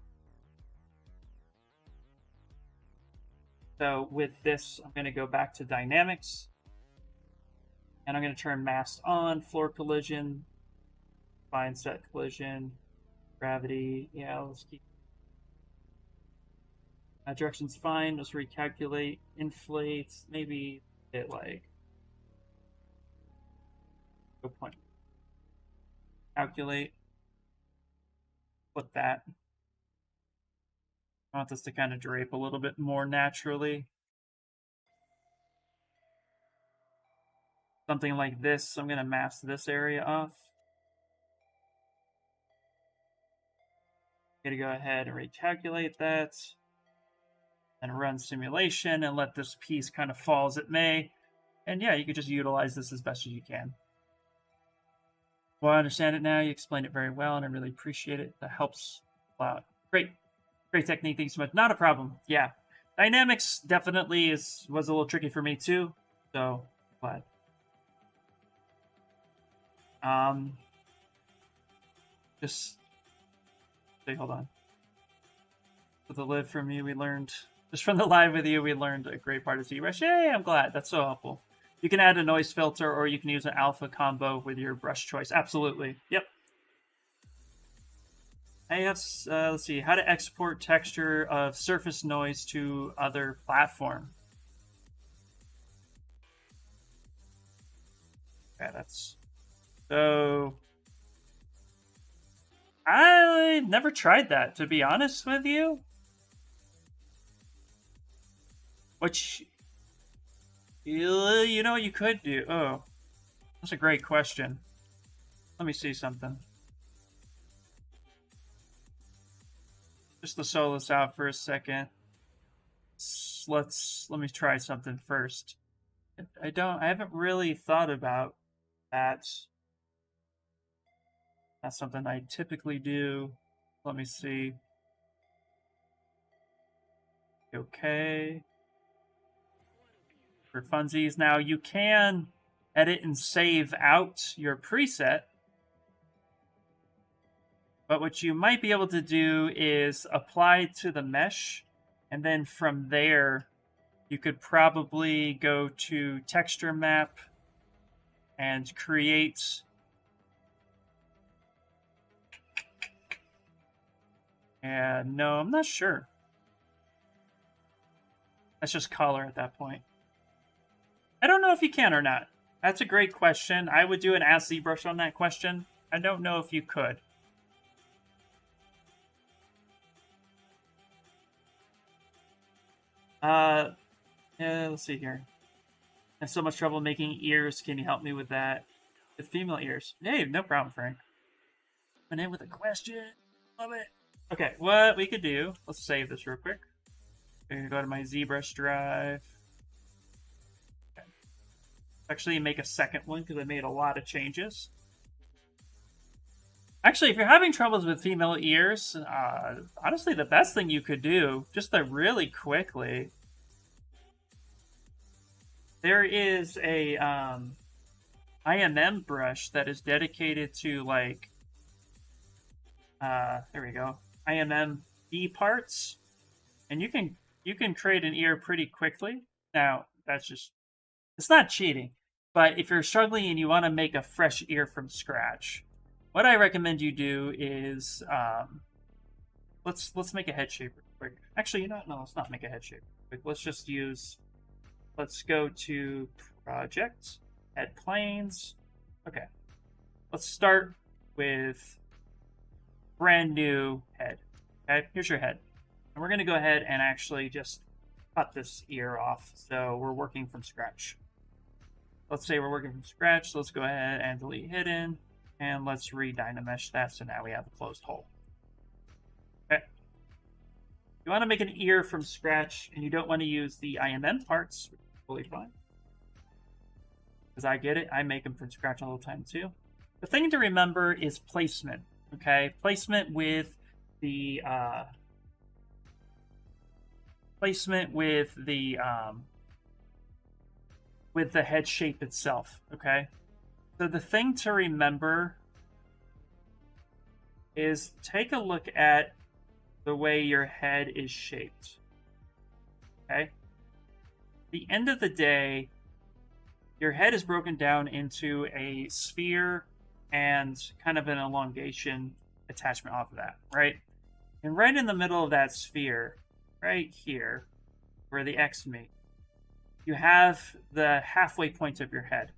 So with this, I'm going to go back to dynamics. And I'm going to turn mask on, floor collision, fine set collision, gravity. Yeah, let's keep. Direction's fine. Let's recalculate, inflate, maybe hit like. Go point. Calculate. Flip that. I want this to kind of drape a little bit more naturally. Something like this. I'm going to mask this area off. I'm going to go ahead and recalculate that. And run simulation and let this piece kind of fall as it may. And yeah, you can just utilize this as best as you can. Well, I understand it now. You explained it very well, and I really appreciate it. That helps a lot. Great. Great technique. Thanks so much. Not a problem. Yeah. Dynamics definitely was a little tricky for me too. So, glad. Just say, hold on. With the live from you, we learned... Just from the live with you, we learned a great part of ZBrush. Yay, I'm glad. That's so helpful. You can add a noise filter, or you can use an alpha combo with your brush choice. Absolutely. Yep. I have, let's see, how to export texture of surface noise to other platform. Okay, that's... So... I never tried that, to be honest with you. Which, you know, you could do. Oh, that's a great question. Let me see something. Just to solo this out for a second. Let me try something first. I haven't really thought about that. That's something I typically do. Let me see. Okay. For funsies. Now you can edit and save out your preset, but what you might be able to do is apply to the mesh, and then from there you could probably go to texture map and create no, I'm not sure. That's just color at that point. I don't know if you can or not. That's a great question. I would do an Ask ZBrush on that question. I don't know if you could. Yeah, let's see here. I have so much trouble making ears. Can you help me with that? With female ears. Hey, no problem, Frank. Coming in with a question. Love it. Okay, what we could do, let's save this real quick. We're gonna go to my ZBrush drive. Okay. Actually, make a second one because I made a lot of changes. Actually, if you're having troubles with female ears, honestly, the best thing you could do, just to really quickly, there is a IMM brush that is dedicated to like, there we go, IMM B parts, and you can create an ear pretty quickly. Now that's just, it's not cheating, but if you're struggling and you want to make a fresh ear from scratch, what I recommend you do is let's make a head shape real quick. Actually, you know, no, let's not make a head shape real quick. Let's just use, let's go to project, head planes. Okay, let's start with brand new head. Okay, here's your head, and we're going to go ahead and actually just cut this ear off, so we're working from scratch. Let's say we're working from scratch, so let's go ahead and delete hidden, and let's re-dynamesh that, so now we have a closed hole. Okay. You want to make an ear from scratch, and you don't want to use the IMM parts, which is totally fine. Because I get it, I make them from scratch all the time too. The thing to remember is placement, okay? Placement with the head shape itself, okay? So the thing to remember is take a look at the way your head is shaped, okay? At the end of the day, your head is broken down into a sphere and kind of an elongation attachment off of that, right? And right in the middle of that sphere, right here, where the X meet, you have the halfway point of your head.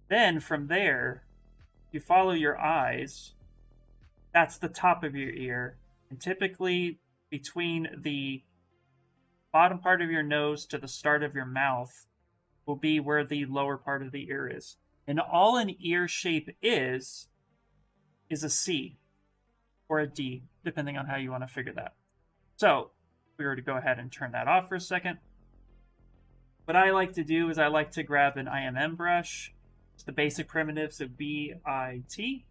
Then from there, you follow your eyes. That's the top of your ear. And typically between the bottom part of your nose to the start of your mouth will be where the lower part of the ear is. And all an ear shape is a C or a D, depending on how you want to figure that. So if we were to go ahead and turn that off for a second, what I like to do is I like to grab an IMM brush. It's the basic primitives of BIT.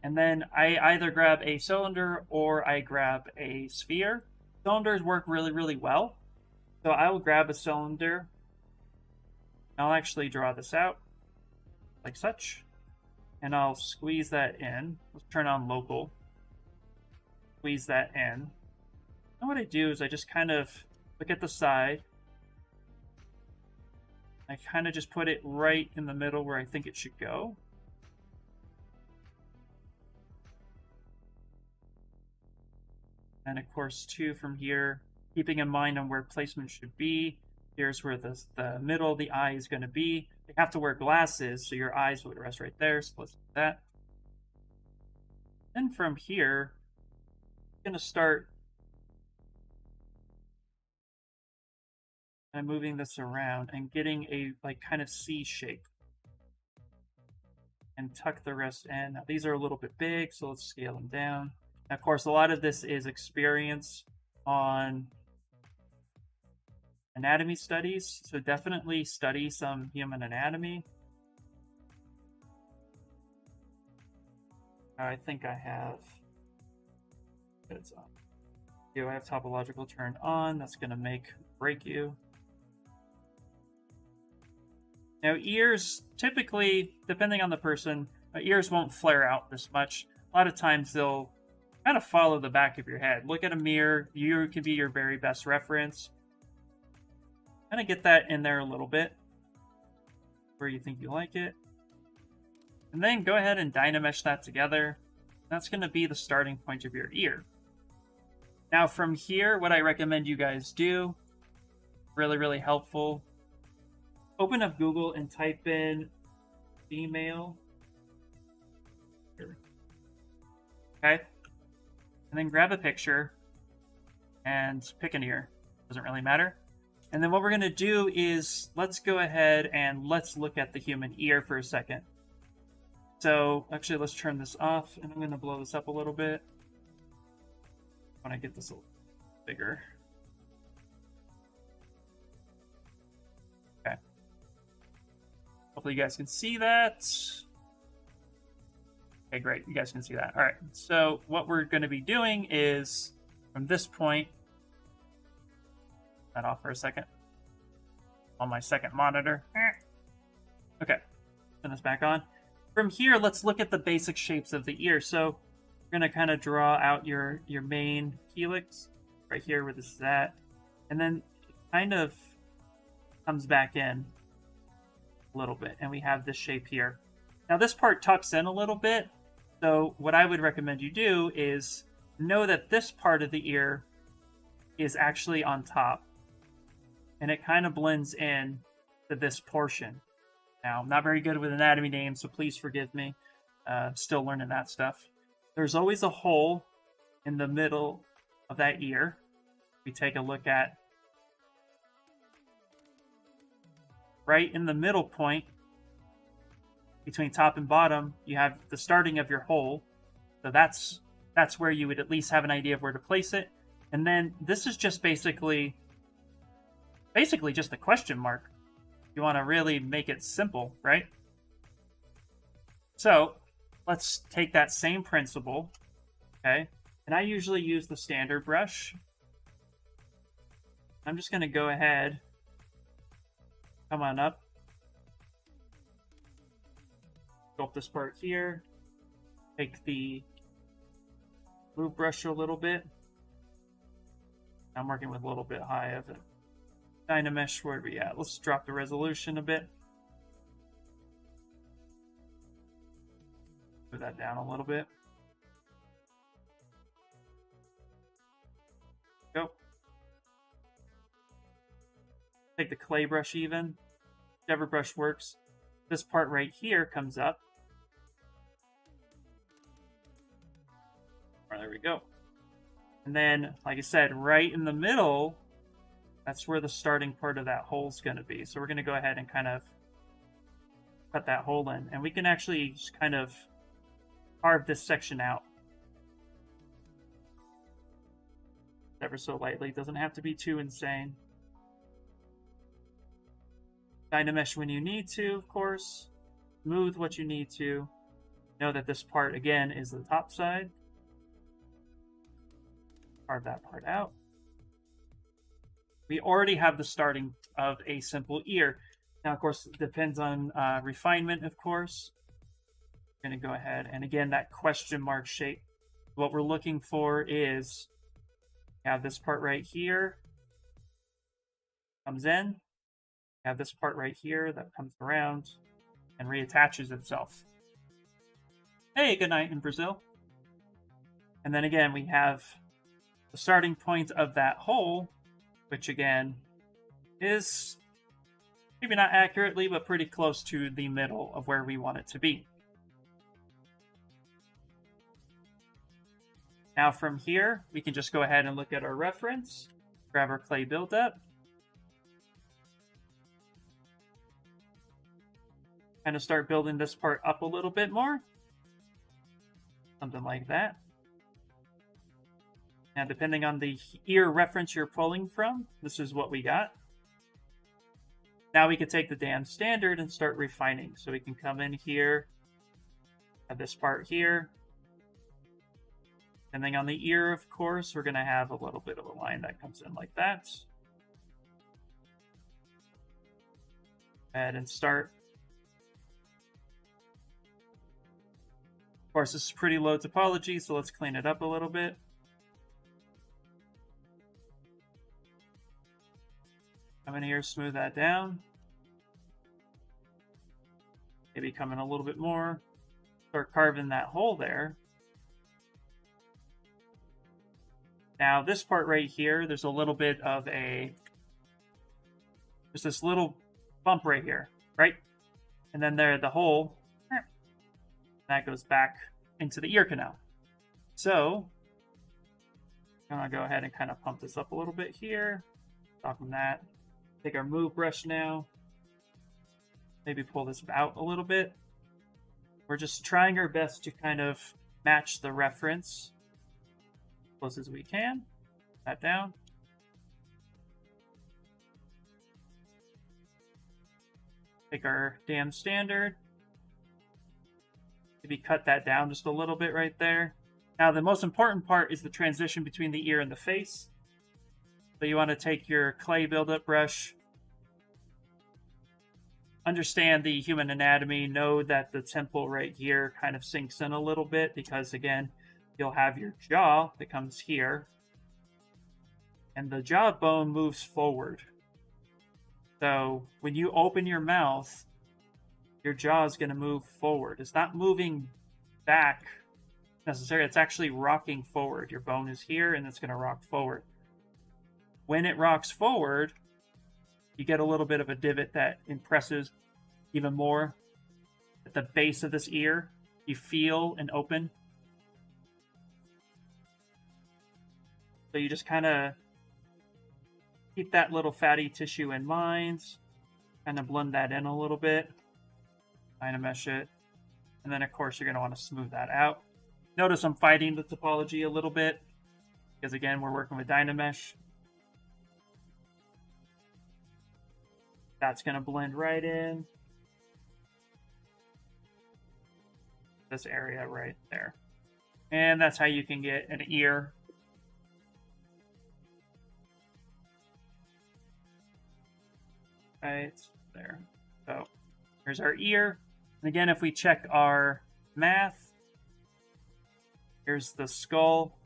And then I either grab a cylinder or I grab a sphere. Cylinders work really, really well. So I will grab a cylinder. I'll actually draw this out like such. And I'll squeeze that in. Let's turn on local. Squeeze that in. And what I do is I just kind of look at the side. I kind of just put it right in the middle where I think it should go. And of course, too, from here, keeping in mind on where placement should be. Here's where the middle of the eye is going to be. You have to wear glasses, so your eyes would rest right there. So let's do that. Then from here, I'm going to start and moving this around and getting a like kind of C shape. And tuck the rest in. Now these are a little bit big, so let's scale them down. Now, of course, a lot of this is experience on anatomy studies, so definitely study some human anatomy. I think I have, it's on. Do I have topological turned on? That's going to break you. Now, ears, typically, depending on the person, ears won't flare out this much. A lot of times they'll kind of follow the back of your head. Look at a mirror. You can be your very best reference. Kind of get that in there a little bit where you think you like it. And then go ahead and dynamesh that together. That's going to be the starting point of your ear. Now from here, what I recommend you guys do, really, really helpful, open up Google and type in female. Okay. And then grab a picture and pick an ear. Doesn't really matter. And then what we're going to do is let's go ahead and let's look at the human ear for a second. So actually, let's turn this off, and I'm going to blow this up a little bit when I get this a little bigger. Okay. Hopefully you guys can see that. Okay, great. You guys can see that. All right. So what we're going to be doing is from this point, that off for a second on my second monitor. Okay. Turn this back on. From here, let's look at the basic shapes of the ear. So we're going to kind of draw out your main helix right here where this is at. And then it kind of comes back in a little bit. And we have this shape here. Now this part tucks in a little bit. So what I would recommend you do is know that this part of the ear is actually on top. And it kind of blends in to this portion. Now, I'm not very good with anatomy names, so please forgive me. Still learning that stuff. There's always a hole in the middle of that ear. We take a look at right in the middle point between top and bottom, you have the starting of your hole. So that's where you would at least have an idea of where to place it. And then this is just basically just a question mark. You want to really make it simple, right? So let's take that same principle, okay? And I usually use the standard brush. I'm just going to go ahead, come on up, sculpt this part here, take the move brush a little bit. I'm working with a little bit high of it. Dynamesh, where are we at? Let's drop the resolution a bit. Put that down a little bit. Go. Take the clay brush even. Whichever brush works. This part right here comes up. Right, there we go. And then, like I said, right in the middle, that's where the starting part of that hole is going to be. So we're going to go ahead and kind of cut that hole in. And we can actually just kind of carve this section out ever so lightly. It doesn't have to be too insane. Dynamesh when you need to, of course. Smooth what you need to. Know that this part, again, is the top side. Carve that part out. We already have the starting of a simple ear. Now, of course, it depends on refinement, of course. I'm going to go ahead. And again, that question mark shape. What we're looking for is, have this part right here. Comes in. Have this part right here that comes around and reattaches itself. Hey, good night in Brazil. And then again, we have the starting point of that hole, which again is maybe not accurately, but pretty close to the middle of where we want it to be. Now from here, we can just go ahead and look at our reference, grab our clay buildup, kind of start building this part up a little bit more. Something like that. Now, depending on the ear reference you're pulling from, this is what we got. Now we can take the damn standard and start refining. So we can come in here, have this part here. Depending on the ear, of course, we're going to have a little bit of a line that comes in like that. Go ahead and start. Of course, this is pretty low topology, so let's clean it up a little bit. Come in here, smooth that down. Maybe come in a little bit more. Start carving that hole there. Now, this part right here, there's a little bit of a... There's this little bump right here, right? And then there, the hole, that goes back into the ear canal. So I'm gonna go ahead and kind of pump this up a little bit here. Stop from that. Take our move brush now. Maybe pull this out a little bit. We're just trying our best to kind of match the reference as close as we can. That down. Take our damn standard. Maybe cut that down just a little bit right there. Now, the most important part is the transition between the ear and the face. So you want to take your clay buildup brush, understand the human anatomy, know that the temple right here kind of sinks in a little bit because, again, you'll have your jaw that comes here, and the jawbone moves forward. So when you open your mouth, your jaw is going to move forward. It's not moving back necessarily. It's actually rocking forward. Your bone is here, and it's going to rock forward. When it rocks forward, you get a little bit of a divot that impresses even more at the base of this ear. You feel and open. So you just kind of keep that little fatty tissue in mind. Kind of blend that in a little bit. Kind of mesh it. And then, of course, you're going to want to smooth that out. Notice I'm fighting the topology a little bit. Because, again, we're working with Dynamesh. That's going to blend right in. This area right there. And that's how you can get an ear. Right there. So here's our ear. And again, if we check our math, here's the skull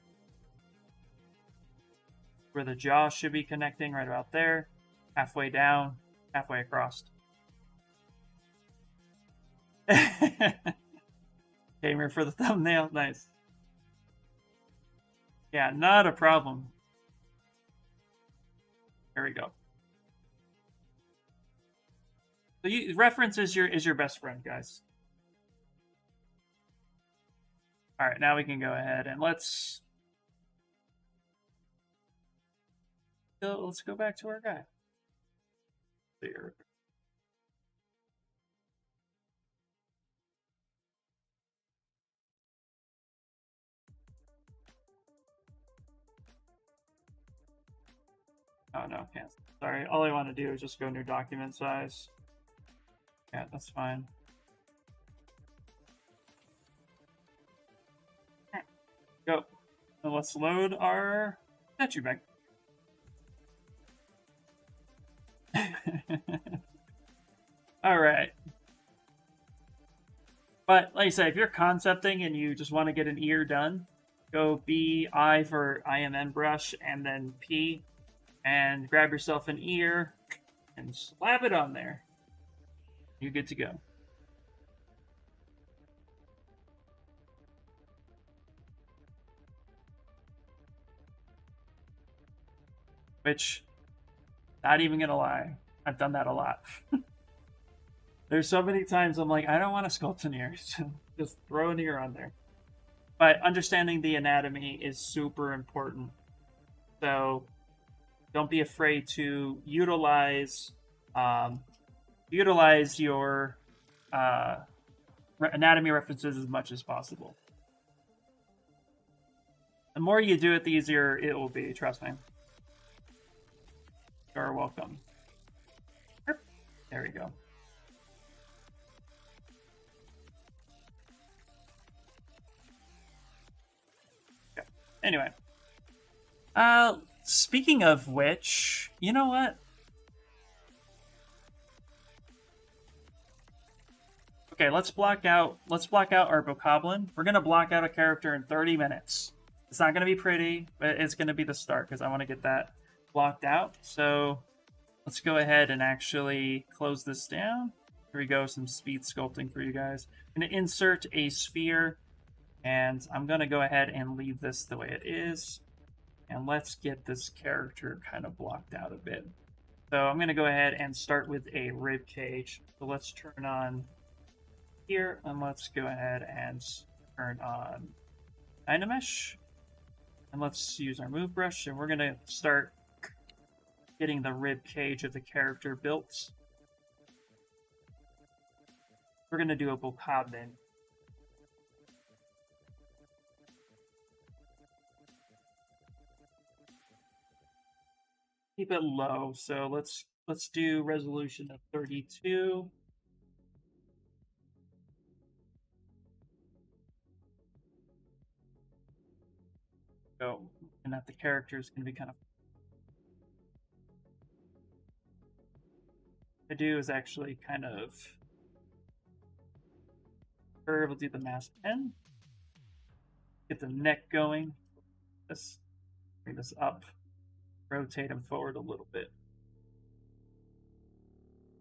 where the jaw should be connecting right about there. Halfway down, halfway across. Gamer for the thumbnail. Nice. Yeah, not a problem. There we go. So reference is your best friend, guys. All right, now we can go ahead and let's go back to our guy. There. Oh no, can't. Sorry, all I want to do is just go new document size. Yeah, that's fine. Okay. Go. Now let's load our statue back. All right. But like I said, if you're concepting and you just want to get an ear done, go I for IMN brush and then P and grab yourself an ear and slap it on there. You're good to go. Which, not even gonna lie, I've done that a lot. There's so many times I'm like, I don't want to sculpt an ear, so just throw an ear on there. But understanding the anatomy is super important. So don't be afraid to utilize your anatomy references as much as possible. The more you do it, the easier it will be, trust me. You're welcome. There we go. Okay. Anyway. Speaking of which, you know what? Okay, let's block out our Bokoblin. We're gonna block out a character in 30 minutes. It's not gonna be pretty, but it's gonna be the start because I want to get that blocked out. So let's go ahead and actually close this down. Here we go, some speed sculpting for you guys. I'm gonna insert a sphere, and I'm gonna go ahead and leave this the way it is. And let's get this character kind of blocked out a bit. So I'm going to go ahead and start with a rib cage. So let's turn on here, and let's go ahead and turn on Dynamesh. And let's use our move brush, and we're going to start getting the rib cage of the character built. We're going to do a Bokoblin. Keep it low, so let's do resolution of 32. So, and that the character is going to be kind of. What I do is actually kind of. We'll do the mask 10. Get the neck going. Let's bring this up. Rotate him forward a little bit.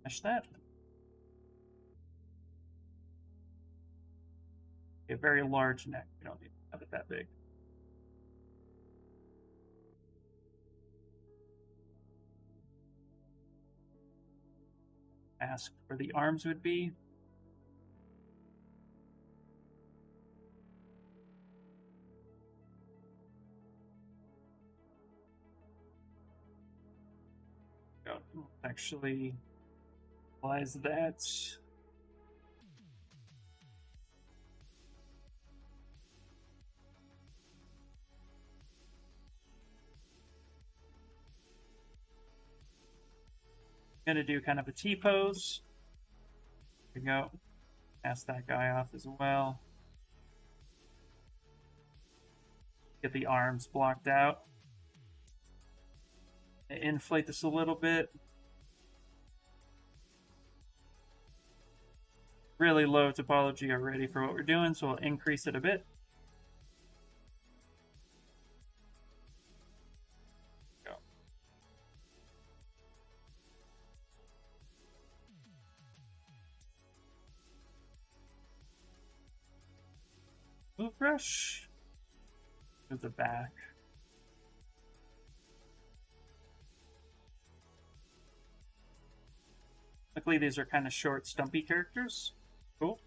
Mesh that. A very large neck. We don't need to have it that big. Ask where the arms would be. Actually applies that. I'm gonna do kind of a T-pose. There we go. Pass that guy off as well. Get the arms blocked out. Inflate this a little bit. Really low topology already for what we're doing, so we'll increase it a bit. Go. Move brush. Move the back. Luckily, these are kind of short, stumpy characters. Cool.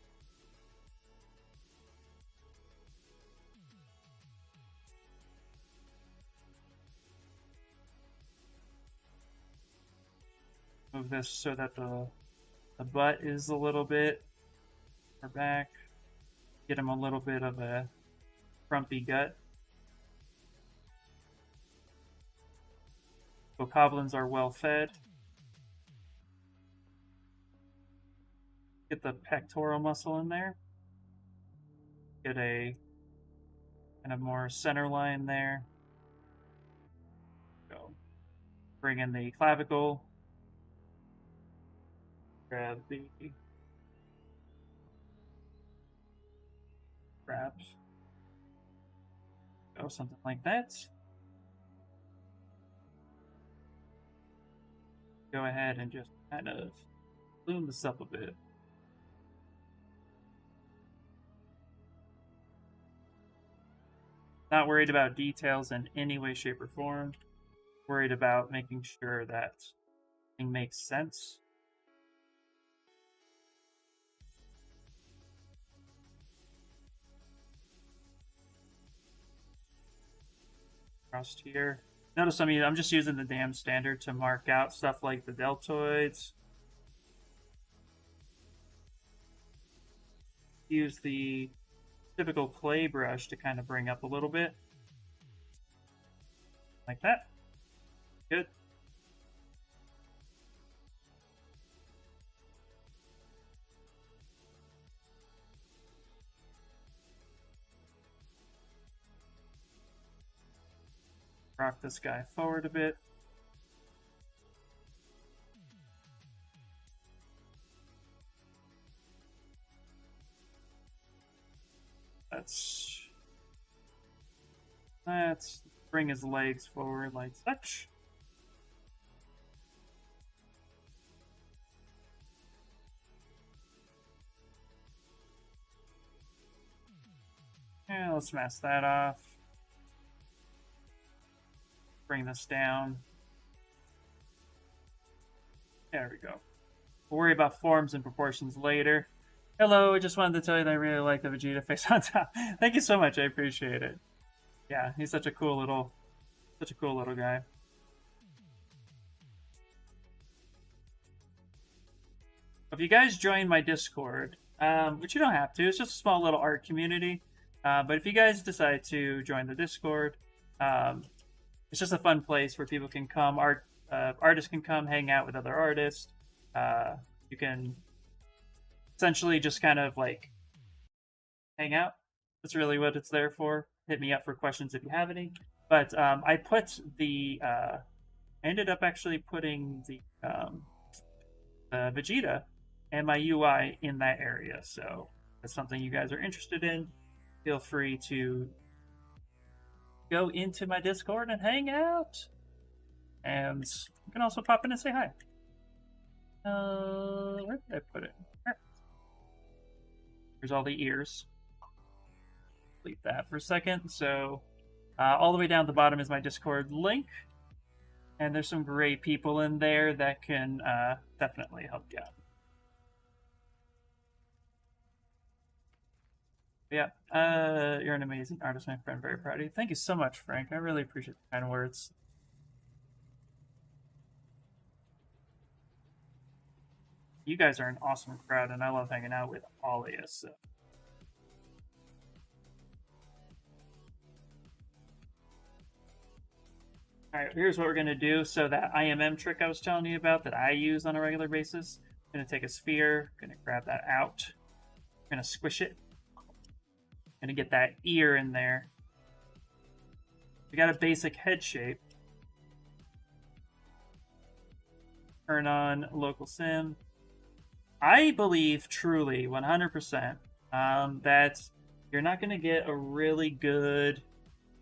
Move this so that the butt is a little bit or back. Get him a little bit of a frumpy gut. Bokoblins are well fed. Get the pectoral muscle in there. Get a kind of more center line there. Go. Bring in the clavicle. Grab the straps. Go, something like that. Go ahead and just kind of bloom this up a bit. Not worried about details in any way, shape, or form. Worried about making sure that thing makes sense. Across here. Notice I'm just using the damn standard to mark out stuff like the deltoids. Use the typical clay brush to kind of bring up a little bit. Like that. Good. Rock this guy forward a bit. Let's bring his legs forward like such. Yeah, let's mask that off. Bring this down. There we go. We'll worry about forms and proportions later. Hello, I just wanted to tell you that I really like the Vegeta face on top. Thank you so much, I appreciate it. Yeah, he's such a cool little guy. If you guys join my Discord, which you don't have to, it's just a small little art community. But if you guys decide to join the Discord, it's just a fun place where people can come. Artists can come hang out with other artists. You can essentially just kind of like hang out. That's really what it's there for. Hit me up for questions if you have any. But I put the ended up actually putting the Vegeta and my UI in that area. So if that's something you guys are interested in, feel free to go into my Discord and hang out. And you can also pop in and say hi. Where did I put it? Here's all the ears. Delete that for a second. So all the way down at the bottom is my Discord link. And there's some great people in there that can definitely help you out. Yeah, you're an amazing artist, my friend. Very proud of you. Thank you so much, Frank. I really appreciate the kind words. You guys are an awesome crowd, and I love hanging out with all of you. So. All right, here's what we're going to do. So that IMM trick I was telling you about that I use on a regular basis, I'm going to take a sphere, going to grab that out, going to squish it, going to get that ear in there. We got a basic head shape. Turn on local sim. I believe truly 100% that you're not going to get a really good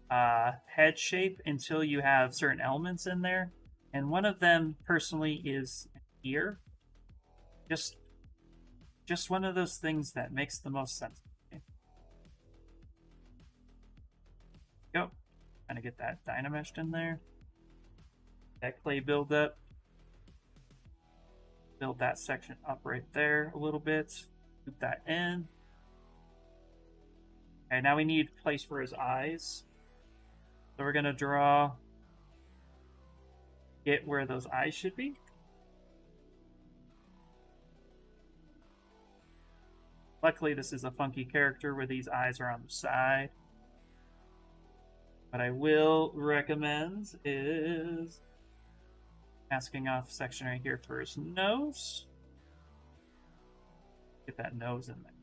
head shape until you have certain elements in there. And one of them personally is an ear. Just one of those things that makes the most sense. Go. Kind of get that dynameshed in there. That clay build up. Build that section up right there a little bit. Loop that in. Okay, now we need a place for his eyes. So we're going to get where those eyes should be. Luckily, this is a funky character where these eyes are on the side. What I will recommend is masking off section right here for his nose. Get that nose in there.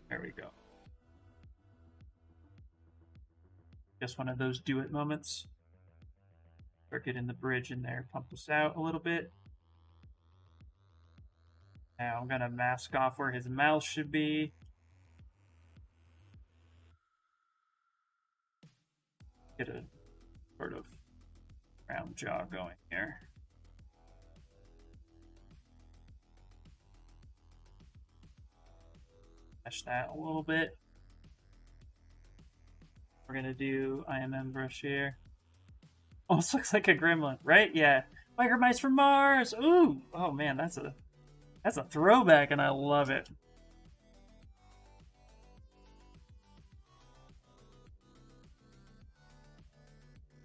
There we go. Just one of those do it moments. Start getting the bridge in there, pump this out a little bit. Now I'm gonna mask off where his mouth should be. Get a sort of round jaw going here. Mesh that a little bit. We're gonna do IMM brush here. Almost looks like a gremlin, right? Yeah. Micro mice from Mars. Ooh. Oh man, that's a throwback, and I love it.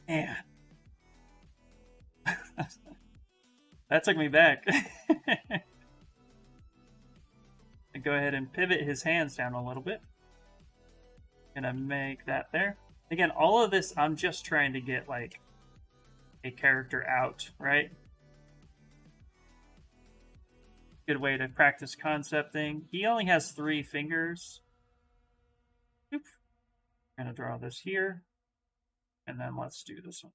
Man. That took me back. Go ahead and pivot his hands down a little bit. Gonna make that there. Again, all of this, I'm just trying to get like a character out, right? Good way to practice concepting. He only has 3 fingers. Oop. I'm gonna draw this here. And then let's do this one.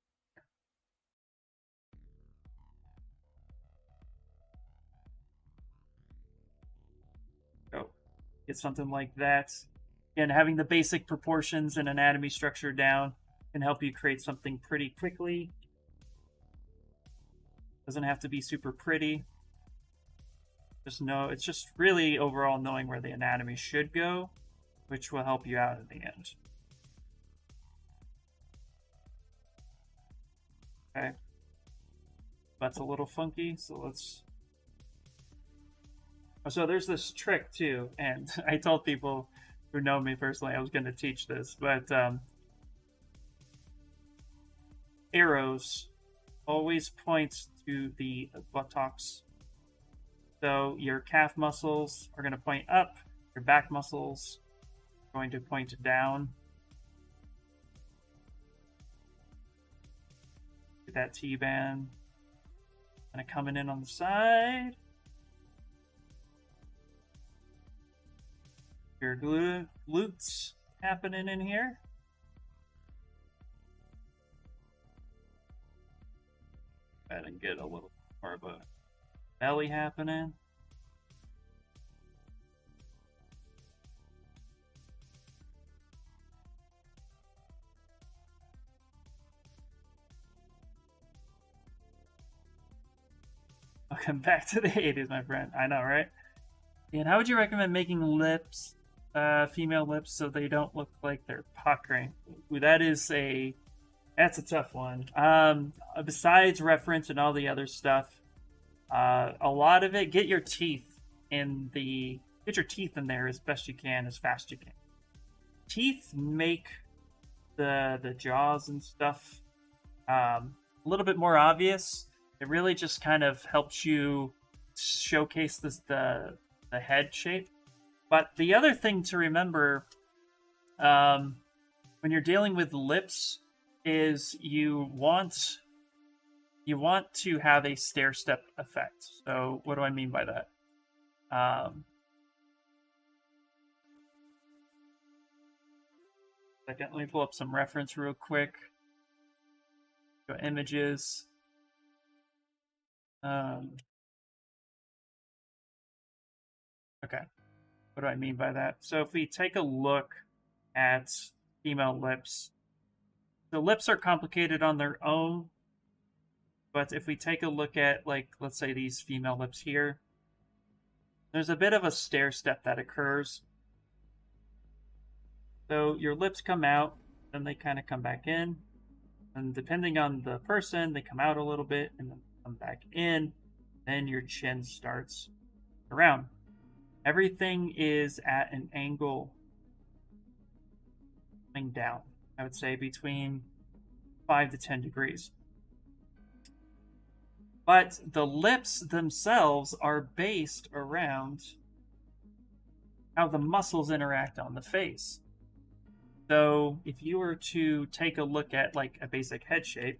Go. Get something like that. Again, having the basic proportions and anatomy structure down can help you create something pretty quickly. Doesn't have to be super pretty. Just know, it's just really overall knowing where the anatomy should go, which will help you out in the end. Okay. butt's a little funky, so let's... So there's this trick too, and I told people who know me personally I was going to teach this, but arrows always point to the buttocks. So your calf muscles are going to point up, your back muscles are going to point down. Get that T-band kind of coming in on the side. Your glutes happening in here. Go ahead and get a little more of a belly happening. Welcome back to the 80s, my friend. I know, right? And how would you recommend making lips, female lips, so they don't look like they're puckering? Ooh, that's a tough one. Besides reference and all the other stuff, a lot of it, get your teeth in there as best you can, as fast as you can. Teeth make the jaws and stuff a little bit more obvious. It really just kind of helps you showcase the head shape. But the other thing to remember when you're dealing with lips is you want to have a stair-step effect. So what do I mean by that? Second, let me pull up some reference real quick. Go images. Okay, what do I mean by that? So if we take a look at female lips, the lips are complicated on their own, but if we take a look at, like, let's say these female lips here, there's a bit of a stair step that occurs. So your lips come out, then they kind of come back in, and depending on the person, they come out a little bit and then come back in, then your chin starts around. Everything is at an angle coming down. I would say between 5 to 10 degrees. But the lips themselves are based around how the muscles interact on the face. So if you were to take a look at like a basic head shape,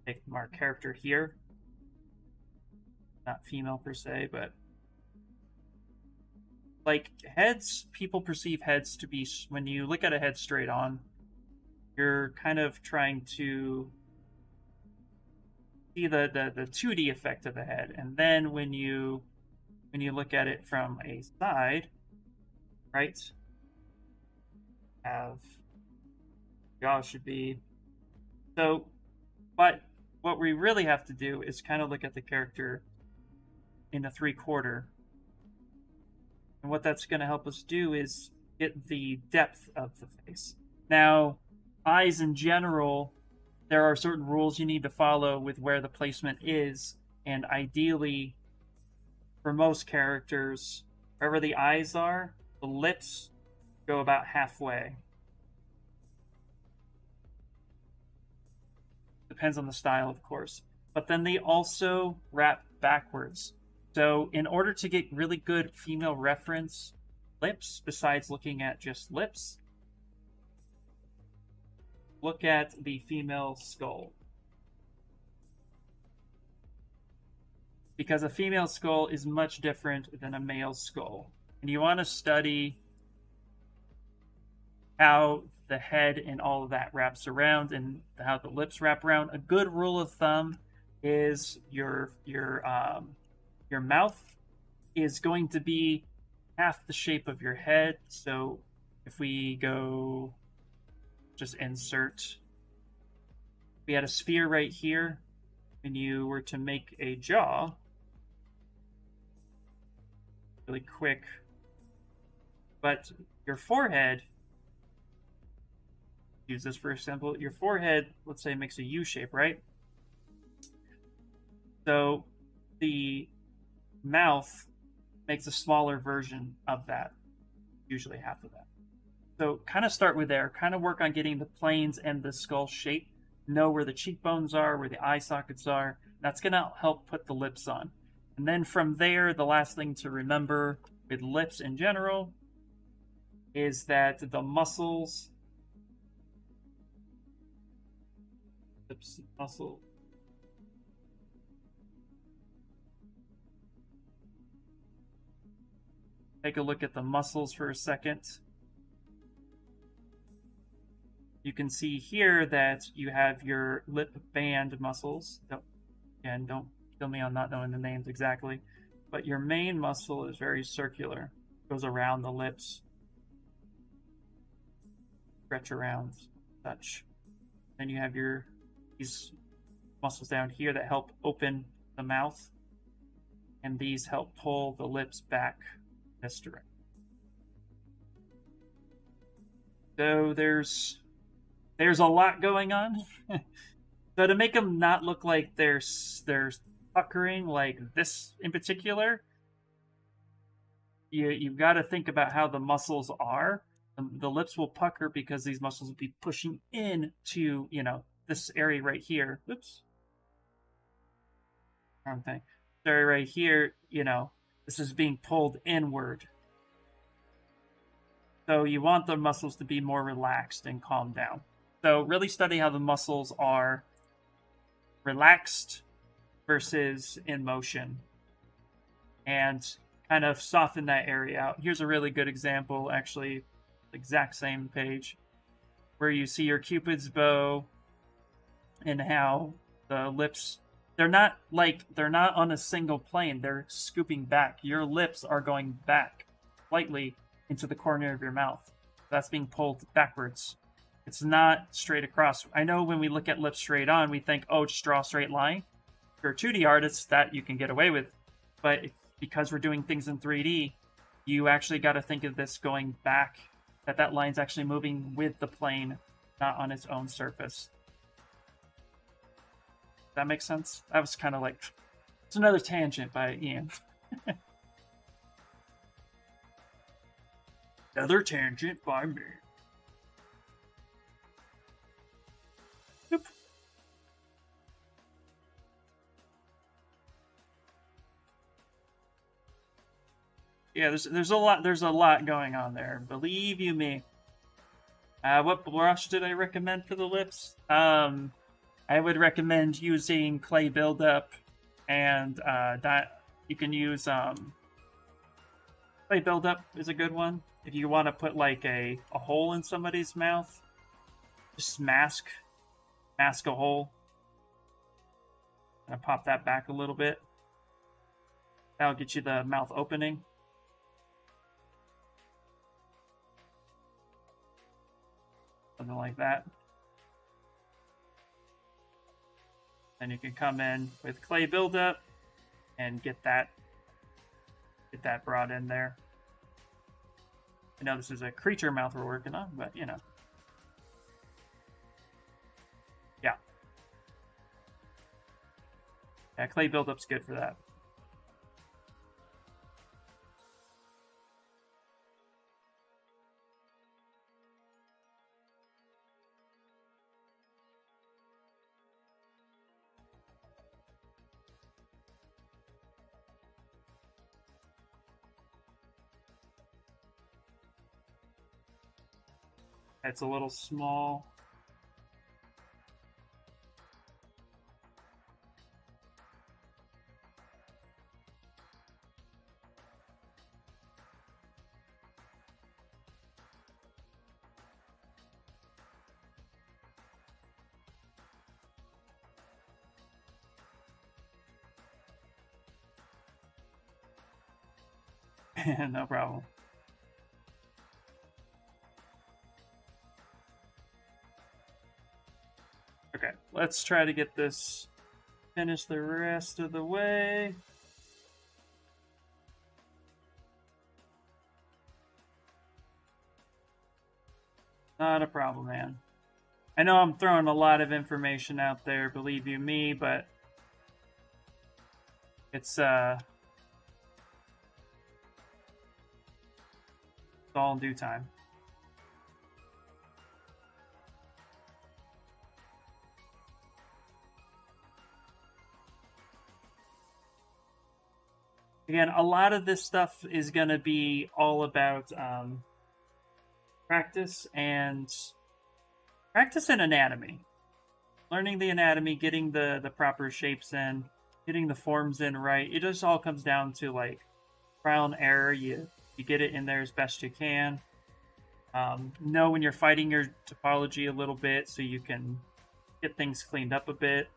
take our character here, not female per se, but like heads, people perceive heads to be, when you look at a head straight on, you're kind of trying to see the 2D effect of a head. And then when you look at it from a side, right, have jaw should be so, but what we really have to do is kind of look at the character in a 3/4. And what that's going to help us do is get the depth of the face. Now, eyes in general, there are certain rules you need to follow with where the placement is, and ideally, for most characters, wherever the eyes are, the lips go about halfway. Depends on the style, of course. But then they also wrap backwards. So in order to get really good female reference lips, besides looking at just lips, look at the female skull. Because a female skull is much different than a male skull. And you want to study how the head and all of that wraps around and how the lips wrap around. A good rule of thumb is your mouth is going to be half the shape of your head. So if we go just insert, we had a sphere right here, and you were to make a jaw really quick, but your forehead, use this for example, your forehead, let's say, makes a U shape, right? So the mouth makes a smaller version of that, usually half of that. So kind of start with there, kind of work on getting the planes and the skull shape, know where the cheekbones are, where the eye sockets are. That's going to help put the lips on. And then from there, the last thing to remember with lips in general is that the muscles, lips muscle, take a look at the muscles for a second. You can see here that you have your lip band muscles. Again, don't kill me on not knowing the names exactly. But your main muscle is very circular. It goes around the lips. Stretch around, such. Then you have these muscles down here that help open the mouth. And these help pull the lips back this direction. So there's a lot going on. So to make them not look like they're puckering like this in particular, you've got to think about how the muscles are. The lips will pucker because these muscles will be pushing into, this area right here. Oops. Wrong thing. This area right here, this is being pulled inward. So you want the muscles to be more relaxed and calm down. So really study how the muscles are relaxed versus in motion. And kind of soften that area out. Here's a really good example, actually, exact same page, where you see your Cupid's bow and how the lips, they're not on a single plane, they're scooping back. Your lips are going back slightly into the corner of your mouth. That's being pulled backwards. It's not straight across. I know when we look at lips straight on, we think, oh, just draw a straight line. If you're a 2D artist, that you can get away with. But because we're doing things in 3D, you actually got to think of this going back, that line's actually moving with the plane, not on its own surface. Does that make sense? That was kind of like, it's another tangent by Ian. Another tangent by me. Yep. Yeah, there's a lot going on there. Believe you me. What brush did I recommend for the lips? I would recommend using clay buildup, and that you can use clay buildup is a good one if you want to put like a hole in somebody's mouth. Just mask a hole. Gonna pop that back a little bit. That'll get you the mouth opening. Something like that. Then you can come in with clay buildup and get that brought in there. I know this is a creature mouth we're working on, but yeah. Yeah, clay buildup's good for that. It's a little small. No problem. Okay, let's try to get this finished the rest of the way. Not a problem, man. I know I'm throwing a lot of information out there, believe you me, but It's all in due time. Again, a lot of this stuff is going to be all about practice and anatomy. Learning the anatomy, getting the proper shapes in, getting the forms in right. It just all comes down to like trial and error. You get it in there as best you can. Know when you're fighting your topology a little bit so you can get things cleaned up a bit.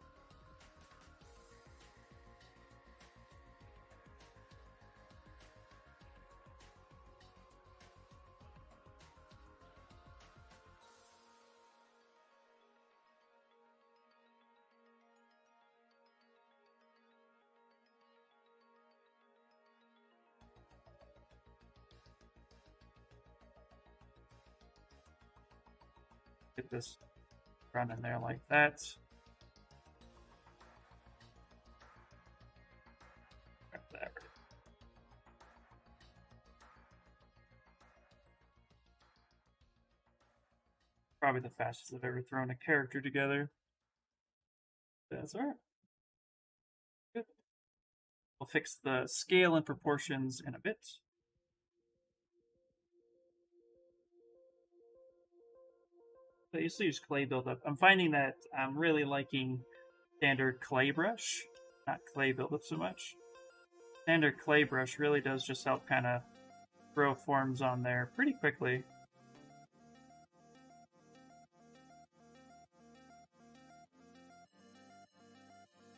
Get this running there like that. Grab that. Probably the fastest I've ever thrown a character together. That's alright. Good. We'll fix the scale and proportions in a bit. So I used to use clay buildup. I'm finding that I'm really liking standard clay brush, not clay buildup so much. Standard clay brush really does just help kind of throw forms on there pretty quickly.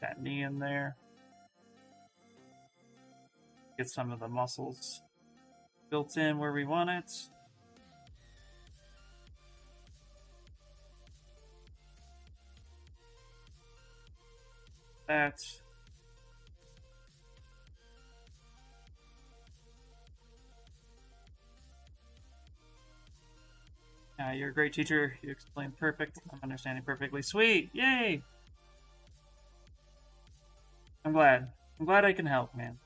That knee in there. Get some of the muscles built in where we want it. That. You're a great teacher. You explained perfect. I'm understanding perfectly. Sweet! Yay! I'm glad. I'm glad I can help, man.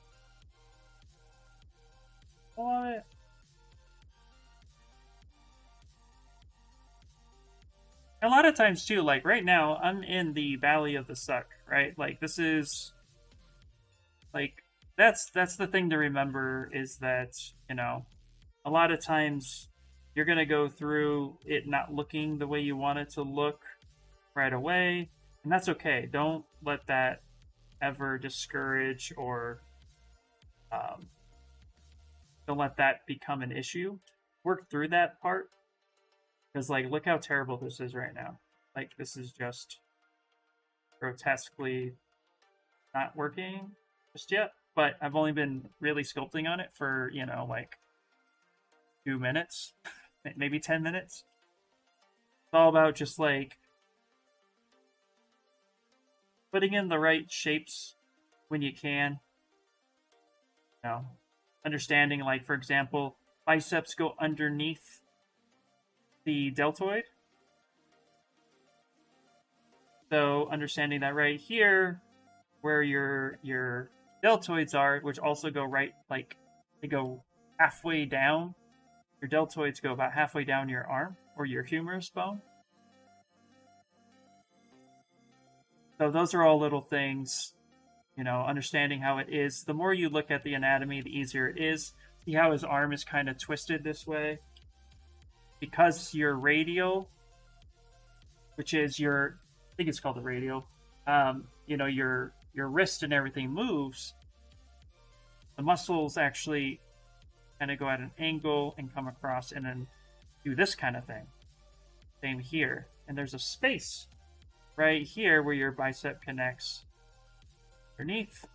I love it. A lot of times too, like right now, I'm in the Valley of the Suck, right? Like this is like that's the thing to remember is that, you know, a lot of times you're gonna go through it not looking the way you want it to look right away, and that's okay. Don't let that ever discourage or don't let that become an issue. Work through that part. Because, like, look how terrible this is right now. Like, this is just grotesquely not working just yet. But I've only been really sculpting on it for, you know, like 2 minutes, maybe 10 minutes. It's all about just, like, putting in the right shapes when you can. You know, understanding, like, for example, biceps go underneath the deltoid. So understanding that right here, where your deltoids are, which also go right, like they go halfway down. Your deltoids go about halfway down your arm or your humerus bone. So those are all little things, you know, understanding how it is. The more you look at the anatomy, the easier it is. See how his arm is kind of twisted this way? Because your radial, which is your, I think it's called the radial, you know, your wrist and everything moves, the muscles actually kind of go at an angle and come across and then do this kind of thing. Same here. And there's a space right here where your bicep connects underneath.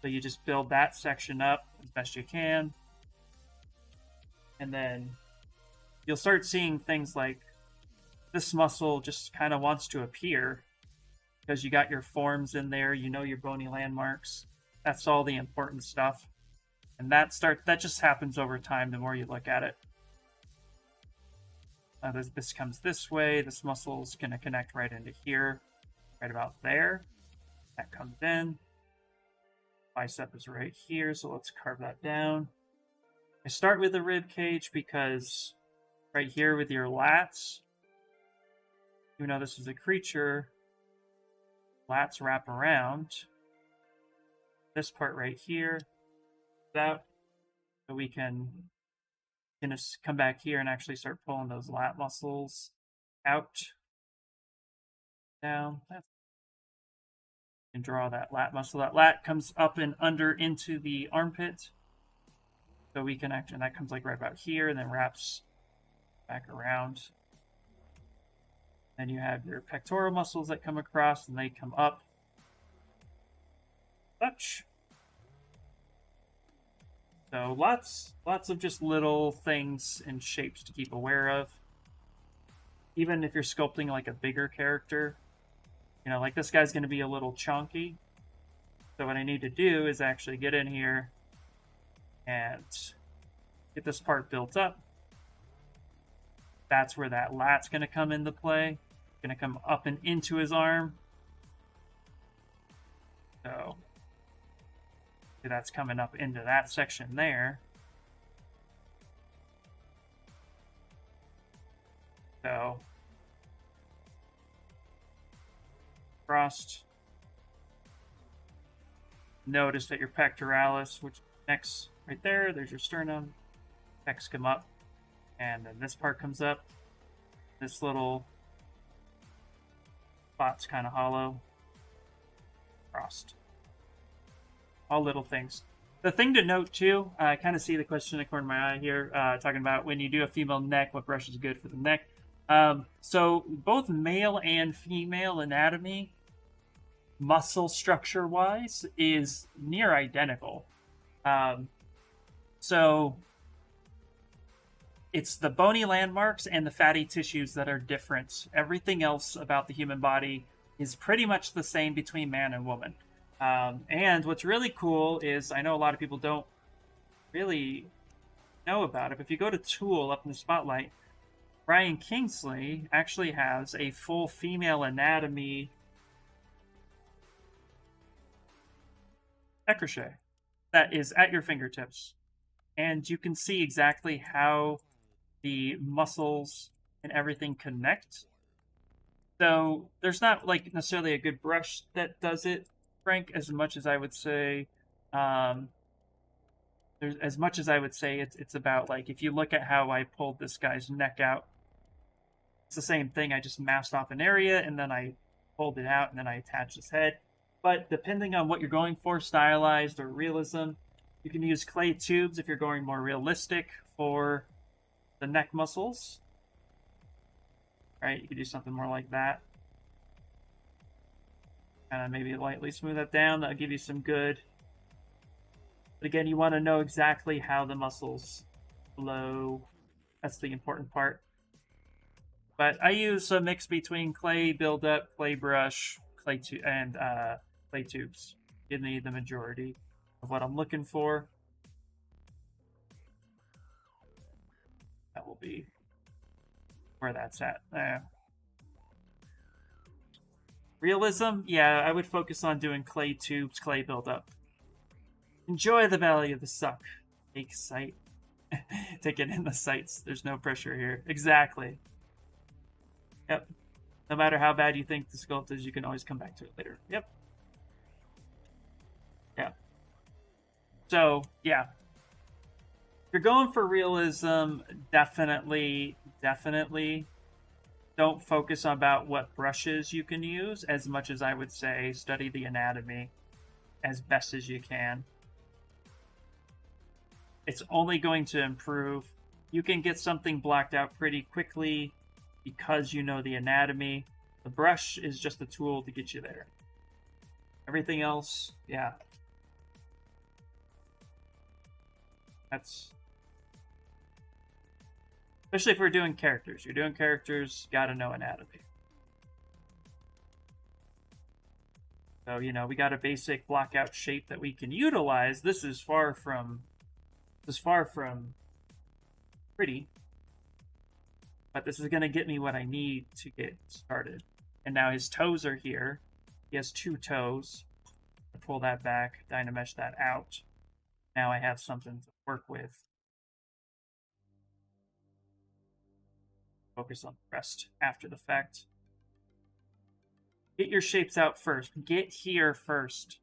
So you just build that section up as best you can. And then you'll start seeing things like this muscle just kind of wants to appear because you got your forms in there, you know your bony landmarks. That's all the important stuff. And that just happens over time the more you look at it. This comes this way, this muscle's gonna connect right into here, right about there. That comes in. bicep is right here, so let's carve that down. I start with the rib cage because right here with your lats, even though this is a creature, lats wrap around this part right here, out, so we can just come back here and actually start pulling those lat muscles out, down. And draw that lat muscle. That lat comes up and under into the armpit, so we can actually, and that comes like right about here, and then wraps back around. Then you have your pectoral muscles that come across, and they come up. Such. So lots of just little things and shapes to keep aware of. Even if you're sculpting like a bigger character, you know, like this guy's going to be a little chunky. So what I need to do is actually get in here and get this part built up. That's where that lat's going to come into play. Going to come up and into his arm. So that's coming up into that section there. So crossed. Notice that your pectoralis, which next right there, there's your sternum. Pecs come up, and then this part comes up. This little spot's kind of hollow. Crossed. All little things. The thing to note too, I kind of see the question in the corner of my eye here, talking about when you do a female neck, what brush is good for the neck. So both male and female anatomy, muscle structure wise, is near identical. So it's the bony landmarks and the fatty tissues that are different. Everything else about the human body is pretty much the same between man and woman. And what's really cool is, I know a lot of people don't really know about it, but if you go to Tool up in the spotlight, Brian Kingsley actually has a full female anatomy crochet that is at your fingertips. And you can see exactly how the muscles and everything connect. So there's not like necessarily a good brush that does it, Frank, as much as I would say, it's about, like, if you look at how I pulled this guy's neck out, it's the same thing. I just masked off an area and then I pulled it out and then I attached his head. But depending on what you're going for, stylized or realism, you can use clay tubes if you're going more realistic for the neck muscles. Right, you could do something more like that. Kind of maybe lightly smooth that down. That'll give you some good. But again, you want to know exactly how the muscles flow. That's the important part. But I use a mix between clay buildup, clay brush, clay tubes. Give me the majority of what I'm looking for. That will be where that's at. Realism, yeah, I would focus on doing clay tubes, clay buildup. Enjoy the valley of the suck. Take sight. Take it in the sights. There's no pressure here. Exactly. Yep. No matter how bad you think the sculpt is, you can always come back to it later. Yep. Yeah. So, yeah. If you're going for realism, definitely don't focus about what brushes you can use as much as I would say study the anatomy as best as you can. It's only going to improve. You can get something blocked out pretty quickly because you know the anatomy. The brush is just a tool to get you there. Everything else, yeah. That's... Especially if we're doing characters. You're doing characters, gotta know anatomy. So, you know, we got a basic blockout shape that we can utilize. This is far from pretty. But this is gonna get me what I need to get started. And now his toes are here. He has 2 toes. Pull that back, Dynamesh that out. Now I have something to work with. Focus on the rest after the fact. Get your shapes out first. Get here first.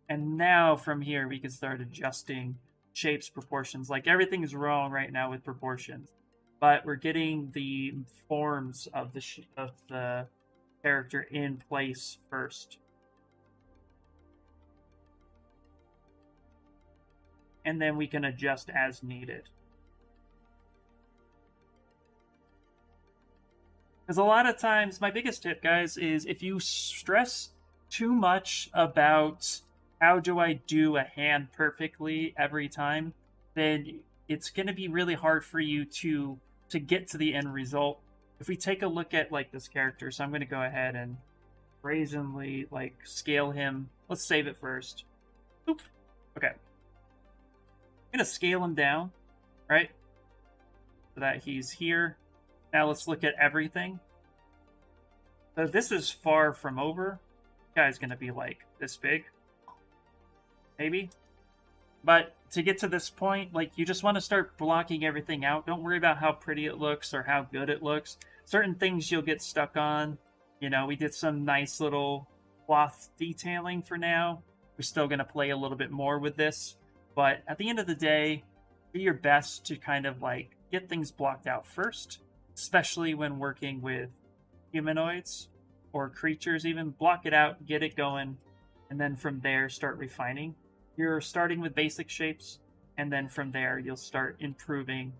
And now from here we can start adjusting shapes, proportions. Like everything is wrong right now with proportions. But we're getting the forms of the character in place first. And then we can adjust as needed. Because a lot of times, my biggest tip, guys, is if you stress too much about how do I do a hand perfectly every time, then it's going to be really hard for you to get to the end result. If we take a look at like this character, so I'm going to go ahead and brazenly like scale him. Let's save it first. Oop. Okay. I'm going to scale him down, right? So that he's here. Now let's look at everything. So this is far from over. This guy's going to be like this big. Maybe. But to get to this point, like you just want to start blocking everything out. Don't worry about how pretty it looks or how good it looks. Certain things you'll get stuck on. You know, we did some nice little cloth detailing for now. We're still going to play a little bit more with this. But at the end of the day, do your best to kind of like get things blocked out first. Especially when working with humanoids or creatures, even block it out, get it going, and then from there start refining. You're starting with basic shapes, and then from there you'll start improving.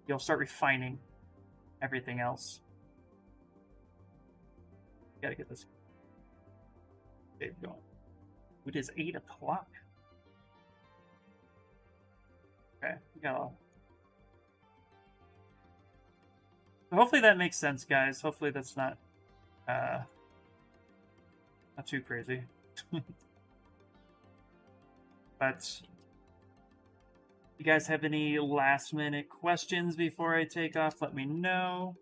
You'll start refining everything else. Gotta get this shape going. It is 8 o'clock. Okay, we got all. Hopefully that makes sense, guys. Hopefully that's not too crazy. But if you guys have any last minute questions before I take off, let me know.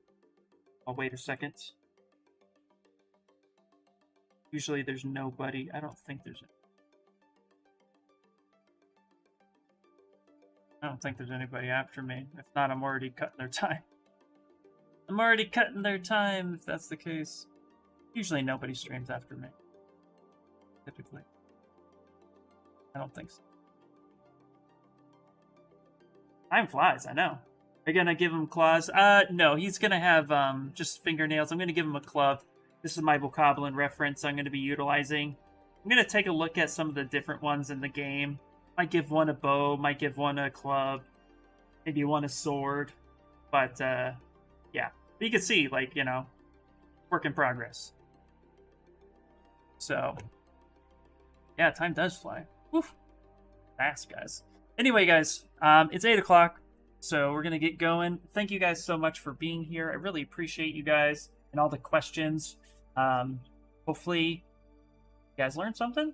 I'll wait a second. Usually there's nobody. I don't think there's anybody after me. If not, I'm already cutting their time. I'm already cutting their time, if that's the case. Usually nobody streams after me. Typically. I don't think so. Time flies, I know. Are you gonna give him claws? No, he's gonna have just fingernails. I'm gonna give him a club. This is my Bokoblin reference I'm gonna be utilizing. I'm gonna take a look at some of the different ones in the game. Might give one a bow, might give one a club, maybe one a sword. But yeah. But you can see, like, you know, work in progress. So, yeah, time does fly. Woof. Fast, guys. Anyway, guys, it's 8 o'clock, so we're going to get going. Thank you guys so much for being here. I really appreciate you guys and all the questions. Hopefully, you guys learned something.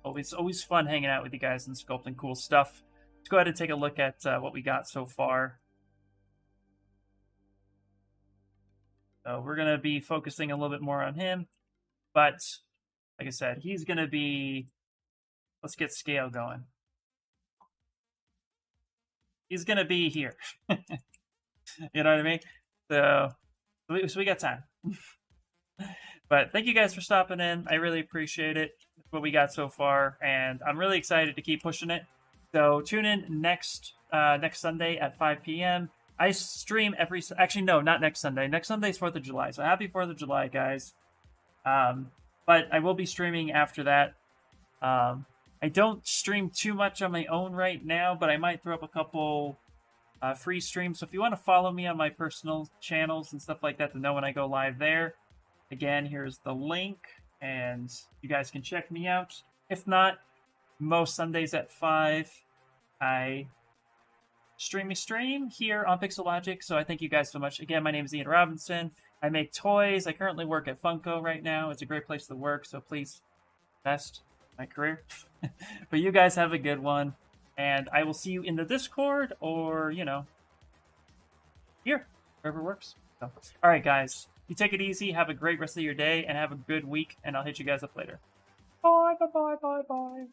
Always fun hanging out with you guys and sculpting cool stuff. Let's go ahead and take a look at what we got so far. So we're going to be focusing a little bit more on him. But, like I said, he's going to be... Let's get scale going. He's going to be here. You know what I mean? So we got time. But thank you guys for stopping in. I really appreciate it. That's what we got so far. And I'm really excited to keep pushing it. So tune in next Sunday at 5 p.m. I stream every... Actually, no, not next Sunday. Next Sunday is 4th of July. So happy 4th of July, guys. But I will be streaming after that. I don't stream too much on my own right now, but I might throw up a couple free streams. So if you want to follow me on my personal channels and stuff like that to know when I go live there, again, here's the link, and you guys can check me out. If not, most Sundays at 5, I stream here on Pixologic, so I thank you guys so much. Again, my name is Ian Robinson. I make toys. I currently work at Funko right now. It's a great place to work, so please invest in my career. But you guys have a good one, and I will see you in the Discord or, you know, here, wherever works. So, all right, guys. You take it easy, have a great rest of your day, and have a good week, and I'll hit you guys up later. Bye, bye, bye, bye, bye.